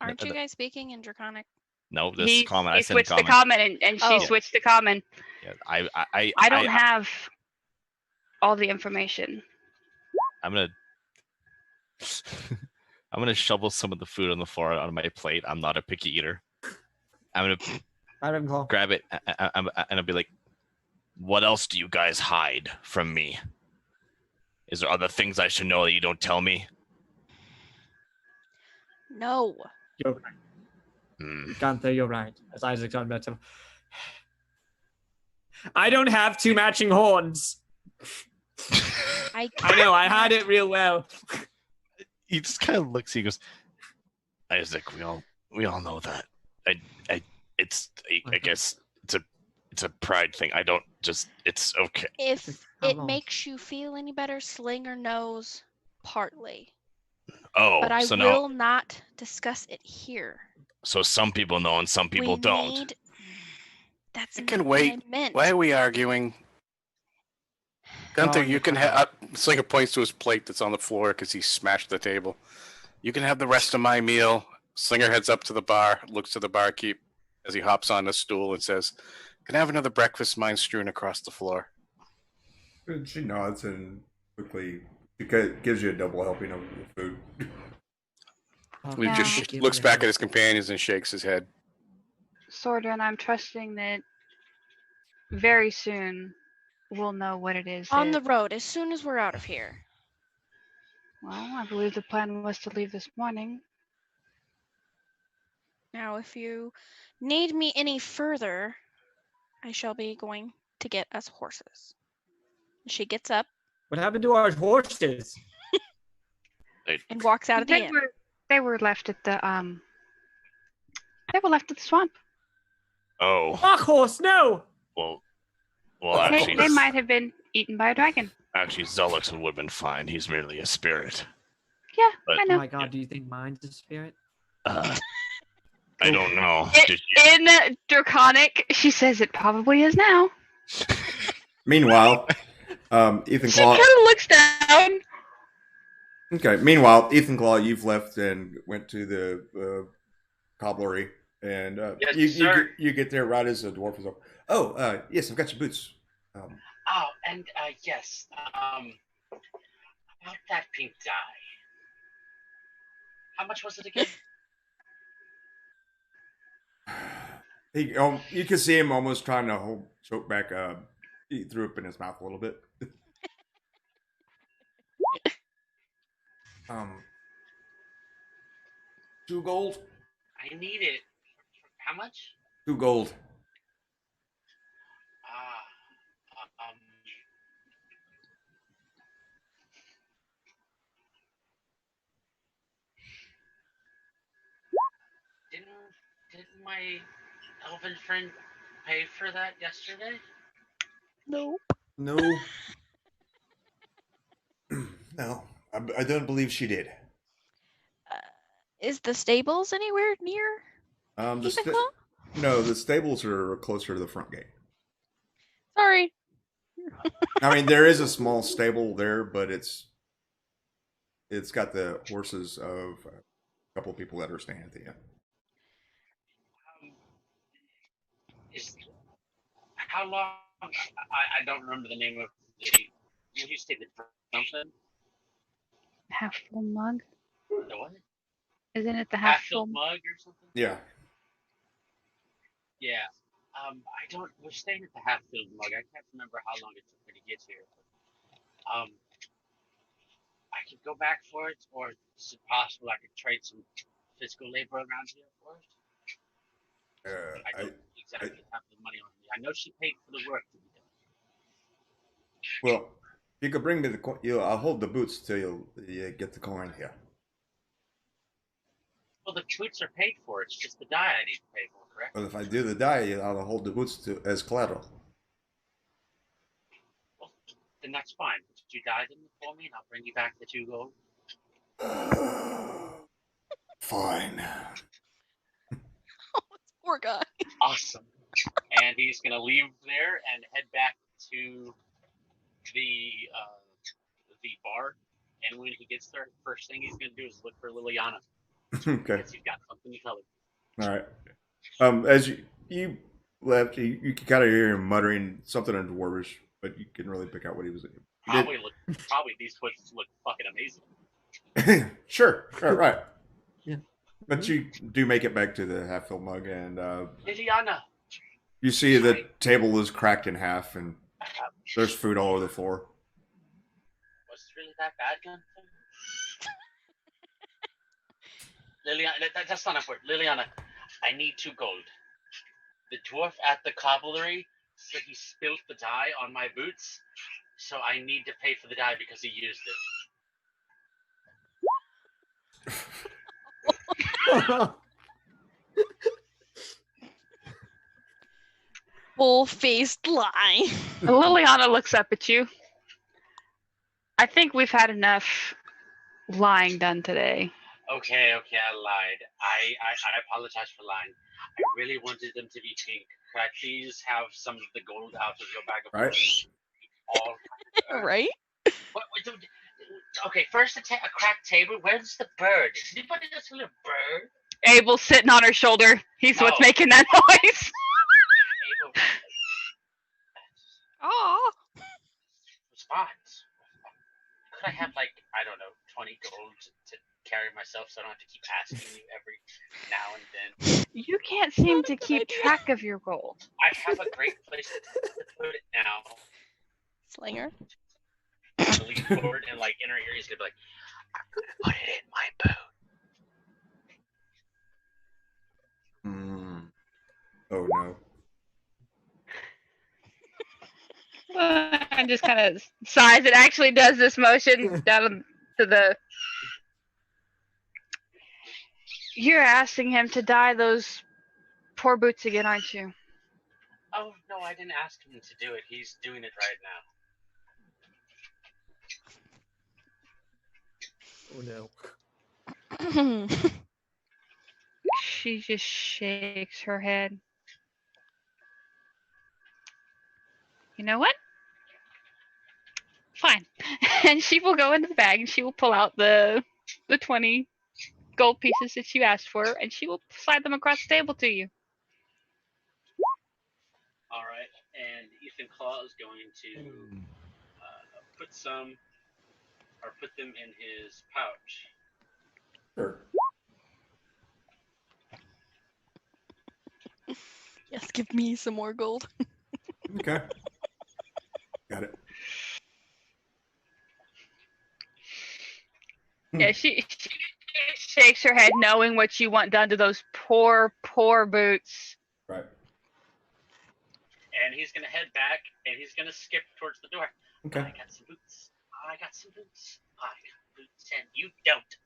Aren't you the- guys speaking in Draconic? No, this He comment. I he said switched comment. to common, and she Oh. switched to common. Yeah, I don't have all the information. I'm gonna I'm gonna shovel some of the food on the floor on my plate. I'm not a picky eater. I'm gonna Ravenclaw. grab it and I'll be like, "What else do you guys hide from me? Is there other things I should know that you don't tell me?" No. You're right. Gunther, you're right. As Isaac's on better. I don't have two matching horns. I know, I had it real well. He just kind of looks. He goes, Isaac, we all know that. I guess it's a pride thing. I don't just. It's okay. If it makes you feel any better, Slinger knows partly. Oh, but I so will not discuss it here. So some people know and some people don't. That's You can wait. What I meant. Why are we arguing? Gunther, you can have. Slinger points to his plate that's on the floor because he smashed the table. You can have the rest of my meal. Slinger heads up to the bar, looks to the barkeep as he hops on the stool and says, "Can I have another breakfast? Mine strewn across the floor." And she nods and quickly gives you a double helping of the food. He just looks back at his companions and shakes his head. Sordran, I'm trusting that very soon we'll know what it is. On the road, as soon as we're out of here. Well, I believe the plan was to leave this morning. Now, if you need me any further, I shall be going to get us horses. She gets up. What happened to our horses? And walks out of the inn. They were left at the They were left at the swamp. Oh. Fuck horse, no! Well, actually, they might have been eaten by a dragon. Actually, Zelix would have been fine. He's merely a spirit. Yeah, but, I know. Oh my god, do you think mine's a spirit? I don't know. In Draconic, she says it probably is now. Meanwhile, Ethan She Claw. kind of looks down. Okay. Meanwhile, Ethan Claw, you've left and went to the cobblery, and Yes, sir. you get there right as the dwarf is up. Oh, yes, I've got your boots. Yes. About that pink dye. How much was it again? You can see him almost trying to choke back. He threw up in his mouth a little bit. 2 gold. I need it. How much? 2 gold. Didn't my elven friend pay for that yesterday? No. No. No, I don't believe she did. Is the stables anywhere near? No, the stables are closer to the front gate. Sorry. I mean, there is a small stable there, but it's got the horses of a couple of people that are staying at the inn. How long? I don't remember the name of the. You stated something. Half full mug. The what? Isn't it the half full mug or something? Yeah. Yeah. I don't. We're staying at the half filled mug. I can't remember how long it took me to get here. I could go back for it, or is it possible I could trade some physical labor around here for it? I don't exactly have the money on me. I know she paid for the work to be done. Well, you could bring me the coin. I'll hold the boots till you get the coin here. Well, the boots are paid for. It's just the dye I need to pay for, correct? Well, if I do the dye, I'll hold the boots as collateral. Well, then that's fine. Would you dye them for me, and I'll bring you back the 2 gold? Fine. Poor guy. Awesome. And he's gonna leave there and head back to the bar. And when he gets there, first thing he's gonna do is look for Liliana. Okay. Because he's got something to tell her. All right. As you left, you can kind of hear him muttering something in Dwarvish, but you couldn't really pick out what he was doing. Probably these twists look fucking amazing. Sure. Right. Yeah. But you do make it back to the half-filled mug, and Liliana. you see the table is cracked in half, and there's food all over the floor. Was it really that bad, Gunther? Liliana, that's not important. Liliana, I need 2 gold. The dwarf at the cobblery said he spilled the dye on my boots, so I need to pay for the dye because he used it. Full-faced lie. Liliana looks up at you. I think we've had enough lying done today. Okay, I lied. I apologize for lying. I really wanted them to be pink. Could I please have some of the gold out of your bag of Right. gold? All Right? dude, okay, first a cracked table. Where's the bird? Is anybody else with a bird? Abel's sitting on her shoulder. He's what's No. making that noise. Abel, Aw. response. Could I have like, I don't know, 20 gold to carry myself so I don't have to keep asking you every now and then? You can't seem Not a to good keep idea. track of your gold. I have a great place to put it now. Slinger. To lean forward and like in her ear, he's gonna be like, I'm gonna put it in my boot. Oh no. And just kind of sighs. It actually does this motion down to the. You're asking him to dye those poor boots again, aren't you? Oh no, I didn't ask him to do it. He's doing it right now. Oh no. She just shakes her head. You know what? Fine. And she will go into the bag and she will pull out the 20 gold pieces that you asked for, and she will slide them across the table to you. All right, and Ethan Claw is going to put them in his pouch. Sure. Yes, give me some more gold. Okay. Got it. Yeah, she shakes her head knowing what you want done to those poor boots. Right. And he's going to head back, and he's going to skip towards the door. Okay. I got some boots. I got some boots. I got boots, and you don't.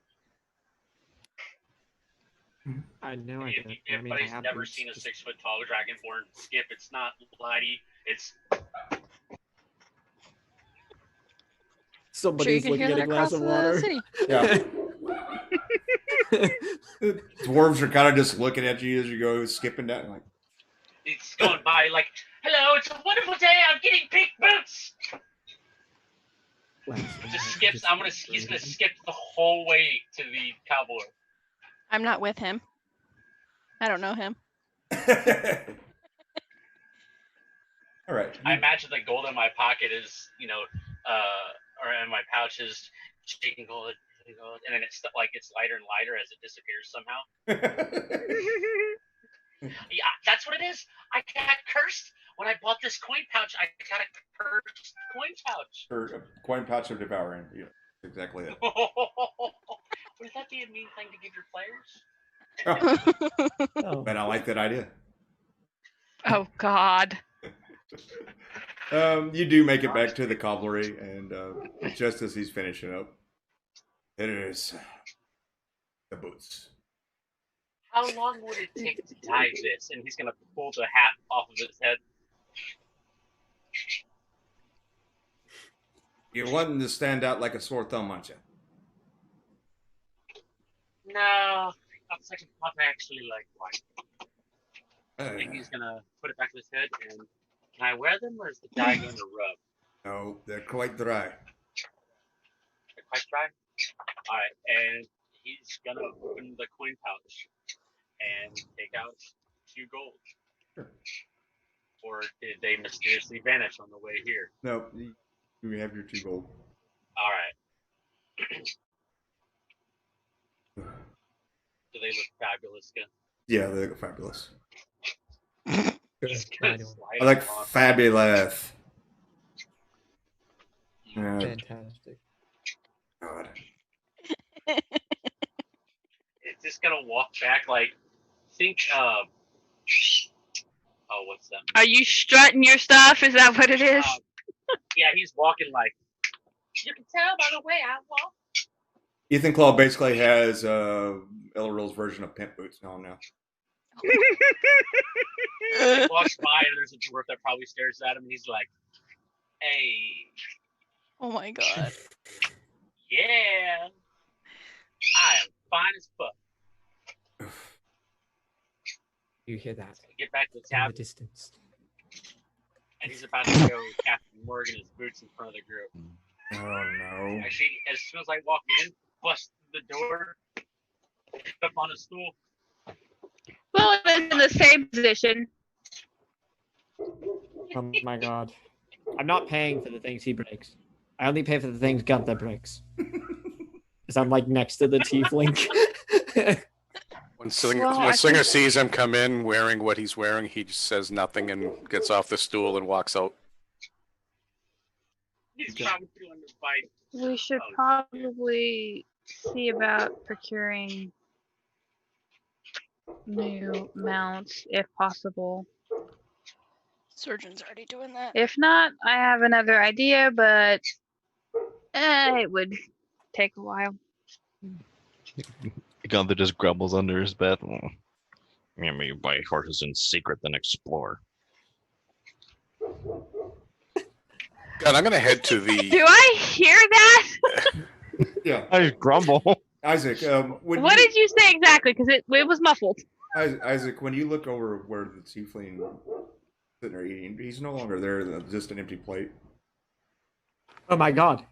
I know I If don't. I mean, I everybody's have never boots, seen a just- 6-foot-tall dragonborn skip, it's not lighty. It's Sure you Somebody's can looking hear at that a glass across of the water. city. Yeah. The dwarves are kind of just looking at you as you go skipping down. Like, it's going by like, hello, it's a wonderful day. I'm getting pink boots. Just skips. He's gonna skip the whole way to the cowboy. I'm not with him. I don't know him. all right. I imagine the gold in my pocket is, or in my pouch is shaking gold, and then it's like it's lighter and lighter as it disappears somehow. Yeah, that's what it is. I got cursed when I bought this coin pouch. I got a cursed coin pouch. Or a coin pouch of devouring. Yeah, exactly it. Would that be a mean thing to give your players? Oh. But I like that idea. Oh God. You do make it back to the cobblery, and just as he's finishing up, it is the boots. How long would it take to dye this? And he's gonna pull the hat off of his head. You want them to stand out like a sore thumb, aren't you? No, that's like not actually like white. And he's gonna put it back to his head. And can I wear them, or is the dye going to rub? No, they're quite dry. They're quite dry. All right, and he's gonna open the coin pouch and take out 2 gold. Sure. Or did they mysteriously vanish on the way here? No, you have your 2 gold. All right. Do they look fabulous? Good. Yeah, they look fabulous. He's gonna slide I like them on. fabulous. Yeah, Fantastic. God. It's just gonna walk back like think what's that? Are you strutting your stuff? Is that what it is? Yeah, he's walking like you can tell by the way I walk. Ethan Claw basically has Elril's version of pimp boots on now. He walks by and there's a dwarf that probably stares at him and he's like, "Hey, Oh my god. yeah, I am fine as fuck." You hear that? Get back to the In the tavern distance. and he's about to show Captain Morgan his boots in front of the group. Oh no! Actually, as soon as I walk in, bust the door, up on a stool. Well, it's in the same position. Oh my god. I'm not paying for the things he breaks. I only pay for the things Gunther breaks. Because I'm like next to the tiefling. When Singer, Well, I when Singer think- sees him come in wearing what he's wearing, he just says nothing and gets off the stool and walks out. He's probably feeling the bite. We should probably see about procuring new mounts if possible. Surgeon's already doing that. If not, I have another idea, but it would take a while. Gunther just grumbles under his bed. Maybe you buy horses in secret, then explore. God, I'm gonna head to the. Do I hear that? Yeah, I grumble. Isaac. What did you say exactly? Because it was muffled. Isaac, when you look over where the tiefling sitting there eating, he's no longer there. There's just an empty plate. Oh my god.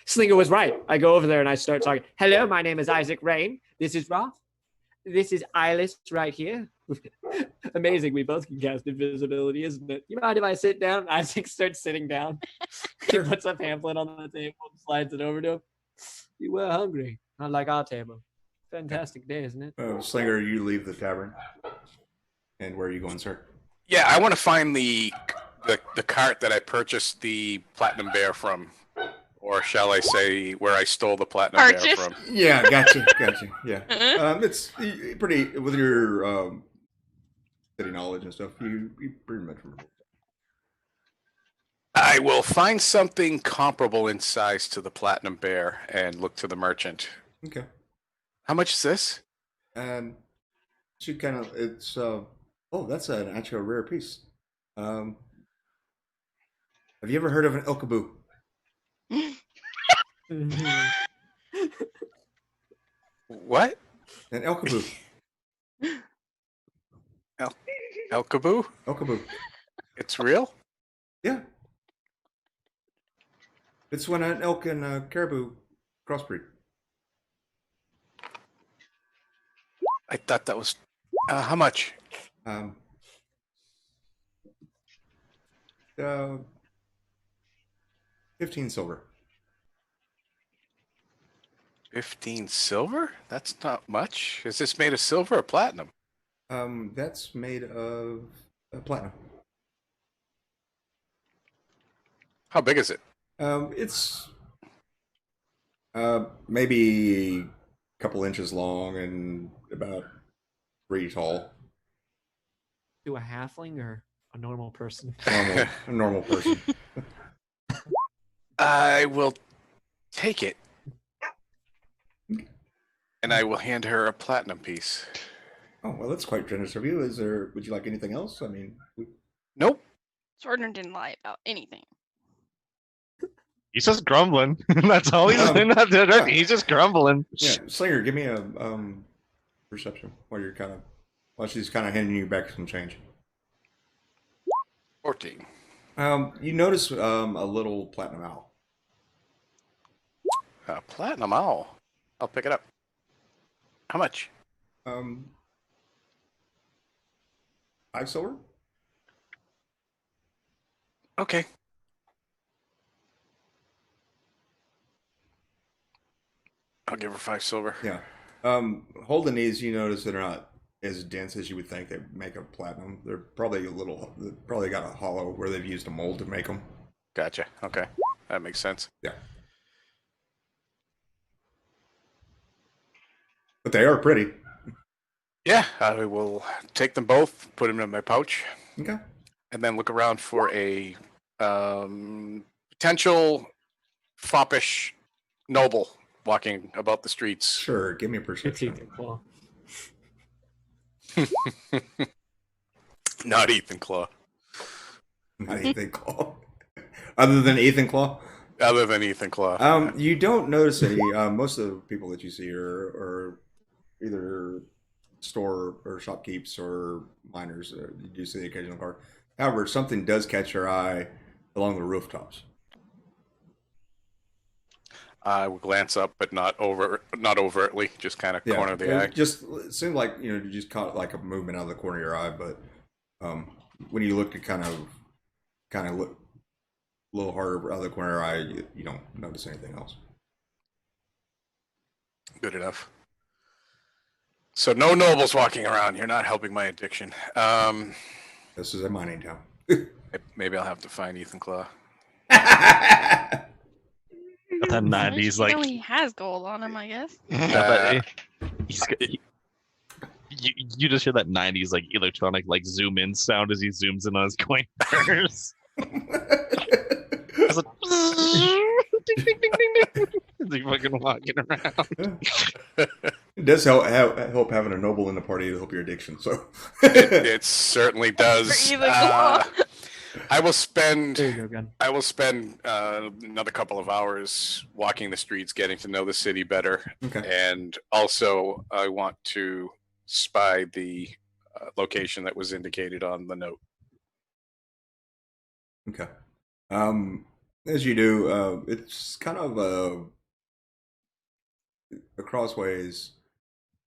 Slinger was right. I go over there and I start talking. Hello, my name is Isaac Rain. This is Roth. This is Eyeless right here. Amazing. We both can cast invisibility, isn't it? You mind if I sit down? Isaac starts sitting down. He puts a pamphlet on the table and slides it over to him. You were hungry, not like our table. Fantastic day, isn't it? Slinger, you leave the tavern. And where are you going, sir? Yeah, I want to find the cart that I purchased the platinum bear from, or shall I say, where I stole the platinum bear Purchase? from. Yeah, gotcha. Yeah. It's pretty with your city knowledge and stuff. You pretty much remember. I will find something comparable in size to the platinum bear and look to the merchant. Okay. How much is this? And she kind of it's that's an actual rare piece. Have you ever heard of an Elkaboo? What? An Elkaboo. Elkaboo? Elkaboo. It's real? Yeah. It's when an elk and a caribou crossbreed. I thought that was. How much? 15 silver. 15 silver? That's not much. Is this made of silver or platinum? That's made of platinum. How big is it? It's maybe a couple inches long and about 3 tall. To a halfling or a normal person? A normal person. I will take it. And I will hand her a platinum piece. Oh, well, that's quite generous of you. Would you like anything else? I mean, Nope. Swordner didn't lie about anything. He's just grumbling. That's all he's doing. He's just grumbling. yeah, Slinger, give me a perception while she's kind of handing you back some change. 14. You notice a little platinum owl. Platinum owl. I'll pick it up. How much? 5 silver. Okay. I'll give her 5 silver. Yeah. Holding these, you notice they're not as dense as you would think they make a platinum. They're probably probably got a hollow where they've used a mold to make them. Gotcha. Okay. That makes sense. Yeah. But they are pretty. Yeah, I will take them both, put them in my pouch, Okay. and then look around for a potential foppish noble walking about the streets. Sure. Give me a It's perception. Ethan Claw. Not Ethan Claw. Not Ethan Claw. Other than Ethan Claw. Other than Ethan Claw. You don't notice any. Most of the people that you see are either store or shopkeepers or miners. You do see the occasional car. However, something does catch your eye along the rooftops. I will glance up, but not overtly, just kind of corner of the eye. It seemed like you just caught like a movement out of the corner of your eye, but when you look to kind of look a little harder out of the corner of your eye, you don't notice anything else. Good enough. So no nobles walking around. You're not helping my addiction. This is a mining town. Maybe I'll have to find Ethan Claw. That 90s like he has gold on him, I guess. You just hear that 90s like electronic like zoom in sound as he zooms in on his coin purse. It's like, ding, ding, ding, ding, ding. Is he fucking walking around? It does help having a noble in the party to help your addiction. So it certainly does. Ethan Claw. I will spend There you go, Gun. another couple of hours walking the streets, getting to know the city better, okay. and also I want to spy the location that was indicated on the note. Okay. As you do, it's kind of a crossways.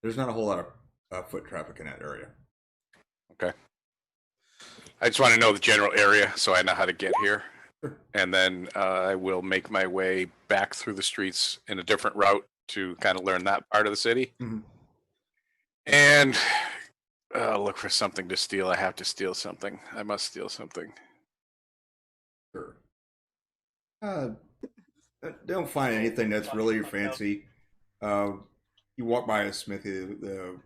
There's not a whole lot of foot traffic in that area. Okay. I just want to know the general area so I know how to get here. Sure. And then I will make my way back through the streets in a different route to kind of learn that part of the city. Mm-hmm. And look for something to steal. I have to steal something. I must steal something. Sure. Don't find anything that's really fancy. You walk by a smithy. It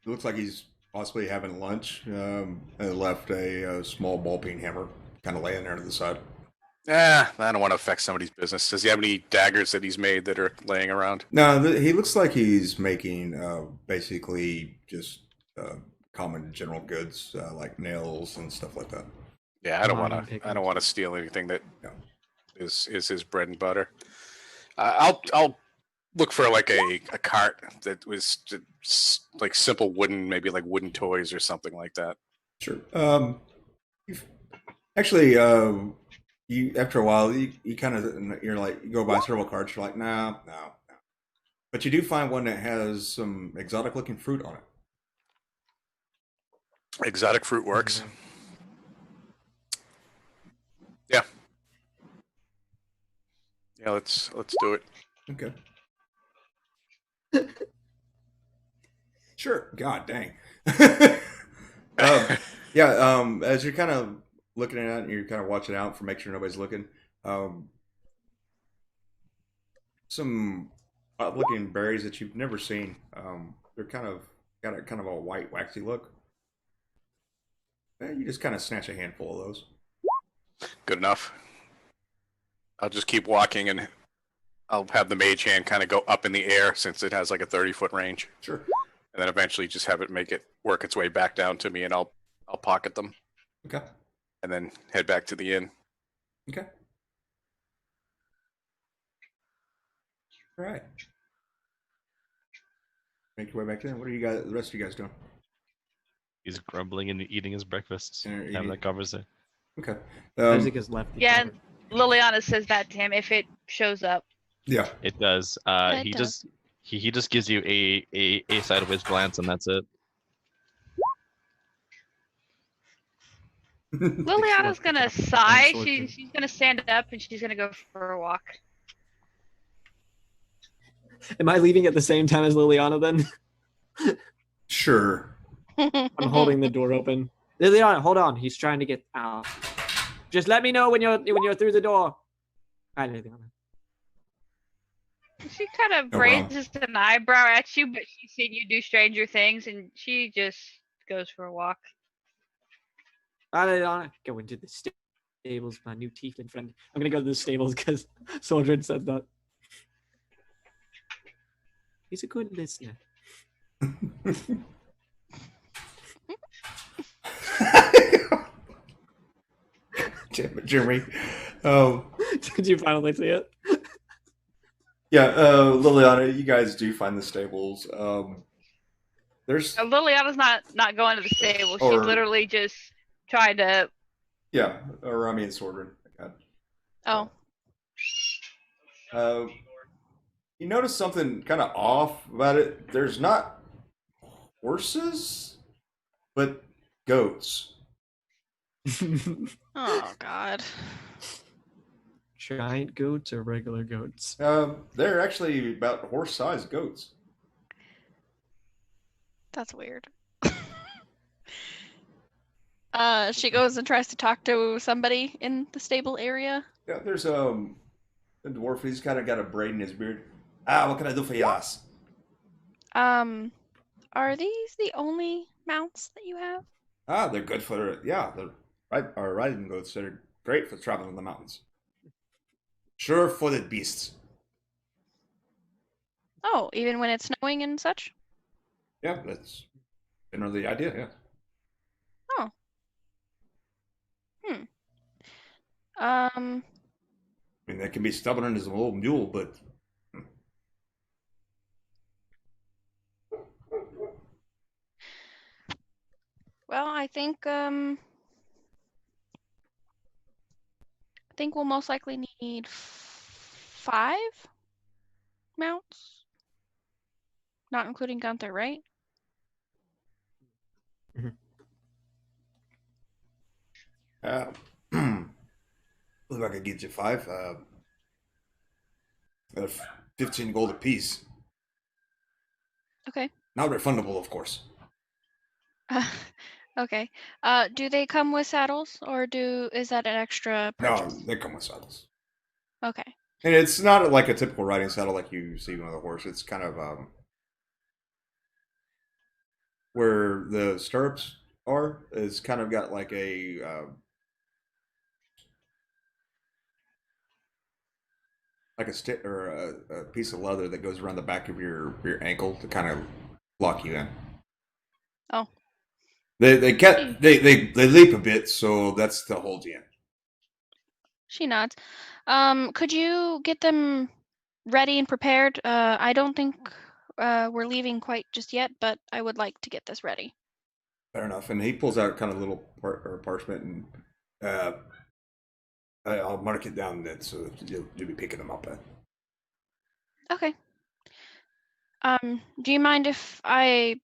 looks like he's possibly having lunch. And left a small ball peen hammer kind of laying there to the side. I don't want to affect somebody's business. Does he have any daggers that he's made that are laying around? No, he looks like he's making basically just common general goods like nails and stuff like that. Yeah, I don't want to steal anything that is his bread and butter. I'll look for like a cart that was just like simple wooden, maybe like wooden toys or something like that. Sure. Actually, you after a while you kind of you're like you go by several carts. You're like no, but you do find one that has some exotic looking fruit on it. Exotic fruit works. Mm-hmm. Yeah, let's do it. Okay. Sure. God dang. As you're kind of looking at it and you're kind of watching out for make sure nobody's looking, some odd-looking berries that you've never seen. They're kind of got a white, waxy look. You just kind of snatch a handful of those. Good enough. I'll just keep walking and I'll have the mage hand kind of go up in the air since it has like a 30-foot range. Sure. And then eventually just have it work its way back down to me and I'll pocket them. Okay. And then head back to the inn. Okay. All right. Make your way back there. What are the rest of you guys doing? He's grumbling and eating his breakfast. Having that conversation. Okay. Isaac is left. Yeah, Liliana says that to him if it shows up. Yeah. It does. He just gives you a sideways glance and that's it. Liliana's gonna sigh. She's gonna stand up and she's gonna go for a walk. Am I leaving at the same time as Liliana then? Sure. I'm holding the door open. Liliana, hold on. He's trying to get out. Just let me know when you're through the door. All right, Liliana. She kind of No problem. raises an eyebrow at you, but she's seen you do Stranger Things, and she just goes for a walk. I go into the stables, my new tiefling friend. I'm gonna go to the stables because Soldrin said that. He's a good listener. Jeremy. Did you finally see it? Yeah, Liliana, you guys do find the stables. There's Liliana's not going to the stable. She's Or- literally just trying to. yeah, or I mean Sordrin. Oh, You notice something kind of off about it. There's not horses, but goats. oh God. Giant goats or regular goats? They're actually about horse-sized goats. That's weird. She goes and tries to talk to somebody in the stable area. Yeah, there's a dwarf. He's kind of got a braid in his beard. What can I do for you, lass? Are these the only mounts that you have? They're good for they're riding goats. They're great for traveling in the mountains. Sure-footed beasts. Oh, even when it's snowing and such? Yeah, that's generally the idea. Yeah. Oh. I mean, they can be stubborn as an old mule, but Well, I think we'll most likely need 5 mounts. Not including Gunther, right? if I could get you 5, 15 gold apiece. Okay. Not refundable, of course. Okay. Do they come with saddles, or is that an extra No, purchase? they come with saddles. Okay. And it's not like a typical riding saddle like you see on a horse. It's kind of where the stirrups are. It's kind of got like a stick or a piece of leather that goes around the back of your ankle to kind of lock you in. Oh. They leap a bit, so that's to hold you in. She nods. Could you get them ready and prepared? I don't think we're leaving quite just yet, but I would like to get this ready. Fair enough. And he pulls out kind of a little parchment, and I'll mark it down then, so you'll be picking them up. Okay. Do you mind if I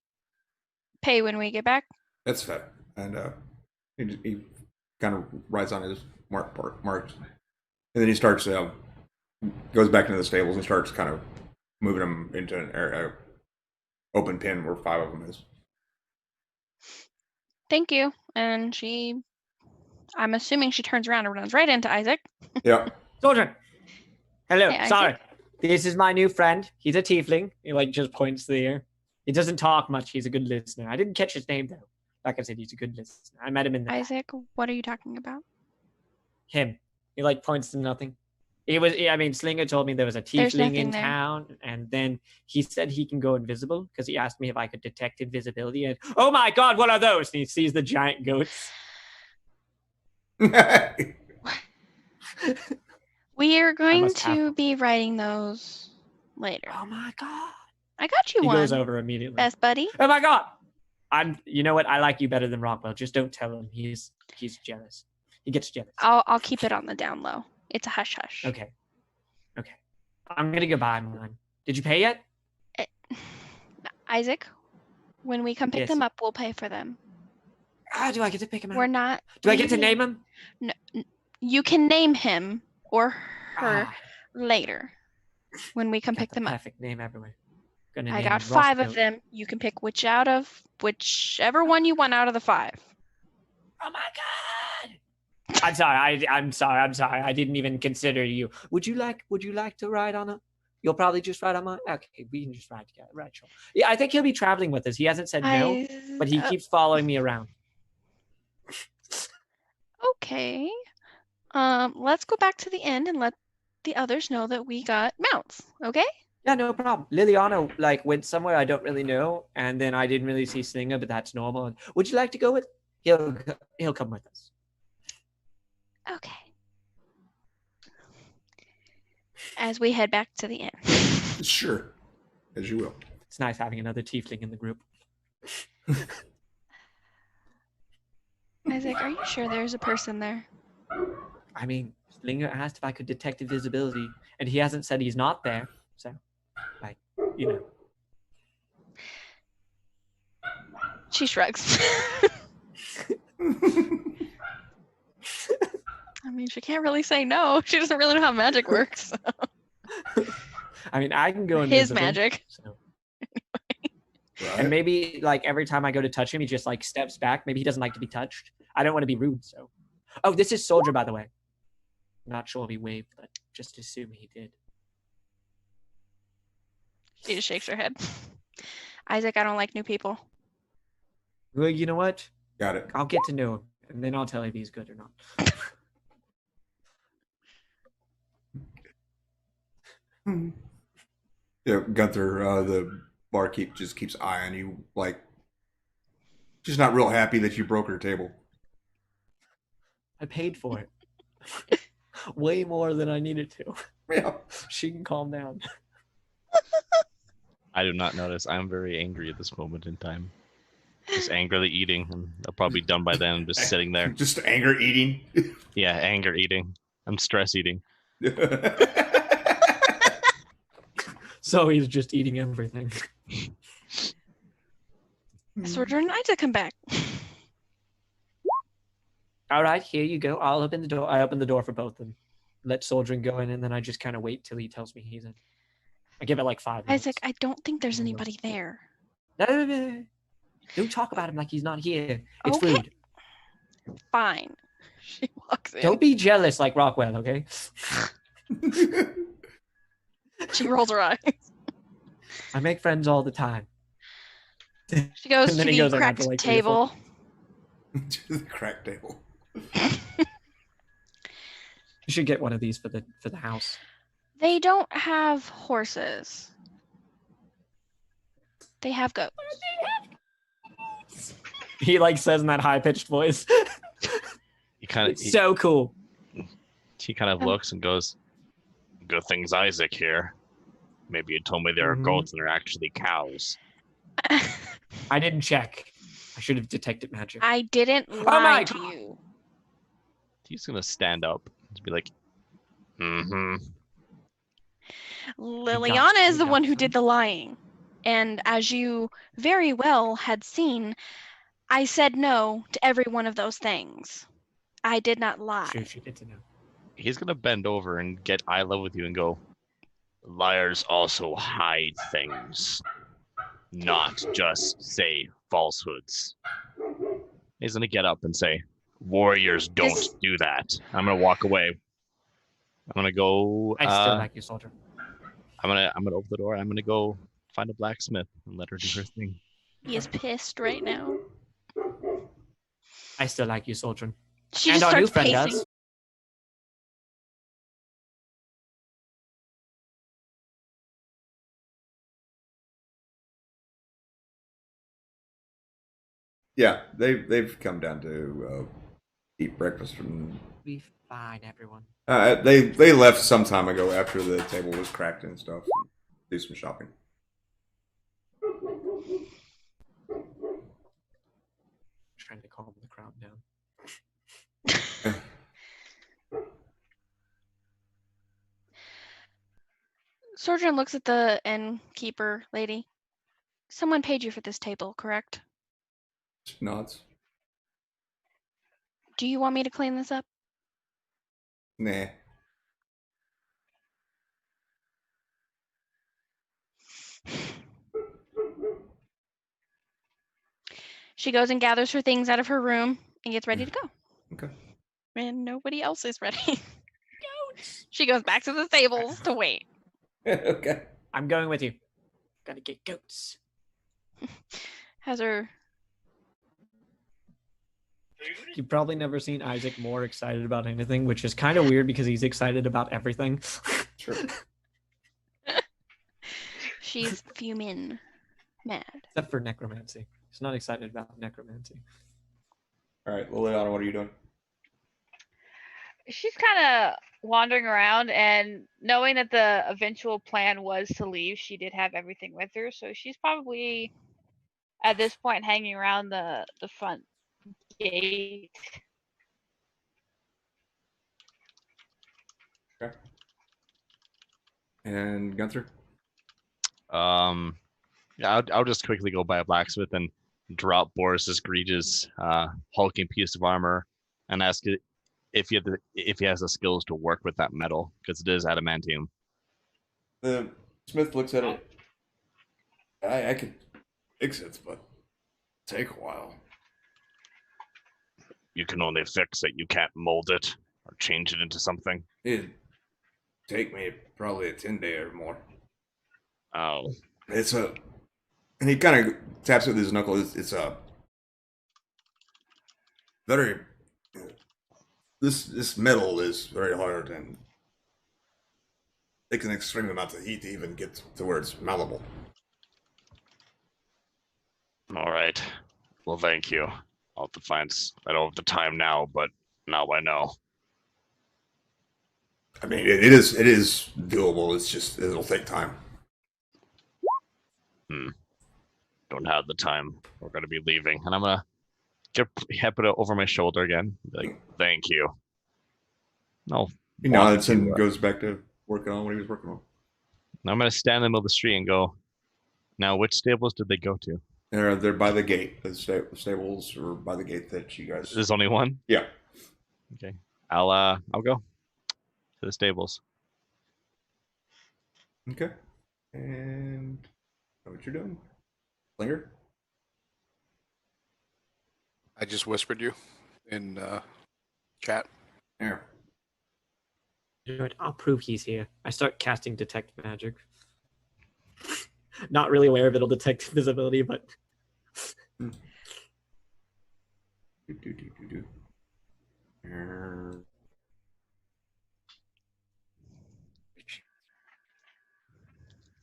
pay when we get back? That's fair. And he kind of rides on his marks, and then he starts goes back into the stables and starts kind of moving them into an area, open pen where 5 of them is. Thank you. And I'm assuming she turns around and runs right into Isaac. Yeah. Soldrin! Hello, Hey, sorry. Isaac. This is my new friend. He's a tiefling. He just points to the ear. He doesn't talk much. He's a good listener. I didn't catch his name though. Like I said, he's a good listener. I met him in the Isaac, what are you talking about? him. He points to nothing. Slinger told me there was a There's tiefling nothing in there. town, and then he said he can go invisible because he asked me if I could detect invisibility. And oh my god, what are those? And he sees the giant goats. We are going must have to them. be writing those later. Oh my god! I got you He one, goes over immediately. best buddy. Oh my god! You know what? I like you better than Rockwell. Just don't tell him. He's jealous. He gets jealous. I'll keep it on the down low. It's a hush hush. Okay. I'm gonna go buy mine. Did you pay yet? Isaac, when we come pick Yes. them up, we'll pay for them. Do I get to pick him We're out? not. Do I get to leaving- name him? No, you can name him or her Ah, later when we come got pick the them up. perfect name everywhere. Gonna I name got him 5 of Rockville. them. You can pick whichever one you want out of the 5. Oh my god! I'm sorry. I didn't even consider you. Would you like to ride on a You'll probably just ride on my. Okay, we can just ride together. Right, sure. Yeah, I think he'll be traveling with us. He hasn't said no, but he keeps following me around. Okay. Let's go back to the inn and let the others know that we got mounts. Okay. Yeah, no problem. Liliana went somewhere I don't really know, and then I didn't really see Slinger, but that's normal. Would you like to go with? He'll come with us. Okay. As we head back to the inn. Sure, as you will. It's nice having another tiefling in the group. Isaac, are you sure there's a person there? I mean, Slinger asked if I could detect invisibility, and he hasn't said he's not there. So, She shrugs. I mean, she can't really say no. She doesn't really know how magic works. I mean, I can go His invisible. magic. So. And maybe every time I go to touch him, he just steps back. Maybe he doesn't like to be touched. I don't want to be rude, so. Oh, this is Soldier, by the way. Not sure if he waved, but just assume he did. She just shakes her head. Isaac, I don't like new people. Well, you know what? Got it. I'll get to know him, and then I'll tell you if he's good or not. Yeah, Gunther, the barkeep just keeps eyeing you she's not real happy that you broke her table. I paid for it. Way more than I needed to. Yeah. She can calm down. I do not notice. I'm very angry at this moment in time. Just angrily eating, and I'll probably be done by then. Just sitting there. Just anger eating. Yeah, anger eating. I'm stress eating. So he's just eating everything. Soldier and Isaac come back. All right, here you go. I'll open the door. I open the door for both of them. Let Soldier go in, and then I just kind of wait till he tells me he's in. I give it 5 minutes. Isaac, I don't think there's anybody there. No. Don't talk about him like he's not here. It's Okay. rude. Fine. She walks in. Don't be jealous like Rockwell, okay? She rolls her eyes. I make friends all the time. She goes And to then he the goes in after, cracked 3 or 4. table. To the crack table. You should get one of these for the house. They don't have horses. They have goats. He says in that high pitched voice. He kind of It's so cool. he kind of looks and goes, "Good things Isaac here. Maybe you told me there are goats and they're actually cows." I didn't check. I should have detected magic. I didn't my lie to God. you. He's gonna stand up and be like, "Mm-hmm." Liliana is the got one who some. did the lying. And as you very well had seen, I said no to every one of those things. I did not lie. Sure, she did to know. He's gonna bend over and get eye level with you and go, "Liars also hide things, not just say falsehoods." He's gonna get up and say, "Warriors don't do that." I'm gonna walk away. I'm gonna go. I still like you, Soldier. I'm gonna open the door. I'm gonna go find a blacksmith and let her do her thing. He is pissed right now. I still like you, Soldier. She And just our new starts friend pacing. does. Yeah, they've come down to eat breakfast from. Be fine, everyone. They left some time ago after the table was cracked and stuff. Do some shopping. Trying to calm the crowd down. Sojourn looks at the innkeeper lady. Someone paid you for this table, correct? Nods. Do you want me to clean this up? Nah. She goes and gathers her things out of her room and gets ready to go. Okay. And nobody else is ready. She goes back to the stables to wait. Okay. I'm going with you. Gotta get goats. Has her. You've probably never seen Isaac more excited about anything, which is kind of weird because he's excited about everything. Sure. She's fuming. Mad. Except for necromancy. He's not excited about necromancy. All right, Liliana, what are you doing? She's kind of wandering around, and knowing that the eventual plan was to leave, she did have everything with her, so she's probably at this point hanging around the front gate. Okay. And Gunther? Yeah, I'll just quickly go by a blacksmith and drop Boris's egregious hulking piece of armor and ask it if he has the skills to work with that metal, because it is adamantium. The Smith looks at it. I could fix it, but take a while. You can only fix it. You can't mold it or change it into something. It'd take me probably a 10-day or more. Oh, It's a... And he kind of taps with his knuckle. It's a... Very... This metal is very hard and takes an extreme amount of heat to even get to where it's malleable. all right. Well, thank you. I'll have to find. I don't have the time now, but now I know. I mean, it is doable. It's just it'll take time. Don't have the time. We're gonna be leaving, and I'm gonna put it over my shoulder again. Like, thank you. No. He nods and goes back to working on what he was working on. I'm gonna stand in the middle of the street and go. Now, which stables did they go to? They're by the gate. The stables are by the gate that you guys. There's only one. Yeah. Okay. I'll go to the stables. Okay. And know what you're doing, Slinger? I just whispered you in chat. Yeah. You know what? I'll prove he's here. I start casting detect magic. Not really aware if it'll detect visibility, but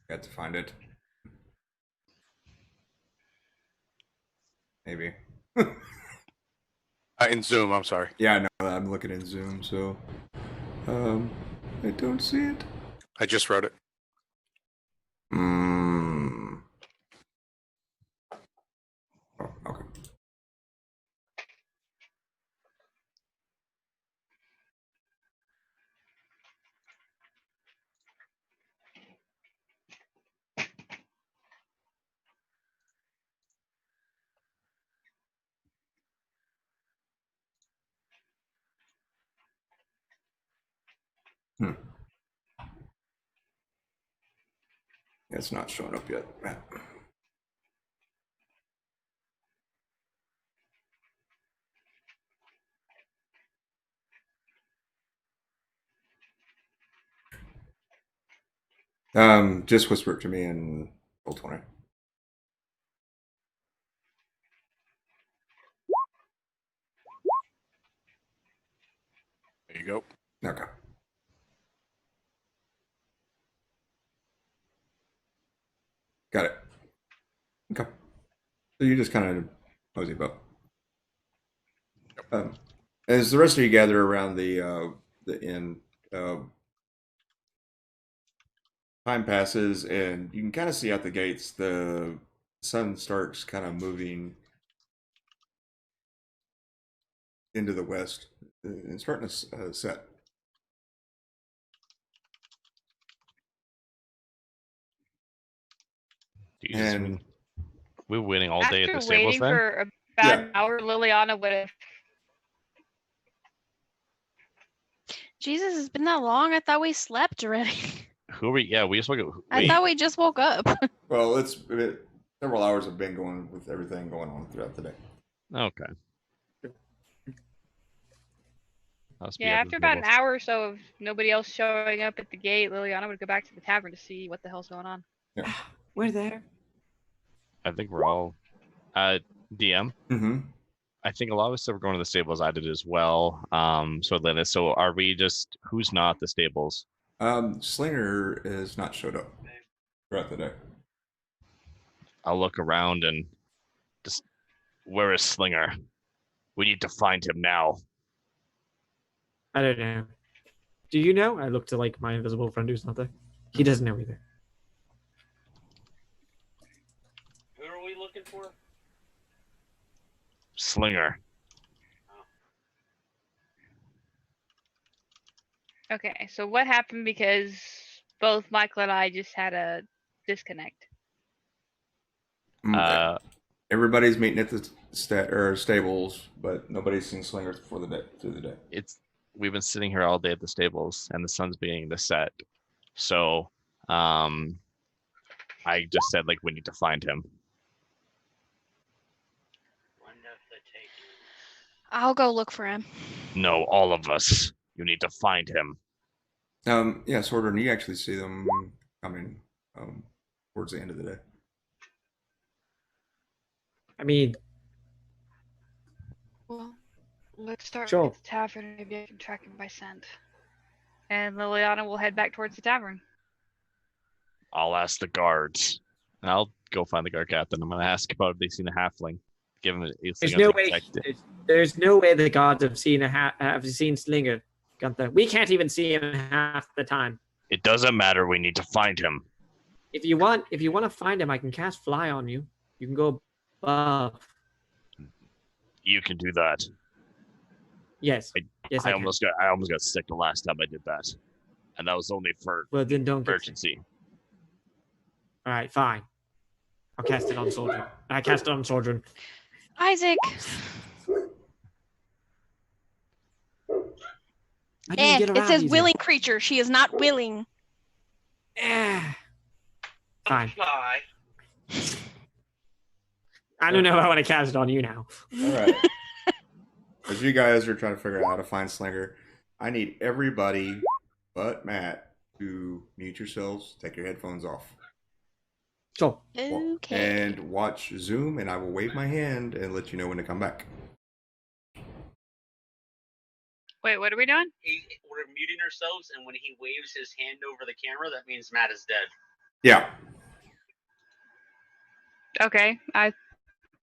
Got to find it. Maybe. In Zoom, I'm sorry. Yeah, I know. I'm looking in Zoom, so I don't see it. I just wrote it. Oh, okay. It's not showing up yet. Just whisper it to me in roll 20. There you go. Okay. Got it. Okay. So you just kind of mosey about. As the rest of you gather around the inn, time passes, and you can kind of see out the gates the sun starts kind of moving into the west and starting to set. And we were waiting all day at the After stables waiting then? for about an hour, Liliana would have. Jesus, it's been that long? I thought we slept already. Who were? Yeah, we just woke up. I thought we just woke up. Well, several hours have been going with everything going on throughout the day. Okay. Must be Yeah, up after in about an tables. hour or so of nobody else showing up at the gate, Liliana would go back to the tavern to see what the hell's going on. We're there. I think we're all DM. Mm-hmm. I think a lot of us are going to the stables. I did as well. So Atlanta. So are we just who's not at the stables? Slinger has not showed up throughout the day. I'll look around and just where is Slinger? We need to find him now. I don't know. Do you know? I look to like my invisible friend who's not there. He doesn't know either. Who are we looking for? Slinger. Okay, so what happened because both Michael and I just had a disconnect? Everybody's meeting at the stables, but nobody's seen Slinger through the day. We've been sitting here all day at the stables, and the sun's beginning to set. So, I just said like we need to find him. I'll go look for him. No, all of us. You need to find him. Yeah, Sorter, and you actually see them coming towards the end of the day. I mean, Well, let's start Sure. with the tavern. Maybe I can track him by scent. And Liliana will head back towards the tavern. I'll ask the guards. I'll go find the guard captain. I'm gonna ask about if they've seen a halfling. Give him. there's no way. There's no way the gods have seen Slinger, Gunther. We can't even see him half the time. It doesn't matter. We need to find him. If you want to find him, I can cast fly on you. You can go above. You can do that. Yes. Yes, I I can. almost got sick the last time I did that, and that was only for Well, then don't get sick. emergency. All right, fine. I'll cast it on Soldrin. I cast it on Soldrin. Isaac. I didn't get It around says easy. willing creature. She is not willing. Fine. Fly. I don't know how I want to cast it on you now. All right. As you guys are trying to figure out how to find Slinger, I need everybody but Matt to mute yourselves, take your headphones off, Sure. Okay. and watch Zoom, and I will wave my hand and let you know when to come back. Wait, what are we doing? We're muting ourselves, and when he waves his hand over the camera, that means Matt is dead. Yeah. Okay, I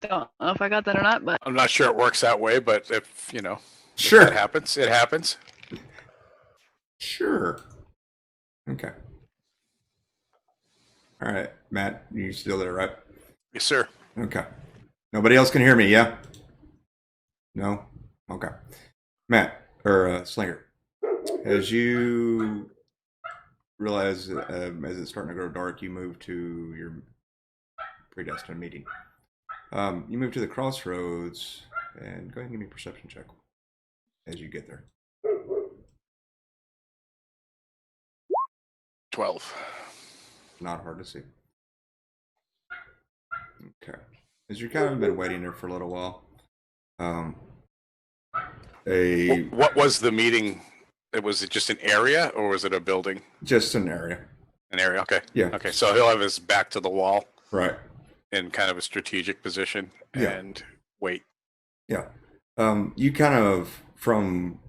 don't know if I got that or not, but I'm not sure it works that way, but if if Sure. that happens, it happens. Sure. Okay. All right, Matt, you still there, right? Yes, sir. Okay. Nobody else can hear me, yeah? No? Okay. Matt, or Slinger, as you realize as it's starting to grow dark, you move to your predestined meeting. You move to the crossroads, and go ahead and give me a perception check as you get there. 12. Not hard to see. Okay. As you've kind of been waiting there for a little while, What was the meeting? Was it just an area, or was it a building? just an area. An area. Okay. Yeah. Okay. So he'll have his back to the wall Right. in kind of a strategic position Yeah. and wait. Yeah. You kind of from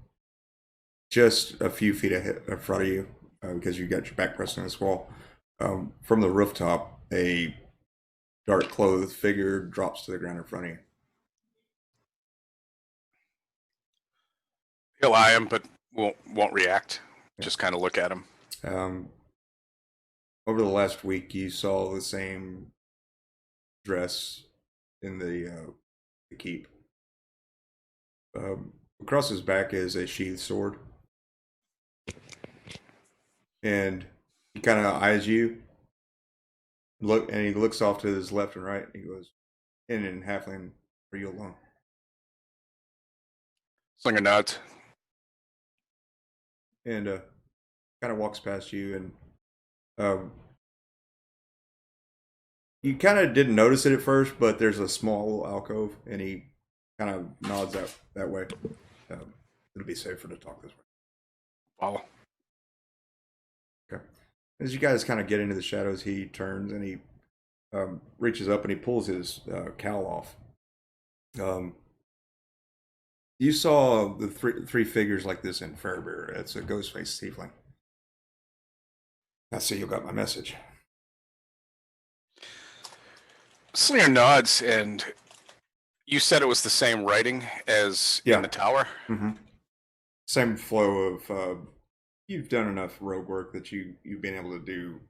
just a few feet ahead in front of you, because you got your back pressed on this wall. From the rooftop, a dark clothed figure drops to the ground in front of you. He'll eye him, but won't react. Yeah. Just kind of look at him. Over the last week, you saw the same dress in the keep. Across his back is a sheathed sword, and he kind of eyes you. And he looks off to his left and right. And he goes, "In halfling, are you alone?" Slinger nods. And kind of walks past you, and you kind of didn't notice it at first, but there's a small alcove, and he kind of nods that way. It'll be safer to talk this way. Follow. Okay. As you guys kind of get into the shadows, he turns and he reaches up and he pulls his cowl off. You saw the three figures like this in Fairbeer. It's a ghost face tiefling. I see you got my message. Slinger nods, and you said it was the same writing as in the tower? Mm-hmm. Same flow of, you've done enough rogue work that you've been able to do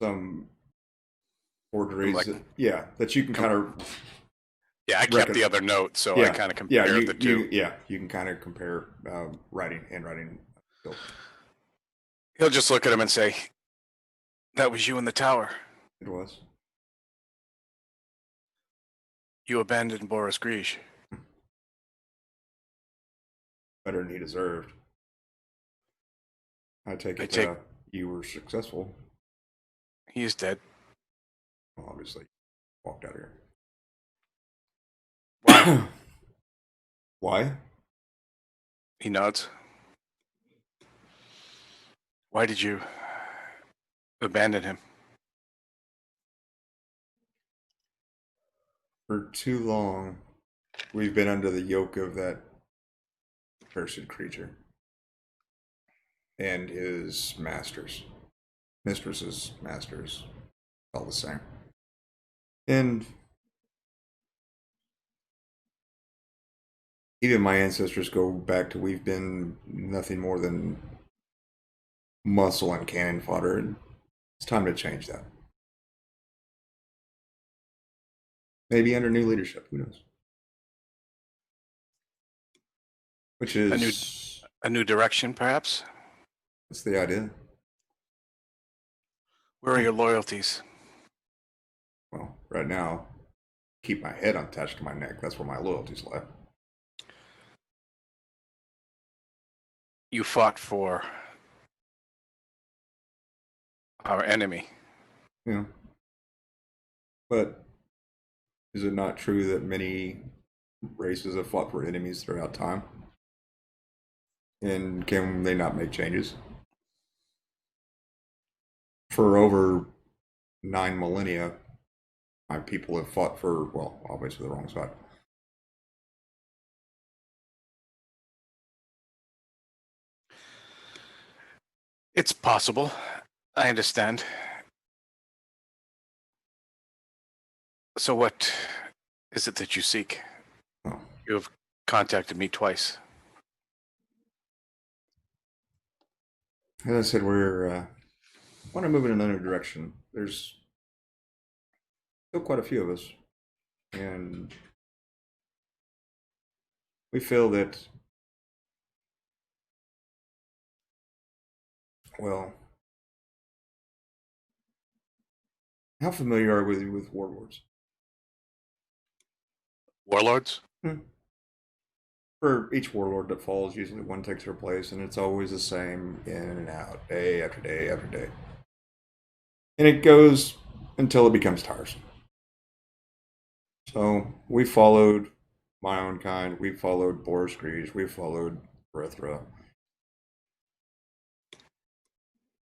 some forgeries. That you can kind of... Yeah, I kept the other note, so I kind of compared the two. You can kind of compare handwriting. He'll just look at him and say, "That was you in the tower." It was. You abandoned Boris Grige. Better than he deserved. I take it you were successful. He is dead. Well, obviously, walked out of here. Why? Why? He nods. Why did you abandon him? For too long, we've been under the yoke of that cursed creature and his mistresses, masters, all the same. And even my ancestors go back to we've been nothing more than muscle and cannon fodder, and it's time to change that. Maybe under new leadership, who knows? Which is a new direction, perhaps? That's the idea. Where are your loyalties? Well, right now, keep my head attached to my neck. That's where my loyalties lie. You fought for our enemy. Yeah. But is it not true that many races have fought for enemies throughout time? And can they not make changes? For over 9 millennia, my people have fought for, well, obviously the wrong side. It's possible. I understand. So what is it that you seek? Oh. You have contacted me twice. As I said, we're want to move in another direction. There's still quite a few of us, and we feel that, well, how familiar are you with warlords? Warlords? For each warlord that falls, usually one takes their place, and it's always the same, in and out, day after day after day. And it goes until it becomes tiresome. So we followed my own kind, we followed Boris Grige, we followed Berethra.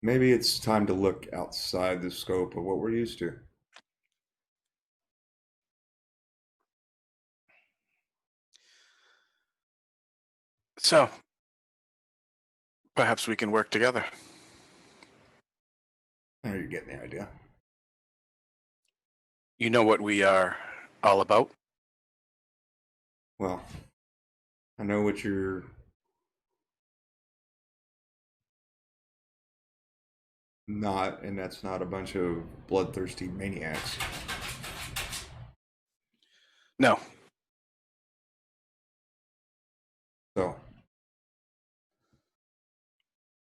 Maybe it's time to look outside the scope of what we're used to. So, perhaps we can work together. I know you're getting the idea. You know what we are all about? Well, I know what you're not, and that's not a bunch of bloodthirsty maniacs. No. So,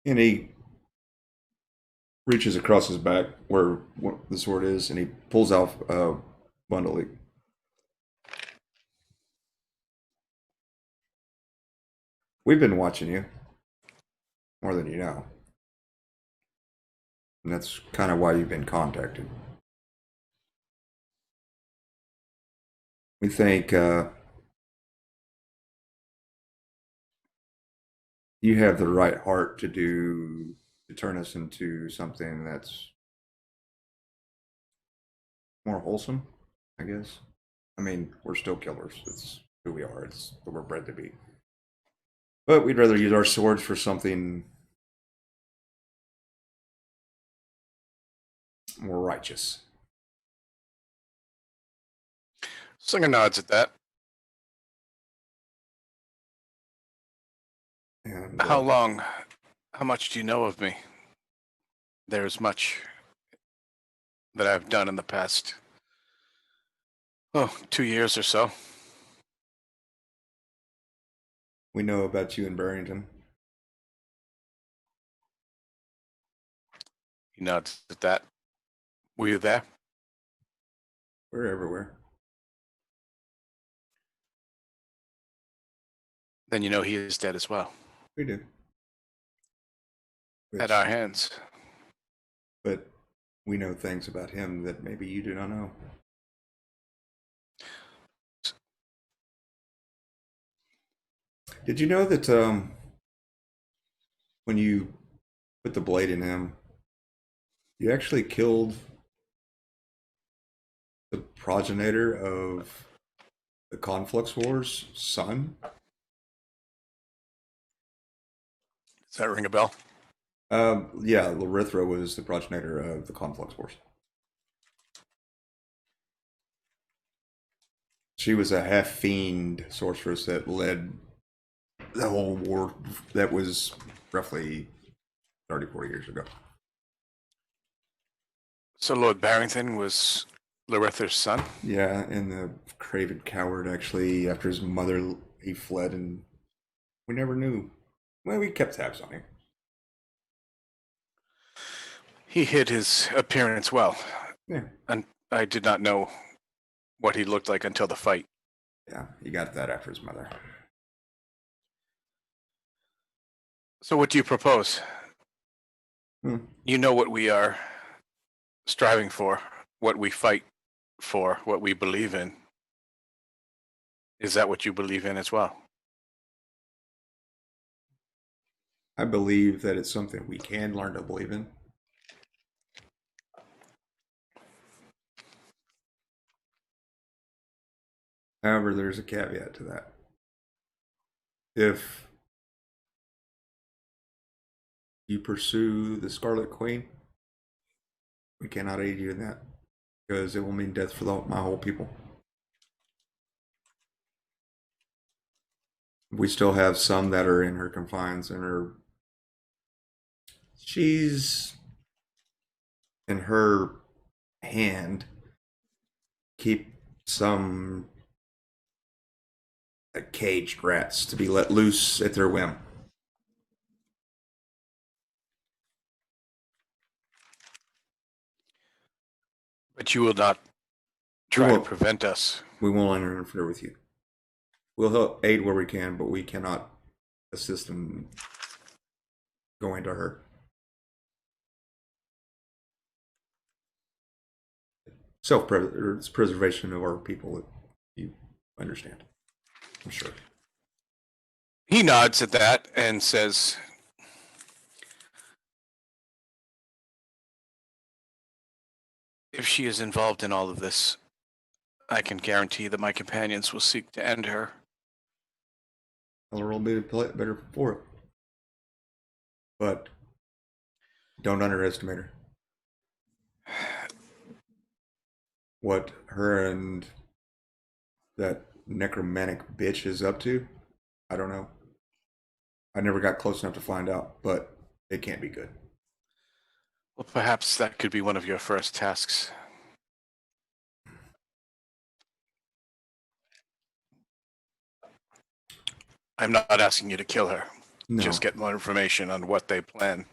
and he reaches across his back where the sword is, and he pulls out a bundle. We've been watching you more than you know, and that's kind of why you've been contacted. We think You have the right heart to turn us into something that's more wholesome, I guess. I mean, we're still killers. It's who we are. It's what we're bred to be. But we'd rather use our swords for something more righteous. Singer nods at that. And How much do you know of me? There's much that I've done in the past, 2 years or so. we know about you in Barrington. He nods at that. Were you there? We're everywhere. Then you know he is dead as well. We do. At our hands. But we know things about him that maybe you do not know. Did you know that when you put the blade in him, you actually killed the progenitor of the Conflux War's son? Does that ring a bell? Yeah, Larithra was the progenitor of the Conflux Wars. She was a half-fiend sorceress that led the whole war that was roughly 34 years ago. So Lord Barrington was Laretha's son? Yeah, and the craven coward actually, after his mother, he fled and we never knew. Well, we kept tabs on him. He hid his appearance well. Yeah. And I did not know what he looked like until the fight. Yeah, he got that after his mother. So what do you propose? You know what we are striving for, what we fight for, what we believe in. Is that what you believe in as well? I believe that it's something we can learn to believe in. However, there's a caveat to that. If you pursue the Scarlet Queen, we cannot aid you in that because it will mean death for my whole people. We still have some that are in her confines and she's in her hand keep some caged rats to be let loose at their whim. But you will not try to prevent us. We won't interfere with you. We'll help aid where we can, but we cannot assist in going to her. Self-preservation of our people, you understand, I'm sure. He nods at that and says, if she is involved in all of this, I can guarantee that my companions will seek to end her. I'll roll better for it. But don't underestimate her. What her and that necromantic bitch is up to, I don't know. I never got close enough to find out, but it can't be good. Well, perhaps that could be one of your first tasks. I'm not asking you to kill her. No. Just get more information on what they plan.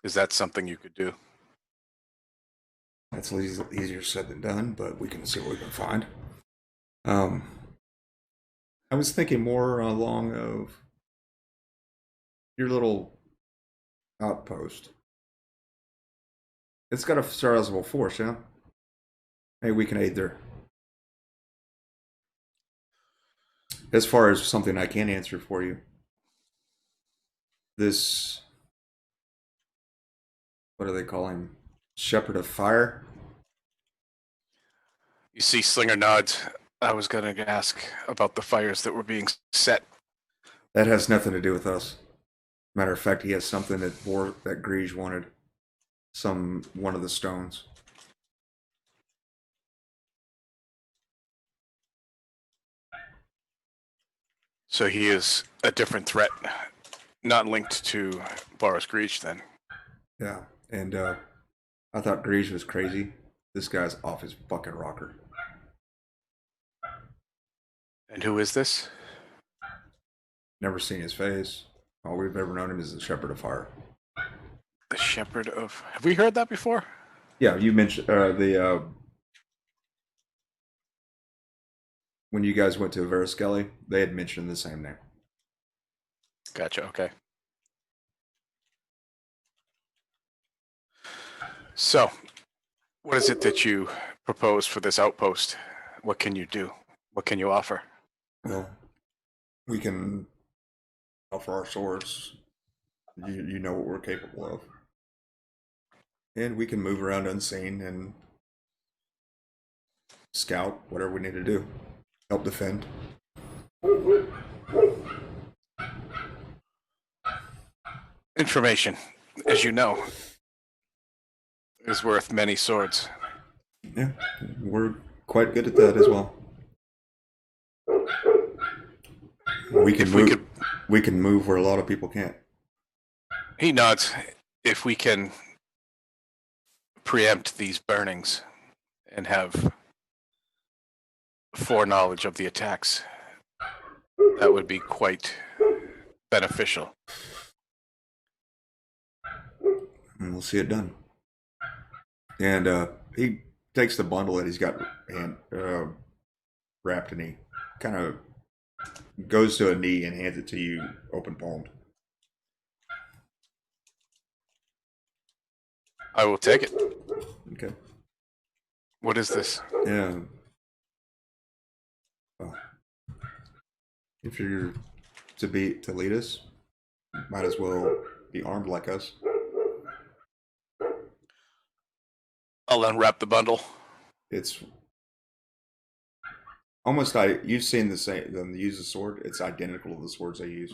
Is that something you could do? That's easier said than done, but we can see what we can find. I was thinking more along of your little outpost. It's got a sizable force, yeah? Maybe we can aid there. As far as something I can answer for you, this, what do they call him? Shepherd of Fire? You see Slinger nods. I was going to ask about the fires that were being set. That has nothing to do with us. Matter of fact, he has something that Grige wanted. One of the stones. So he is a different threat, not linked to Boris Grige then. Yeah, and I thought Grige was crazy. This guy's off his fucking rocker. And who is this? Never seen his face. All we've ever known him is the Shepherd of Fire. The Shepherd of... Have we heard that before? Yeah, you mentioned when you guys went to Veruskelly, they had mentioned the same name. Gotcha, okay. So, what is it that you propose for this outpost? What can you do? What can you offer? Well, we can offer our swords. You know what we're capable of. And we can move around unseen and scout, whatever we need to do. Help defend. Information, as you know, is worth many swords. Yeah, we're quite good at that as well. We can move where a lot of people can't. He nods. If we can preempt these burnings and have foreknowledge of the attacks, that would be quite beneficial. And we'll see it done. And he takes the bundle that he's got wrapped, and he kind of goes to a knee and hands it to you, open palmed. I will take it. Okay. What is this? Yeah. Well, if you're to lead us, might as well be armed like us. I'll unwrap the bundle. It's almost you've seen them use a sword. It's identical to the swords they use.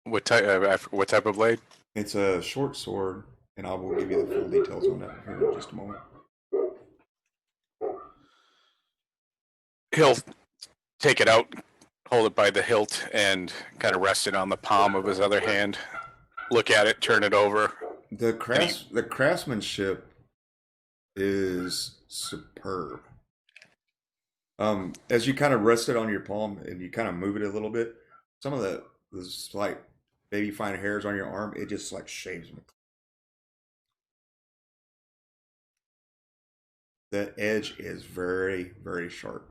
What type of blade? It's a short sword, and I will give you the full details on that here in just a moment. He'll take it out, hold it by the hilt, and kind of rest it on the palm of his other hand. Look at it, turn it over. The craftsmanship is superb. As you kind of rest it on your palm and you kind of move it a little bit, some of the slight baby fine hairs on your arm, it just like shaves them. The edge is very, very sharp.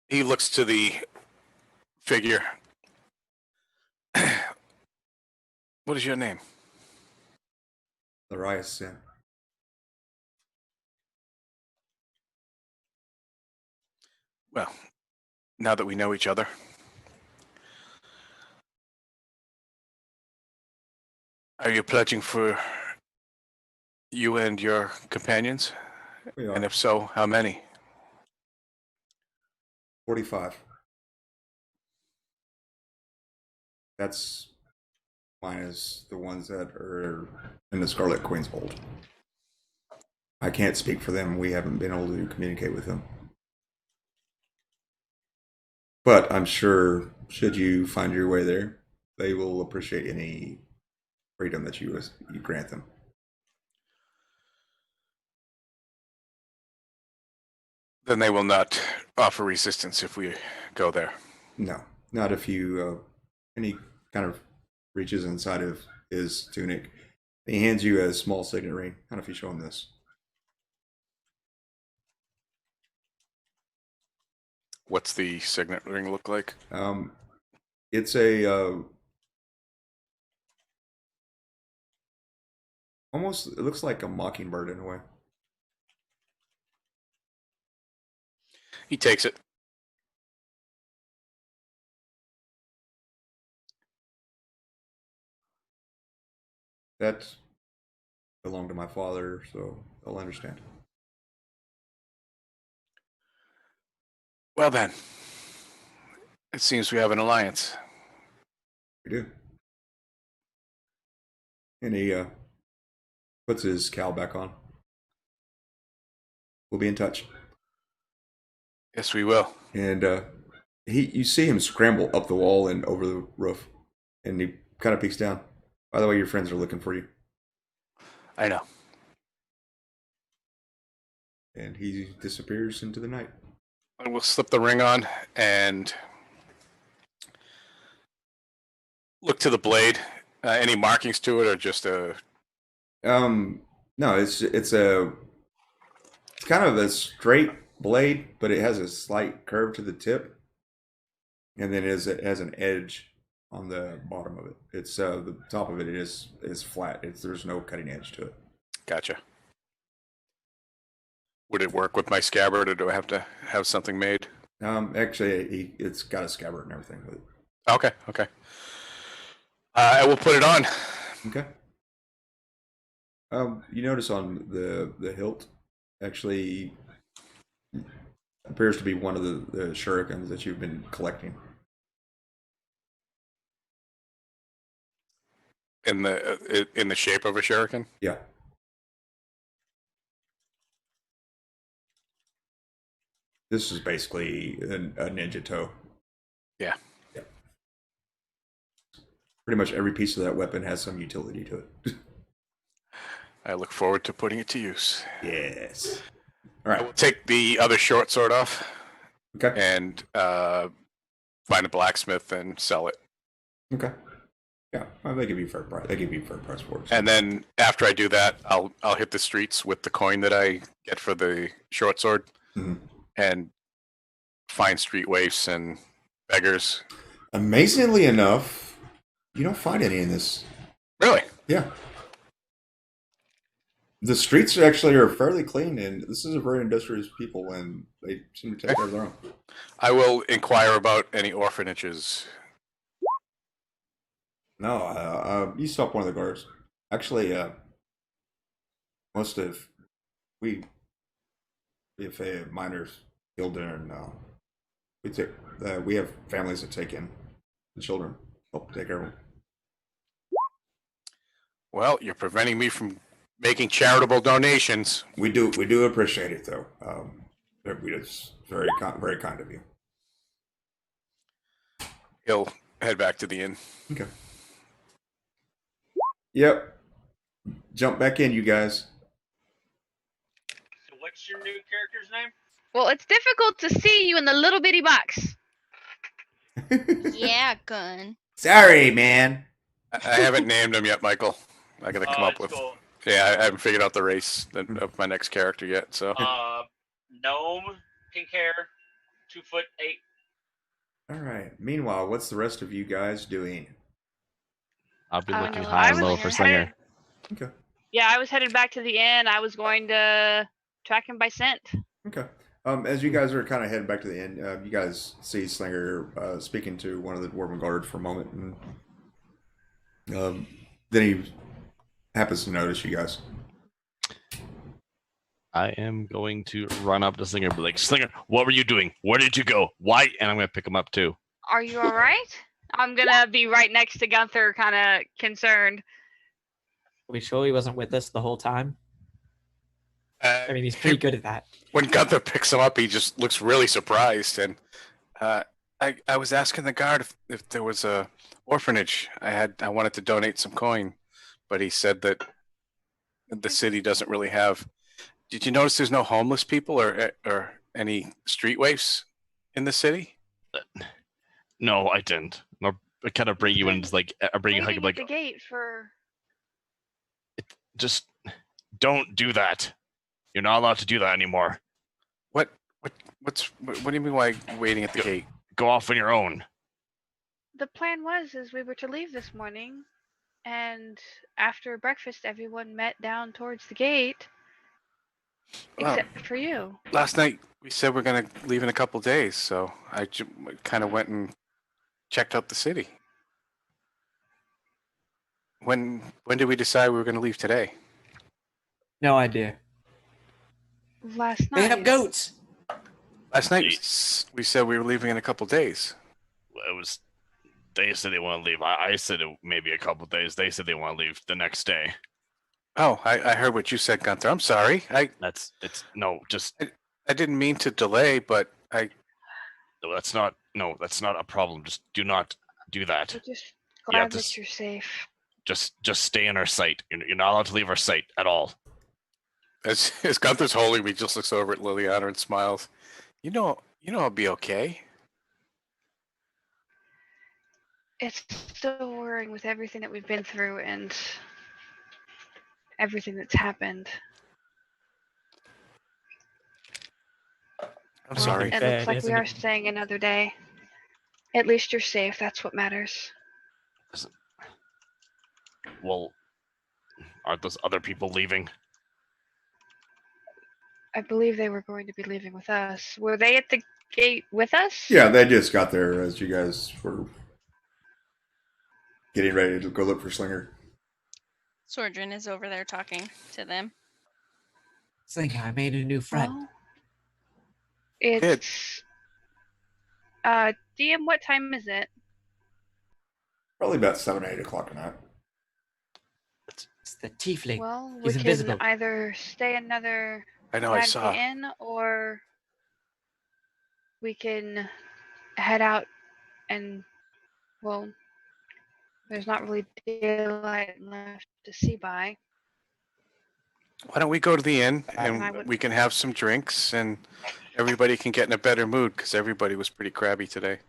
He looks to the figure. What is your name? Larius Sin. Well, now that we know each other, are you pledging for you and your companions? We are. And if so, how many? 45. That's minus the ones that are in the Scarlet Queen's hold. I can't speak for them. We haven't been able to communicate with them. But I'm sure, should you find your way there, they will appreciate any freedom that you grant them. Then they will not offer resistance if we go there. No, not if you, any kind of reaches inside of his tunic. He hands you a small signet ring. How if you show him this? What's the signet ring look like? It's a almost, it looks like a mockingbird in a way. He takes it. That belonged to my father, so I'll understand. Well then, it seems we have an alliance. We do. And he puts his cowl back on. We'll be in touch. Yes, we will. And you see him scramble up the wall and over the roof, and he kind of peeks down. By the way, your friends are looking for you. I know. And he disappears into the night. And we'll slip the ring on and look to the blade. Any markings to it, or just a? No, it's kind of a straight blade, but it has a slight curve to the tip, and then it has an edge on the bottom of it. It's the top of it is flat. There's no cutting edge to it. Gotcha. Would it work with my scabbard, or do I have to have something made? Actually, it's got a scabbard and everything. Okay. I will put it on. Okay. You notice on the hilt, actually, appears to be one of the shurikens that you've been collecting. In the shape of a shuriken? Yeah. This is basically a ninja toe. Yeah. Pretty much every piece of that weapon has some utility to it. I look forward to putting it to use. Yes. All I right. will take the other short sword off. Okay. And find a blacksmith and sell it. Okay. Yeah, well, they give you fair price. They give you fair price for it. And then after I do that, I'll hit the streets with the coin that I get for the short sword, and find street waifs and beggars. Amazingly enough, you don't find any in this. Really? Yeah. The streets actually are fairly clean, and this is a very industrious people, and they seem to take care of their own. I will inquire about any orphanages. No, you stop one of the guards. Actually, most of we have miners killed there, and we have families that take in the children, help take care of them. Well, you're preventing me from making charitable donations. We do appreciate it, though. It's very kind of you. He'll head back to the inn. Okay. Yep. Jump back in, you guys. So what's your new character's name? Well, it's difficult to see you in the little bitty box. Yeah, gun. Sorry, man. I haven't named him yet, Michael. I gotta come up with. Cool. Yeah, I haven't figured out the race of my next character yet. So. Gnome, pink hair, 2'8". All right. Meanwhile, what's the rest of you guys doing? I'll be looking no, high I and low was for headed- Slinger. Okay. Yeah, I was headed back to the inn. I was going to track him by scent. Okay. As you guys are kind of heading back to the inn, you guys see Slinger speaking to one of the dwarven guards for a moment, and then he happens to notice you guys. I am going to run up to Slinger and be like, Slinger, what were you doing? Where did you go? Why? And I'm going to pick him up too. Are you all right? I'm going to be right next to Gunther, kind of concerned. Are we sure he wasn't with us the whole time? I mean, he's pretty good at that. When Gunther picks him up, he just looks really surprised. And I was asking the guard if there was a orphanage. I wanted to donate some coin, but he said that the city doesn't really have. Did you notice there's no homeless people or any street waifs in the city? No, I didn't. I kind of bring you in, like, I bring you hug, like, the gate for. Just don't do that. You're not allowed to do that anymore. What do you mean by waiting at the gate? Go off on your own. The plan was we were to leave this morning, and after breakfast, everyone met down towards the gate, except for you. Last night We said we're gonna leave in a couple days, so I kind of went and checked out the city. When did we decide we were gonna leave today? No idea. Last They night. have goats. Last night Ye- we said we were leaving in a couple days. It was. They said they want to leave. I said it maybe a couple days. They said they want to leave the next day. Oh, I heard what you said, Gunther. I'm sorry. I didn't mean to delay, but No, that's not a problem. Just do not do that. We're just You have glad to that you're safe. Just stay in our sight. You're not allowed to leave our sight at all. as Gunther's holding me, he just looks over at Liliana and smiles. You know I'll be okay. It's still worrying with everything that we've been through and everything that's happened. I'm sorry. It looks like we are staying another day. At least you're safe. That's what matters. Well, aren't those other people leaving? I believe they were going to be leaving with us. Were they at the gate with us? Yeah, they just got there as you guys were getting ready to go look for Slinger. Sordrin is over there talking to them. Slinger, I made a new friend. Well, it's DM, what time is it? Probably about 7 or 8 o'clock at night. It's the tiefling. Well, we He's invisible. can either stay another I know. I night saw. at the inn, or we can head out and, well, there's not really daylight left to see by. Why don't we go to the inn I and would- we can have some drinks and everybody can get in a better mood because everybody was pretty crabby today.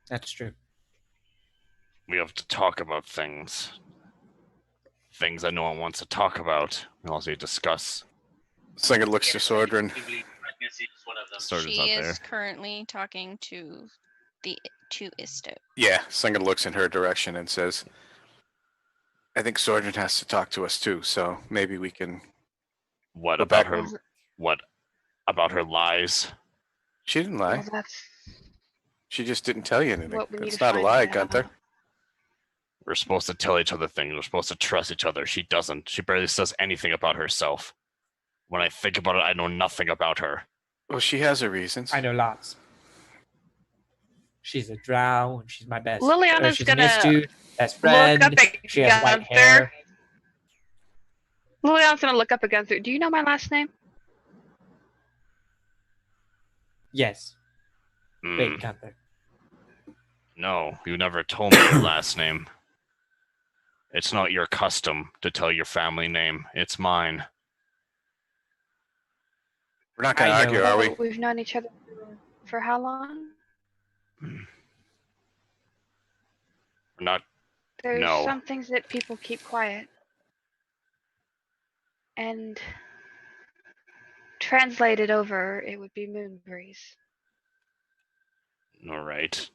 That's true. We have to talk about things. Things that no one wants to talk about. We also discuss. Slinger looks to Sordrin. Pregnancy is one of them. Sordrin's She not is there. currently talking to Isto. Yeah, Slinger looks in her direction and says, I think Sordrin has to talk to us too, so maybe we can... What Go about back. her? What about her lies? She didn't lie. Well, that's She just didn't tell you anything. what we need It's to not a find lie, out. Gunther. We're supposed to tell each other things. We're supposed to trust each other. She doesn't. She barely says anything about herself. When I think about it, I know nothing about her. Well, she has her reasons. I know lots. She's a drow, and she's my best. Liliana's she's gonna an Istu, best look friend. up at She has white Gunther. hair. Liliana's gonna look up at Gunther. Do you know my last name? Yes. Mm, Wait, Gunther. no, you never told me your last name. It's not your custom to tell your family name. It's mine. We're not going to I argue, know. are we? We've known each other for how long? We're not. There's No. some things that people keep quiet. And translated over, it would be Moonbreeze. All right.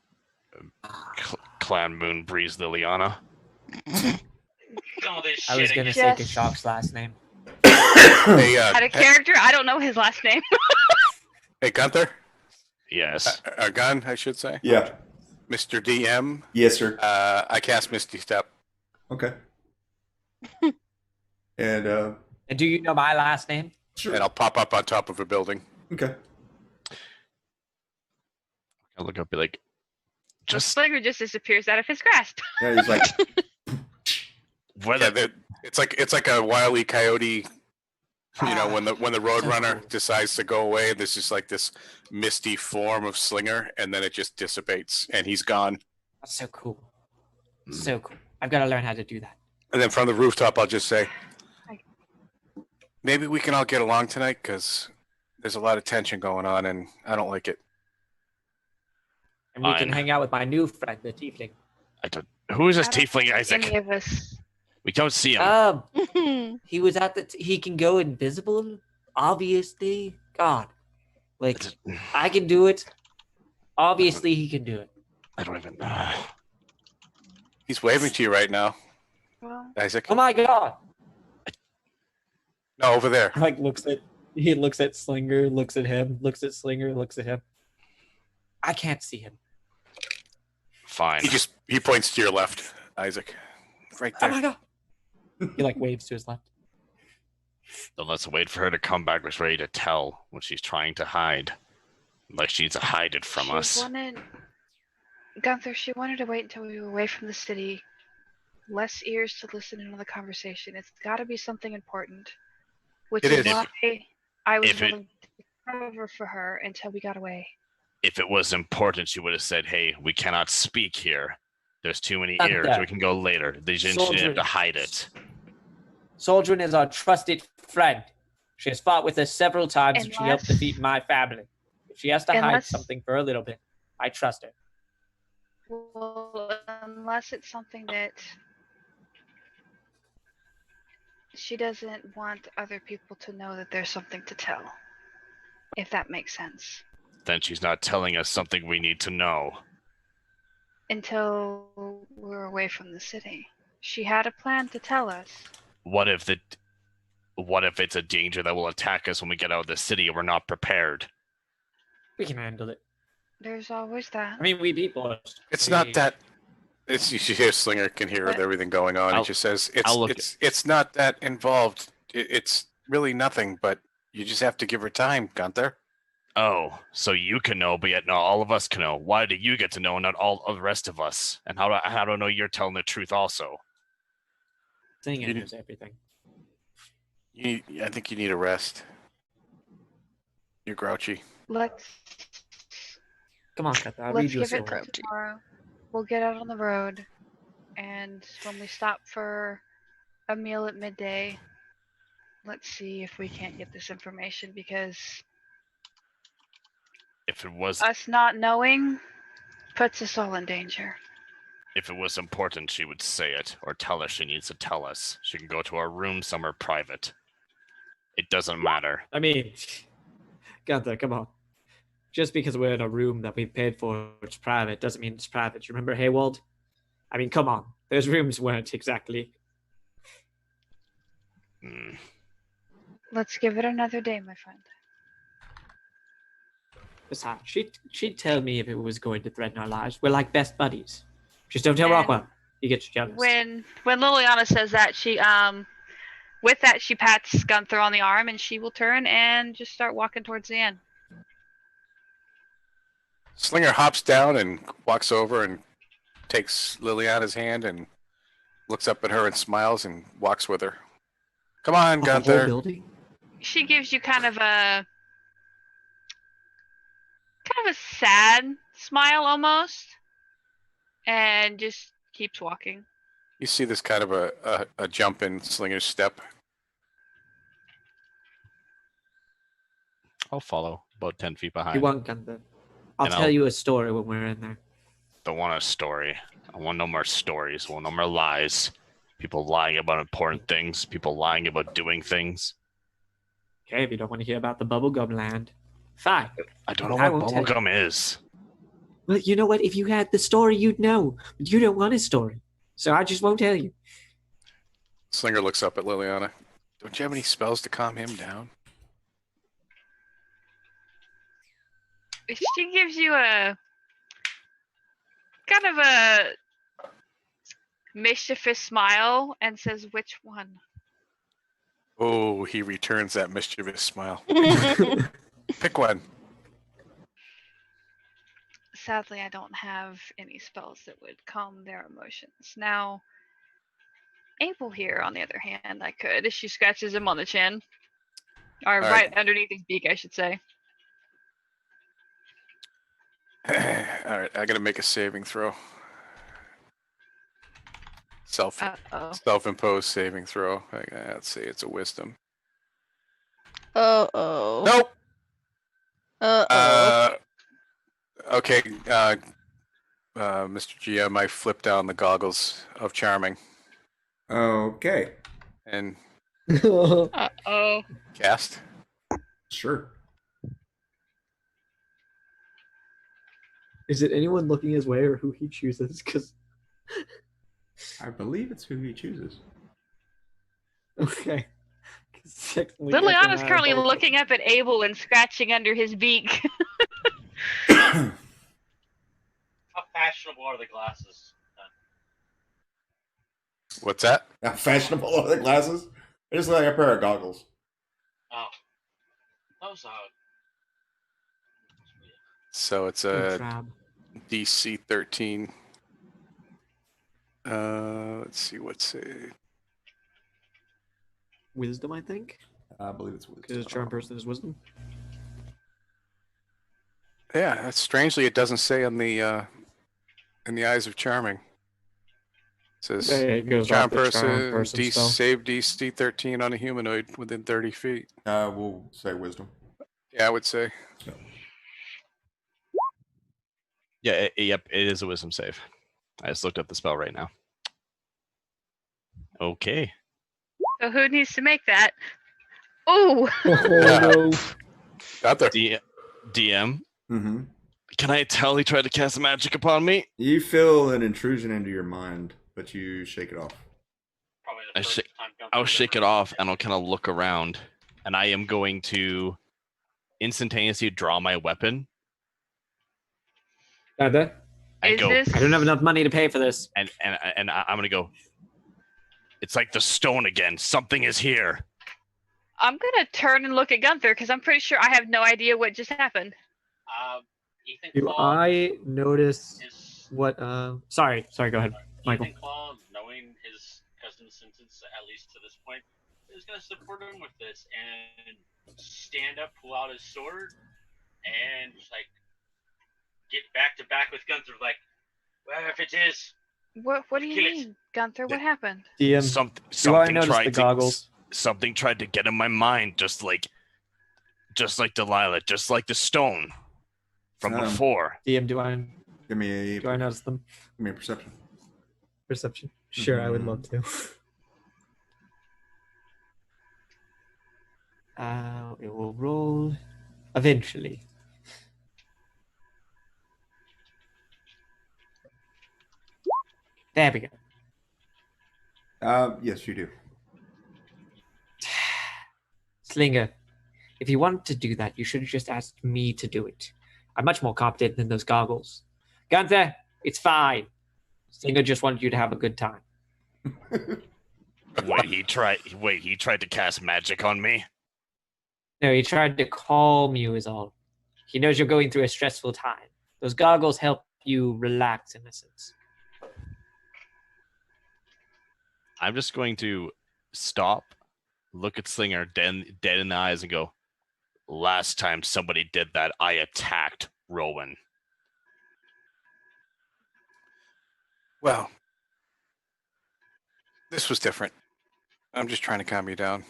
Clan Moon Breeze Liliana. Some of this I was shit gonna again. say Yes. Kashok's last name. Hey, Out of character, I don't know his last name. hey, Gunther? Yes. Gun, I should say. Yeah. Mr. DM, Yes, sir. I cast Misty Step. Okay. And And do you know my last name? sure. And I'll pop up on top of a building. Okay. I'll look up, be like, The just slinger just disappears out of his grasp. Yeah, he's like, whether Yeah, it's like a Wile E. Coyote. You know, when the Roadrunner cool. decides to go away, there's just like this misty form of Slinger, and then it just dissipates, and he's gone. That's so cool. So cool. I've got to learn how to do that. And then from the rooftop, I'll just say, maybe we can all get along tonight, because there's a lot of tension going on, and I don't like it. And we can Fine. hang out with my new friend, the tiefling. who is this I don't tiefling think Isaac? Any of us. We don't see him. He was at the. He can go invisible. Obviously, God, like I can do it. Obviously, he can do it. I don't even. He's waving to you right now, Well, Isaac. Oh my God! No, over there. Like looks at He looks at Slinger, looks at him, looks at Slinger, looks at him. I can't see him. Fine. He points to your left, Isaac. Right Oh there. my god! He like waves to his left. Then let's wait for her to come back with ready to tell what she's trying to hide. Like she needs to hide it from us. Gunther, she wanted to wait until we were away from the city. Less ears to listen in on the conversation. It's got to be something important. Which is why I was willing to cover for her until we got away. If it was important, she would have said, hey, we cannot speak here. There's too many ears. We can go later. They didn't have to hide it. Soldrin is our trusted friend. She has fought with us several times and she helped defeat my family. If she has to hide something for a little bit, I trust her. Well, unless it's something that she doesn't want other people to know that there's something to tell. If that makes sense. Then she's not telling us something we need to know. Until we're away from the city. She had a plan to tell us. What if it's a danger that will attack us when we get out of the city and we're not prepared? We can handle it. There's always that. I mean, we people. It's not that. It's you hear Slinger can hear everything going on. He just says it's not that involved. It's really nothing, but you just have to give her time, Gunther. Oh, so you can know, but yet not all of us can know. Why do you get to know and not all of the rest of us? And how do I know you're telling the truth also? Singer knows everything. I think you need a rest. You're grouchy. Come on, Kata. I'll read you a story. Tomorrow. We'll get out on the road, and when we stop for a meal at midday, let's see if we can't get this information, because if it was us not knowing puts us all in danger. If it was important, she would say it, or tell us she needs to tell us. She can go to our room somewhere private. It doesn't matter. I mean, Gunther, come on. Just because we're in a room that we paid for, it's private, doesn't mean it's private. You remember Haywald? I mean, come on. Those rooms weren't exactly. Let's give it another day, my friend. Besides, she'd tell me if it was going to threaten our lives. We're like best buddies. Just don't tell Rockwell. He gets jealous. When Liliana says that, she with that she pats Gunther on the arm, and she will turn and just start walking towards the inn. Slinger hops down and walks over and takes Liliana's hand and looks up at her and smiles and walks with her. Come on, Gunther. She gives you kind of a sad smile almost, and just keeps walking. You see this kind of a jump in Slinger's step. I'll follow, about 10 feet behind. You want Gunther? I'll tell you a story when we're in there. Don't want a story. I want no more stories. I want no more lies. People lying about important things. People lying about doing things. Okay, if you don't want to hear about the bubblegum land, fine. I don't know what bubblegum is. Well, you know what? If you had the story, you'd know. But you don't want a story. So I just won't tell you. Slinger looks up at Liliana. Don't you have any spells to calm him down? She gives you a kind of a mischievous smile and says, "Which one?" Oh, he returns that mischievous smile. Pick one. Sadly, I don't have any spells that would calm their emotions. Now, Abel here, on the other hand, I could. She scratches him on the chin. Or right underneath his beak, I should say. All right, I gotta make a saving throw. Self-imposed saving throw. Let's see, it's a wisdom. Uh-oh. Nope. Uh-oh. Okay, Mr. GM, I flipped down the goggles of charming. Okay. And Uh-oh. cast. Sure. Is it anyone looking his way or who he chooses? Because I believe it's who he chooses. Okay. Liliana's currently looking up at Abel and scratching under his beak. How fashionable are the glasses? What's that? How fashionable are the glasses? They just look like a pair of goggles. Oh, those are. So it's a DC 13. Let's see what's it. Wisdom, I think. I believe it's wisdom. Because charm person is wisdom. Yeah, strangely, it doesn't say on the in the eyes of charming. It says It goes charm off the person, spell. save DC 13 on a humanoid within 30 feet. We'll say wisdom. Yeah, I would say. Yeah, yep, it is a wisdom save. I just looked up the spell right now. Okay. So who needs to make that? Ooh! Oh, Out there. DM, Mm-hmm. can I tell he tried to cast magic upon me? You feel an intrusion into your mind, but you shake it off. Probably the first time I'll shake it off and I'll kind of look around, and I am going to instantaneously draw my weapon. Gunther, Is go, this... I don't have enough money to pay for this. and I'm gonna go. It's like the stone again. Something is here. I'm gonna turn and look at Gunther because I'm pretty sure I have no idea what just happened. Ethan Do Claw I notice is what? Sorry, go ahead, Michael. Ethan Claw, knowing his cousin's sentence, at least to this point, is going to support him with this and stand up, pull out his sword, and just like get back to back with Gunther, like, well, if it is. What do you Kill it. mean, Gunther? What happened? DM, do I Something notice tried the goggles? Something tried to get in my mind, just like Delilah, just like the stone from before. DM, do I notice them? Give me a perception. Perception. Sure, I would love to. It will roll eventually. There we go. Yes, you do. Slinger, if you wanted to do that, you should have just asked me to do it. I'm much more competent than those goggles. Gunther, it's fine. Slinger just wanted you to have a good time. Wait, he tried to cast magic on me? No, he tried to calm you is all. He knows you're going through a stressful time. Those goggles help you relax in a sense. I'm just going to stop, look at Slinger dead in the eyes, and go, last time somebody did that, I attacked Rowan. Well, this was different. I'm just trying to calm you down.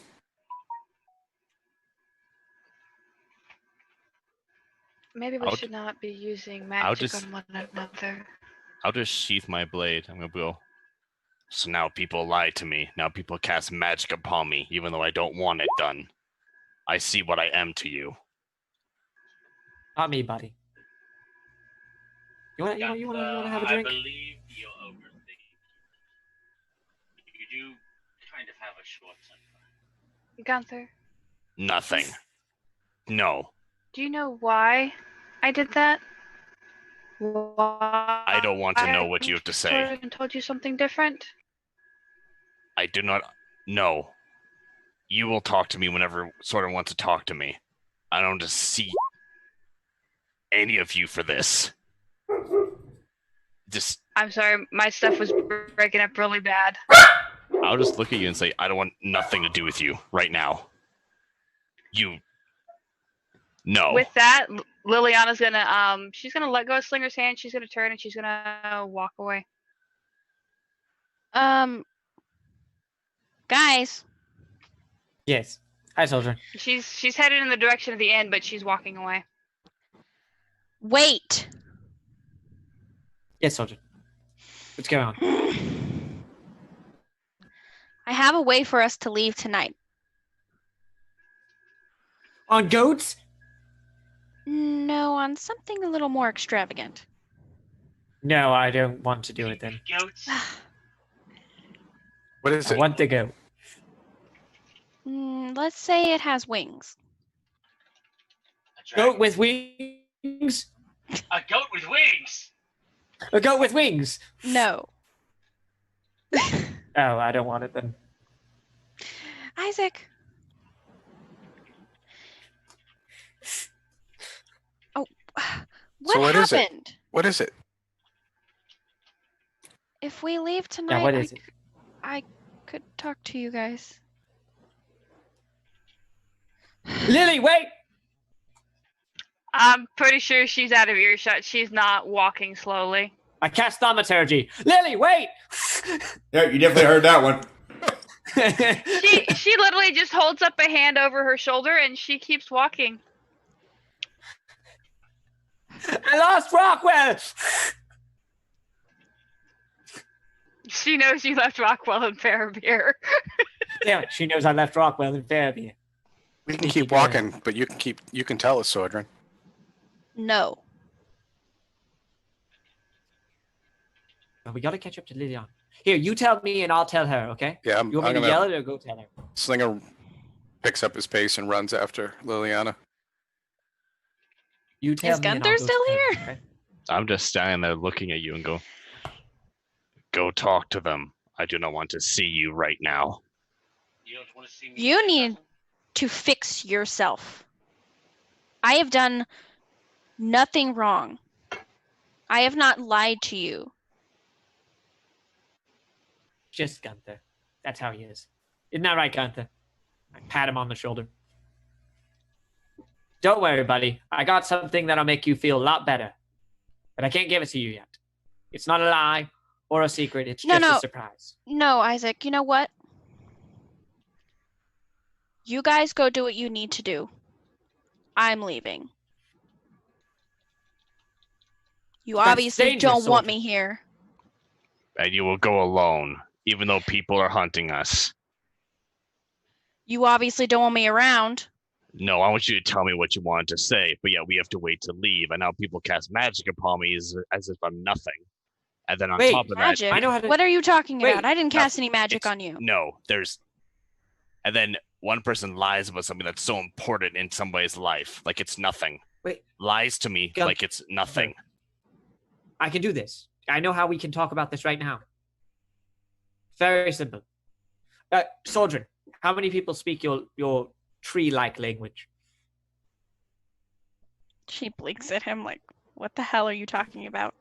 Maybe we should not be using magic on one another. I'll just sheath my blade. I'm going to go, so now people lie to me. Now people cast magic upon me, even though I don't want it done. I see what I am to you. Not me, buddy. You want to have a drink? I believe you overthink. You do kind of have a short temper. Gunther, Nothing. No. do you know why I did that? Why I don't want to know what you have to say. And told you something different? I do not know. You will talk to me whenever Sorta wants to talk to me. I don't just see any of you for this. Just I'm sorry, my stuff was breaking up really bad. I'll just look at you and say, I don't want nothing to do with you right now. No. With that, Liliana's gonna she's gonna let go of Slinger's hand, she's gonna turn and she's gonna walk away. Guys. Yes. Hi, soldier. She's headed in the direction of the inn, but she's walking away. Wait. Yes, soldier. What's going on? I have a way for us to leave tonight. On goats? No, on something a little more extravagant. No, I don't want to do it then. Goats. What is I it? want to go. Let's say it has wings. A Goat dragon. with wings. A goat with wings. A goat with wings. No. Oh, I don't want it then. Isaac. Oh, what what is it? happened? What is it? If we leave tonight, Yeah, what is it? I could talk to you guys. Lily, wait! I'm pretty sure she's out of earshot. She's not walking slowly. I cast thaumaturgy. Lily, wait! Yeah, you definitely heard that one. She literally just holds up a hand over her shoulder and she keeps walking. I lost Rockwell! She knows you left Rockwell and Fairbeer. Damn it, she knows I left Rockwell in Fairview. We can keep walking, but you can tell us, Sordran. No. We gotta catch up to Lilian. Here, you tell me and I'll tell her, okay? Yeah, You want me to yell it or go tell her? Slinger picks up his pace and runs after Liliana. You tell Is me and I'll Gunther go still tell her, here? okay? I'm just standing there looking at you and go talk to them. I do not want to see you right now. You don't want to see me. You say need nothing? to fix yourself. I have done nothing wrong. I have not lied to you. Just Gunther. That's how he is. Isn't that right, Gunther? I pat him on the shoulder. Don't worry, buddy. I got something that'll make you feel a lot better. But I can't give it to you yet. It's not a lie or a secret. It's just a surprise. No, Isaac, you know what? You guys go do what you need to do. I'm leaving. You That's obviously dangerous, don't want soldier. me here. And you will go alone, even though people are hunting us. You obviously don't want me around. No, I want you to tell me what you wanted to say, but yeah, we have to wait to leave, and now people cast magic upon me as if I'm nothing. And then on Wait, top of Magic? I know how to- What are you talking Wait, about? I didn't cast any magic it's- on you. No, there's. And then one person lies about something that's so important in somebody's life, like it's nothing. Wait. Lies to me Gun- like it's nothing. I can do this. I know how we can talk about this right now. Very simple. Soldrin, how many people speak your tree-like language? She blinks at him like, what the hell are you talking about?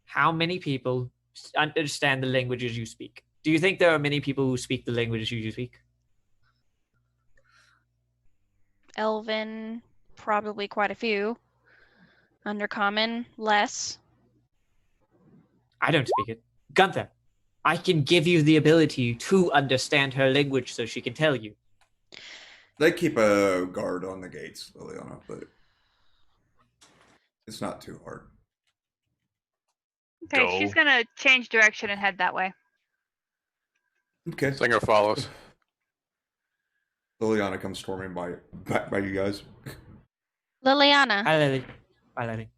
How many people understand the languages you speak? Do you think there are many people who speak the languages you speak? Elven, probably quite a few. Undercommon, less. I don't speak it. Gunther, I can give you the ability to understand her language so she can tell you. They keep a guard on the gates, Liliana, but it's not too hard. Okay, Go. she's gonna change direction and head that way. Okay. Slinger follows. Liliana comes storming by you guys. Liliana. Hi, Lily. Bye, Lily.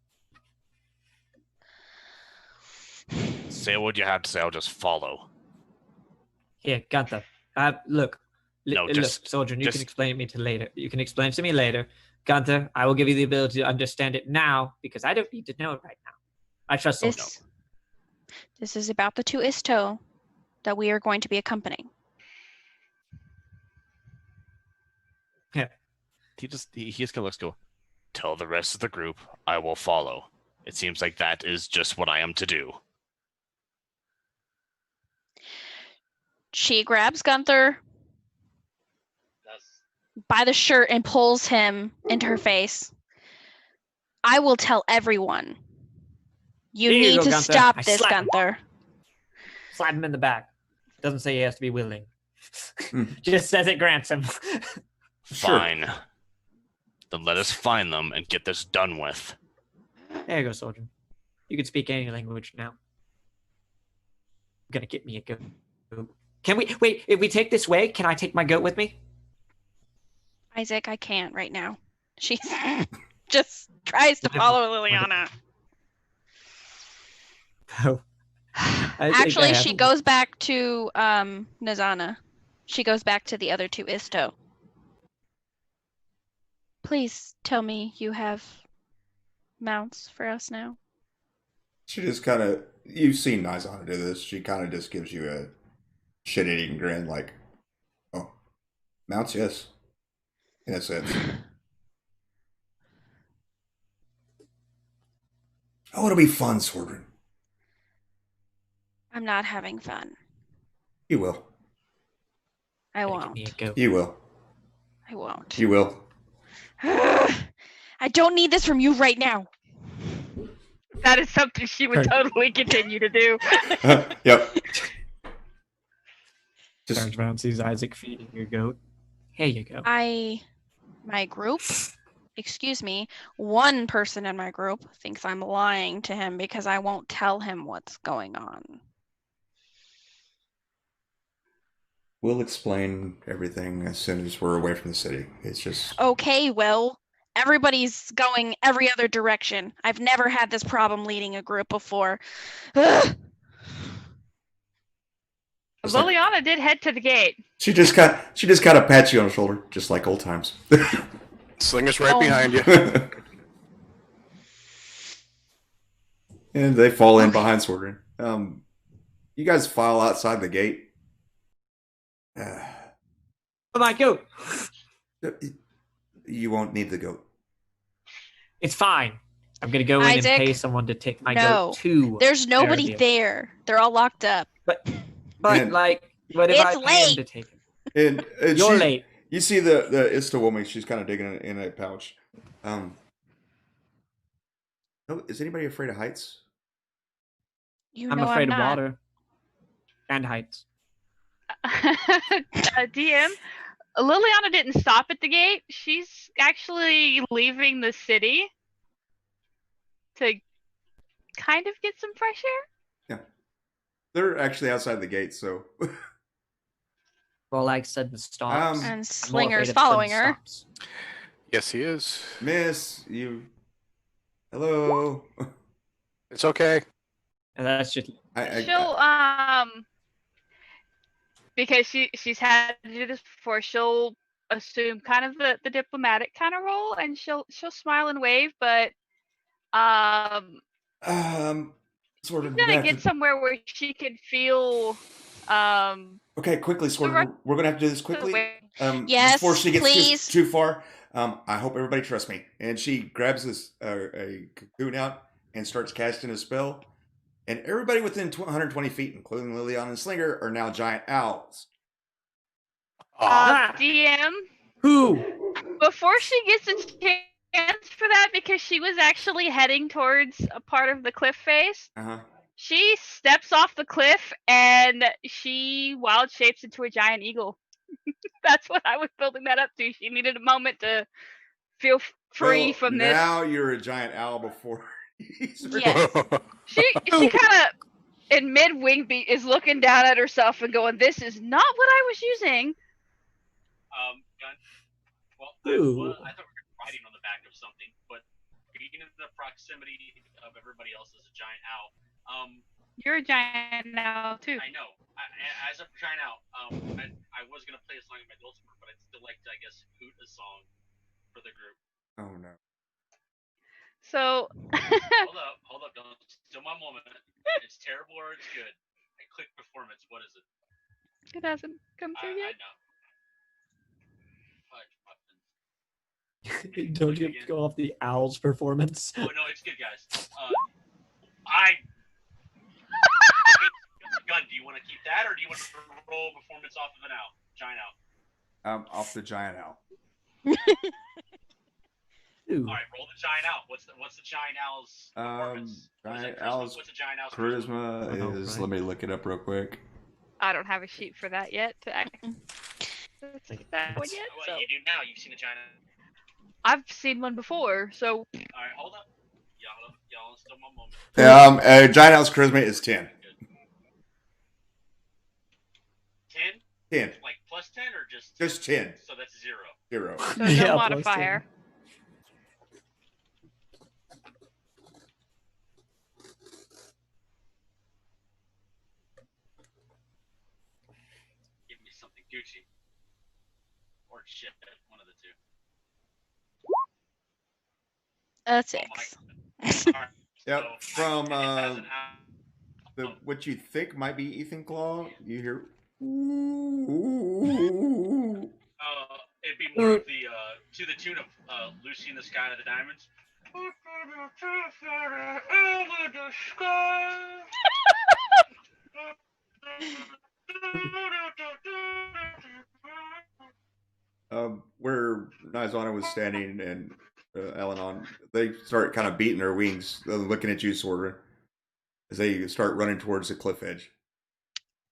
Say what you have to say, I'll just follow. Here, Gunther. Look. No, Look, just- Soldrin, you just- can explain me to later. You can explain it to me later. Gunther, I will give you the ability to understand it now because I don't need to know it right now. I trust Soldrin. This is about the two Isto that we are going to be accompanying. He just kind of looks go, tell the rest of the group I will follow. It seems like that is just what I am to do. She grabs Gunther That's by the shirt and pulls him into her face. I will tell everyone. You Here you need go, to Gunther. stop I this, slap him. Gunther. Slap him in the back. Doesn't say he has to be willing. Hmm. Just says it grants him. Sure. Fine. Then let us find them and get this done with. There you go, Soldrin. You can speak any language now. You're gonna get me a goat. Can we wait? If we take this way, can I take my goat with me? Isaac, I can't right now. She just tries to follow Liliana. Oh. Actually, she goes back to Nazana. She goes back to the other two Isto. Please tell me you have mounts for us now. She just kind of, you've seen Nizana do this. She kind of just gives you a shit-eating grin, like, oh, mounts, yes, in a sense. Oh, it'll be fun, Swordren. I'm not having fun. You will. I Gotta give me a won't. goat. You will. I won't. You will. I don't need this from you right now. That is something she would totally continue to do. Yep. Just Turns around, sees Isaac feeding your goat. Here you go. My group, excuse me, one person in my group thinks I'm lying to him because I won't tell him what's going on. we'll explain everything as soon as we're away from the city. It's just Okay, well, everybody's going every other direction. I've never had this problem leading a group before. Ugh. It's like- Liliana did head to the gate. she just kind of pats you on the shoulder, just like old times. Slinger's right Oh. behind you. And they fall in behind Swordren. You guys file outside the gate. Oh, my goat! You won't need the goat. It's fine. I'm gonna go in Isaac, and pay someone to take my no. goat to. There's nobody Fairview. there. They're all locked up. But And- like, what if It's I pay him late. to take him? And You're she- late. You see the Ista woman. She's kind of digging in a pouch. Oh, is anybody afraid of heights? You I'm know afraid I'm of not. water and heights. DM, Liliana didn't stop at the gate. She's actually leaving the city to kind of get some fresh air. They're actually outside the gate, so Well, like sudden stops. Um, And I'm more Slinger's afraid of following sudden her. stops. Yes, he is. Miss, you. Hello. It's okay. And that's just She'll because she's had to do this before, she'll assume kind of the diplomatic kind of role, and she'll smile and wave, but Sort of. she's gonna get somewhere where she can feel Okay, quickly, sort right- of. We're gonna have to do this quickly. Yes, before she gets please. too far. I hope everybody trusts me. And she grabs this a cocoon out and starts casting a spell. And everybody within 120 feet, including Liliana and Slinger, are now giant owls. DM. who? Before she gets a chance for that, because she was actually heading towards a part of the cliff face, she steps off the cliff and she wild shapes into a giant eagle. That's what I was building that up to. She needed a moment to feel free from this. Now you're a giant owl before. Yes. She kind of in mid wing beat is looking down at herself and going, "This is not what I was using." Gun. Well, Ooh. I thought we were riding on the back of something, but being in the proximity of everybody else as a giant owl. You're a giant now too. I know. As a giant owl, I was gonna play a song in my dulcimer, but I'd still like to, I guess, hoot a song for the group. Oh no. So Hold up, don't steal my moment. It's terrible or it's good. I click performance. What is it? it hasn't come through I yet. know. Fudge muffins. Don't you have to go off the owl's performance? Oh no, it's good, guys. Gun, do you want to keep that, or do you want to roll performance off of an owl, giant owl? Off the giant owl. Ooh. All right, roll the giant owl. What's the giant owl's performance? Giant charisma? owl's What's a giant owl's Charisma Oh, is. right. Let me look it up real quick. I don't have a sheet for that yet. That one yet. Well, So you do now. You've seen a giant. I've seen one before. So All right, hold up. Y'all still my moment. Giant owl's charisma is 10. 10? 10. Like plus 10 or just? Just 10. So that's 0. 0. no Yeah, plus modifier. Give me something Gucci. Or shit, one of the two. A 6. Alright, Yep. so From as an what you think might be Ethan Claw, you hear. Ooh. it'd be more of the to the tune of Lucy in the Sky of the Diamonds. Where Nizana was standing and Elenon, they start kind of beating their wings, looking at you, Sordra, as they start running towards the cliff edge.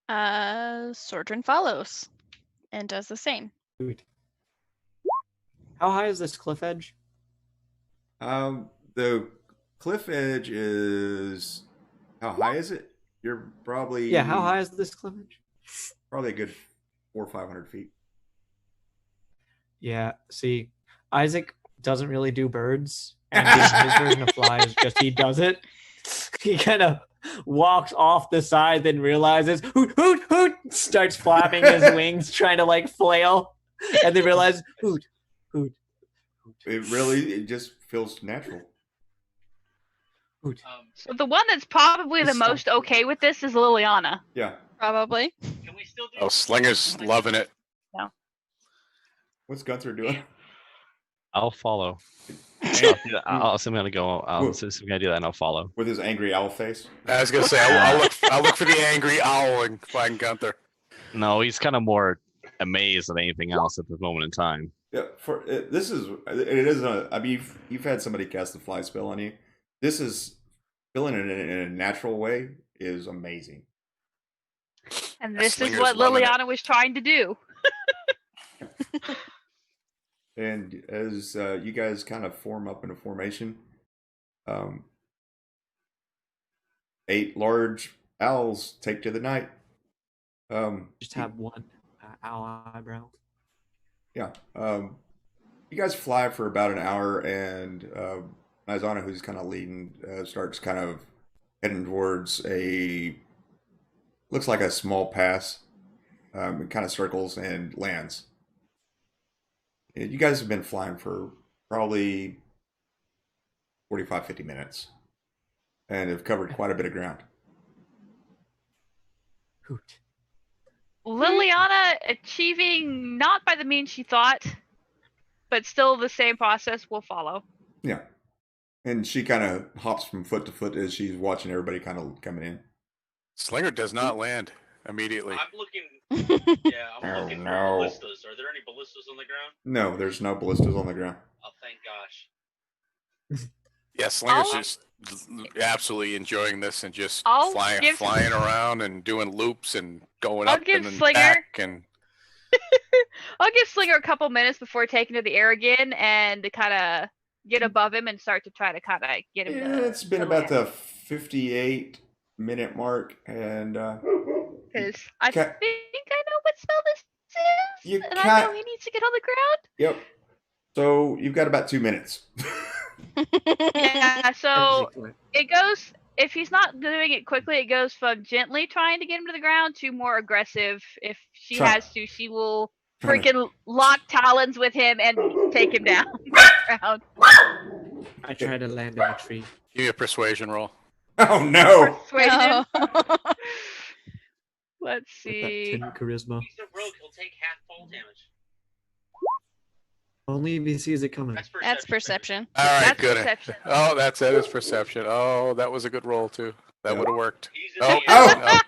Sordrin follows and does the same. Dude. How high is this cliff edge? The cliff edge is. How high is it? You're probably. Yeah, how high is this cliff edge? Probably a good 400 or 500 feet. Yeah, see, Isaac doesn't really do birds, and his version of fly is just he does it. He kind of walks off the side, then realizes, hoot, hoot, hoot, starts flapping his wings, trying to like flail, and then realizes, hoot, hoot, hoot. It just feels natural. Hoot. So the one that's probably the most okay with this is Liliana. Yeah. Probably. Can we still do? Oh, Slinger's loving it. What's Gunther doing? I'll follow. I'll assume I'm gonna go. I'll assume I'm gonna do that, and I'll follow. With his angry owl face. I was gonna say I'll look for the angry owl and find Gunther. No, he's kind of more amazed than anything else at this moment in time. Yeah. It is a. I mean, you've had somebody cast the fly spell on you. This is feeling it in a natural way is amazing. And this is Slinger's what loving Liliana was trying to do. And as you guys kind of form up in a formation, 8 large owls take to the night. Just have one owl eyebrow. Yeah. You guys fly for about an hour, and Nizana, who's kind of leading, starts kind of heading towards looks like a small pass. It kind of circles and lands. You guys have been flying for probably 45, 50 minutes and have covered quite a bit of ground. Hoot. Liliana achieving not by the means she thought, but still the same process will follow. Yeah. And she kind of hops from foot to foot as she's watching everybody kind of coming in. Slinger does not land immediately. I'm looking. Yeah, I'm looking no. for ballistas. Are there any ballistas on the ground? No, there's no ballistas on the ground. Oh, thank gosh. Yeah, Slinger's just absolutely enjoying this and just I'll flying around and doing loops and going I'll up give and then Slinger- back and I'll give Slinger a couple minutes before taking to the air again and to kind of get above him and start to try to kind of get him. Yeah, it's been about the 58-minute mark, and because I think I know what spell this is, You and I can't- know he needs to get on the ground. yep. So you've got about 2 minutes. Yeah, so it goes. If he's not doing it quickly, it goes from gently trying to get him to the ground to more aggressive. If she Try- has to, she will Trying to- freaking lock talons with him and take him down. Ground. I try to land in a tree. give me a persuasion roll. Oh no! Persuasion. No. Let's With that see. 10 charisma. He's a rogue. He'll take half fall damage. Only if he sees it coming. That's perception. That's perception. All right, That's good. perception. Oh, that's it. It's perception. Oh, that was a good roll too. That Yeah. would have worked. He's Oh, in oh!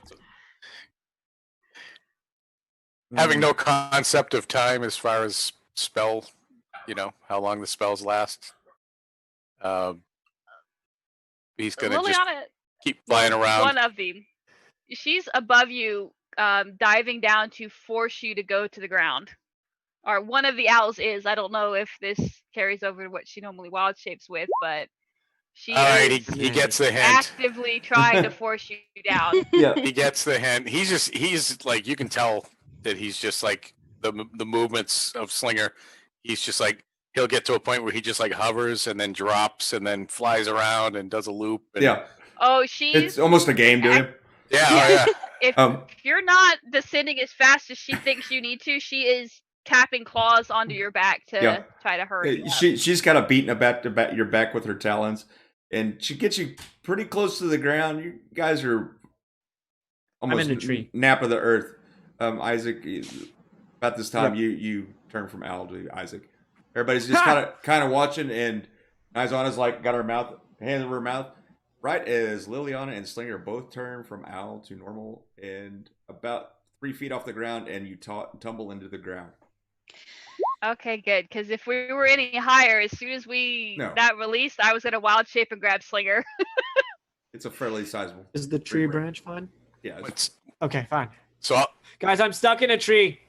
Having no concept of time as far as spell, how long the spells last. He's gonna just Liliana, keep flying around. one of them. She's above you, diving down to force you to go to the ground. Or one of the owls is. I don't know if this carries over to what she normally wild shapes with, but she All right, is he gets the hint. actively trying to force you down. Yeah. He gets the hint. He's like, you can tell that he's just like the movements of Slinger. He's just like, he'll get to a point where he just like hovers and then drops and then flies around and does a loop. And Yeah, Oh, she's it's almost a game to him. Yeah, oh, yeah. If you're not descending as fast as she thinks you need to, she is tapping claws onto your back to try to hurry you up. She's kind of beating about your back with her talons, and she gets you pretty close to the ground. You guys are almost in a tree. Nap of the earth. Isaac, about this time, you turn from Al to Isaac. Everybody's just kind of watching, and Nizana's like got her hands over her mouth. Right as Liliana and Slinger both turn from Al to normal, and about 3 feet off the ground, and you tumble into the ground. Okay, good. Because if we were any higher, as soon as that released, I was gonna wild shape and grab Slinger. It's a fairly sizable. Is the tree branch fine? Yeah. Okay, fine. So, guys, I'm stuck in a tree.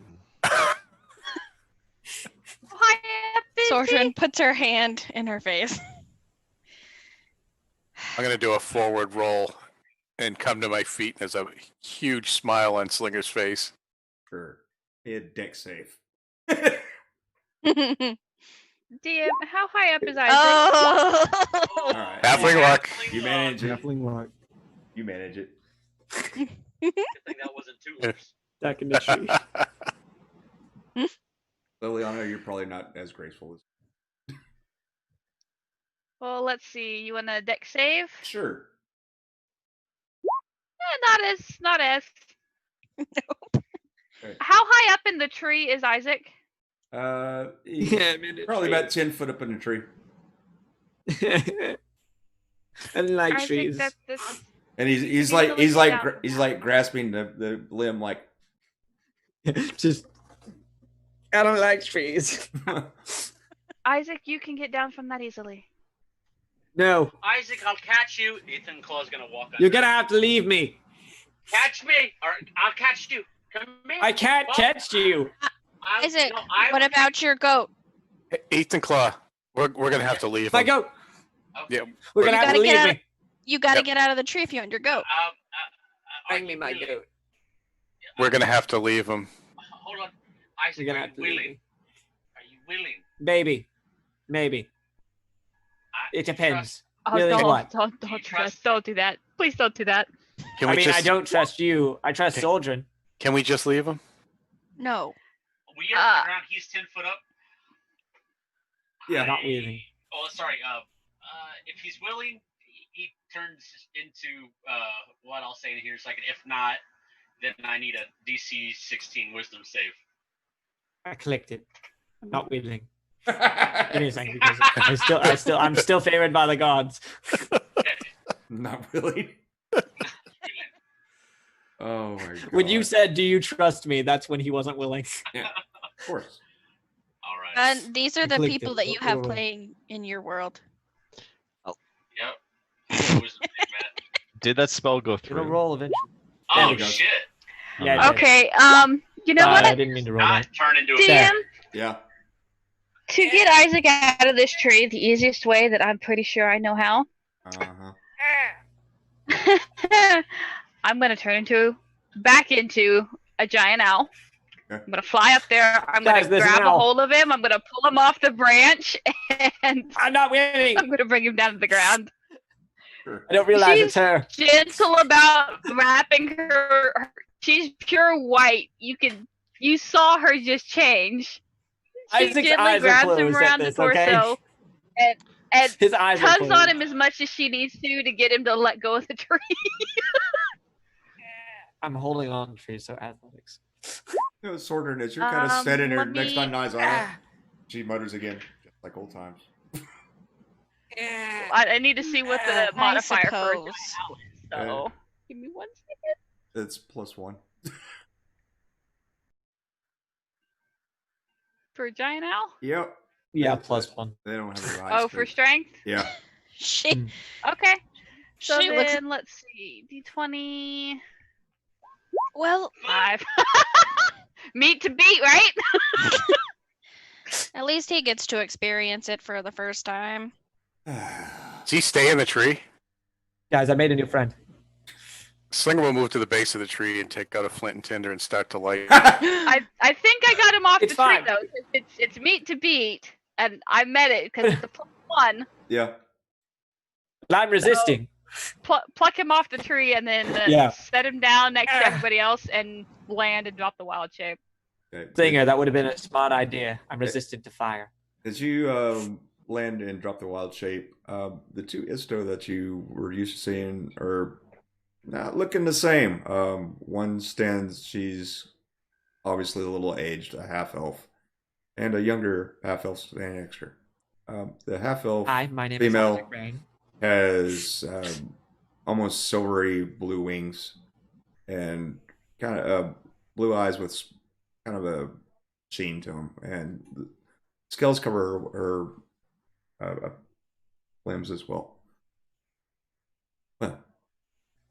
Sortrin puts her hand in her face. I'm going to do a forward roll and come to my feet. There's a huge smile on Slinger's face. Sure. Deck safe. DM, how high up is Isaac? Oh! All right. Halfling luck. You manage it. Halfling luck. You manage it. I think that wasn't too worse. Stuck in the tree. Liliana, you're probably not as graceful as. Well, let's see. You want a deck save? Sure. Not as. Nope. Right. How high up in the tree is Isaac? He's probably about 10 foot up in the tree. I like Isaac, trees. that's And he's like grasping the limb like. Just. I don't like trees. Isaac, you can get down from that easily. No. Isaac, I'll catch you. Ethan Claw's gonna walk under. You're gonna have to leave me. Catch me, or I'll catch you. Come here. I can't catch you. Isaac, what about your goat? Ethan Claw, we're going to have to leave. My him. goat. Okay. Yeah. We're gonna have to leave me. You gotta get out of the tree if you want your goat. Bring me my goat. We're going to have to leave him. Hold on, Isaac. You're gonna Are have you to leave willing? me. Are you willing? Maybe. It depends. Oh, Really, what? don't do that. Please don't do that. Can I we mean, just, I don't trust you. I trust Soldrin. Can we just leave him? No. We are on the ground. He's 10 foot up. Yeah. Not leaving. Oh, sorry. If he's willing, he turns into what I'll say in here in a second. If not, then I need a DC 16 Wisdom save. I clicked it. I'm not willing. Give me a second because I'm still favored by the gods. Not really. Oh my god. When you said, "Do you trust me?" That's when he wasn't willing. Yeah, of course. All right. And these are the clicked people it. that you have Whoa. playing in your world. Yep. Wisdom save, Matt. Did that spell go It'll through? roll eventually. There Oh we go. shit! Yeah. it did. Okay. You know I what? didn't mean to roll Not that. turn into a DM, Yeah. to get Isaac out of this tree, the easiest way that I'm pretty sure I know how. I'm gonna turn back into a giant owl. Okay. I'm gonna fly up there. I'm Guys, gonna there's an grab a owl. hold of him. I'm gonna pull him off the branch, and I'm not winning. I'm gonna bring him down to the ground. Sure. I don't realize She's it's her. gentle about wrapping her. She's pure white. You saw her just change. She Isaac's gently eyes are grabs him closed at around the this, okay? torso and His eyes are tugs closed. on him as much as she needs to get him to let go of the tree. I'm holding on to trees, so athletics. You know, Sorter, as you're kind of standing there let next on me- Nizana, she mutters again, just like old times. I need to see what the modifier for a giant suppose. owl is. So give me 1 second. It's +1. For a giant owl? Yep. Yeah, +1. They don't have a rise. Oh, for strength? Yeah. She Okay. So She then looks- let's see. D20. well, 5. Meat to beat, right? at least he gets to experience it for the first time. Does he stay in the tree? Guys, I made a new friend. Slinger will move to the base of the tree and take out a flint and tinder and start to light. I think I got him off It's the tree fine. though. It's meat to beat, and I met it because it's a +1. Yeah. But I'm resisting. pluck him off the tree and then set him down next to everybody else and land and drop the wild shape. Okay. Singer, that would have been a smart idea. I'm resistant to fire. As you land and drop the wild shape, the two Isto that you were used to seeing are not looking the same. One stands, she's obviously a little aged, a half elf, and a younger half elf standing next to her. The half elf Hi, my name female is Isaac Rain. has almost silvery blue wings and kind of blue eyes with kind of a sheen to them, and the scales cover her limbs as well. Well,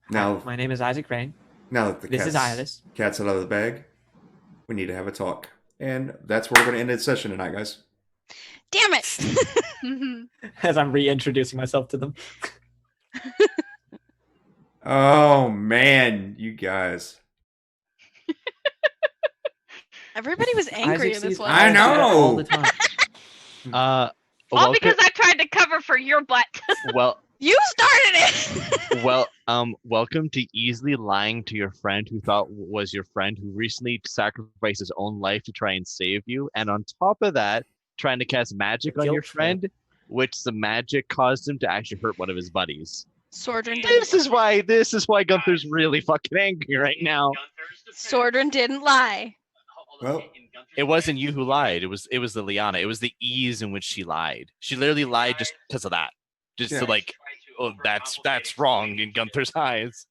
now Hi, my name is Isaac Rain. now that the This is Iris. cat's out of the bag, we need to have a talk, and that's where we're going to end the session tonight, guys. Damn it! As I'm reintroducing myself to them. Oh man, you guys! Everybody was angry in this one. I know. All the time. All because I tried to cover for your butt. Well, You started it. welcome to easily lying to your friend who thought was your friend, who recently sacrificed his own life to try and save you, and on top of that, trying to cast magic on your friend, which the magic caused him to actually hurt one of his buddies. Sordrin This is why Gunther's really fucking angry right now. Sordrin didn't lie. Well, It wasn't you who lied. It was Liliana. It was the ease in which she lied. She literally lied just because of that. Just to like, oh, that's wrong in Gunther's eyes.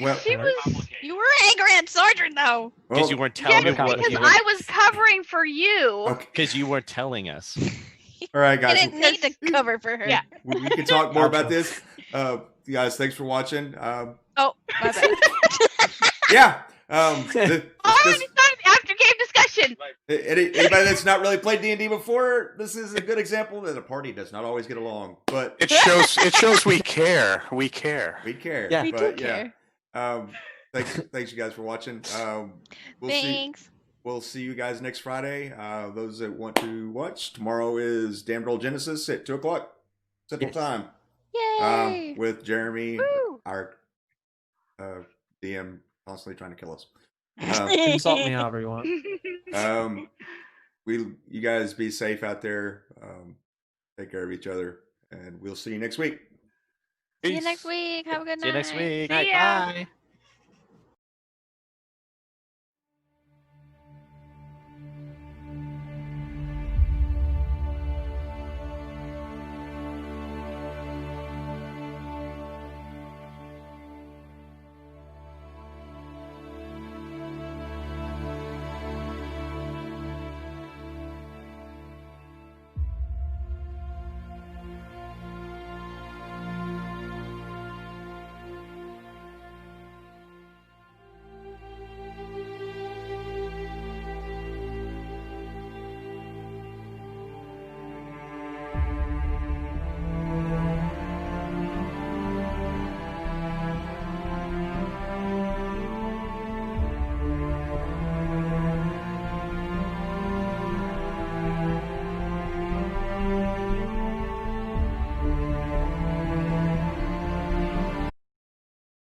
well, You were angry at Sordrin though. Because you weren't telling Yes, me what. because I was covering for you. okay. Because you weren't telling us. All right, I guys. didn't need to cover for her. Yeah. We can talk more about this. Guys, thanks for watching. Oh, my bad. Yeah. After game discussion. Anybody that's not really played D&D before, this is a good example that a party does not always get along, but It shows we care. We care. we care. Yeah. We but, do care. Thanks you guys for watching. Thanks. We'll see you guys next Friday. Those that want to watch, tomorrow is Damned Roll Genesis at 2:00 Central Time. Yay! With Jeremy, Woo. our DM, constantly trying to kill us. Insult me however you want. You guys be safe out there. Take care of each other, and we'll see you next week. See you next week. Have a good night. See you next week. See ya. Bye.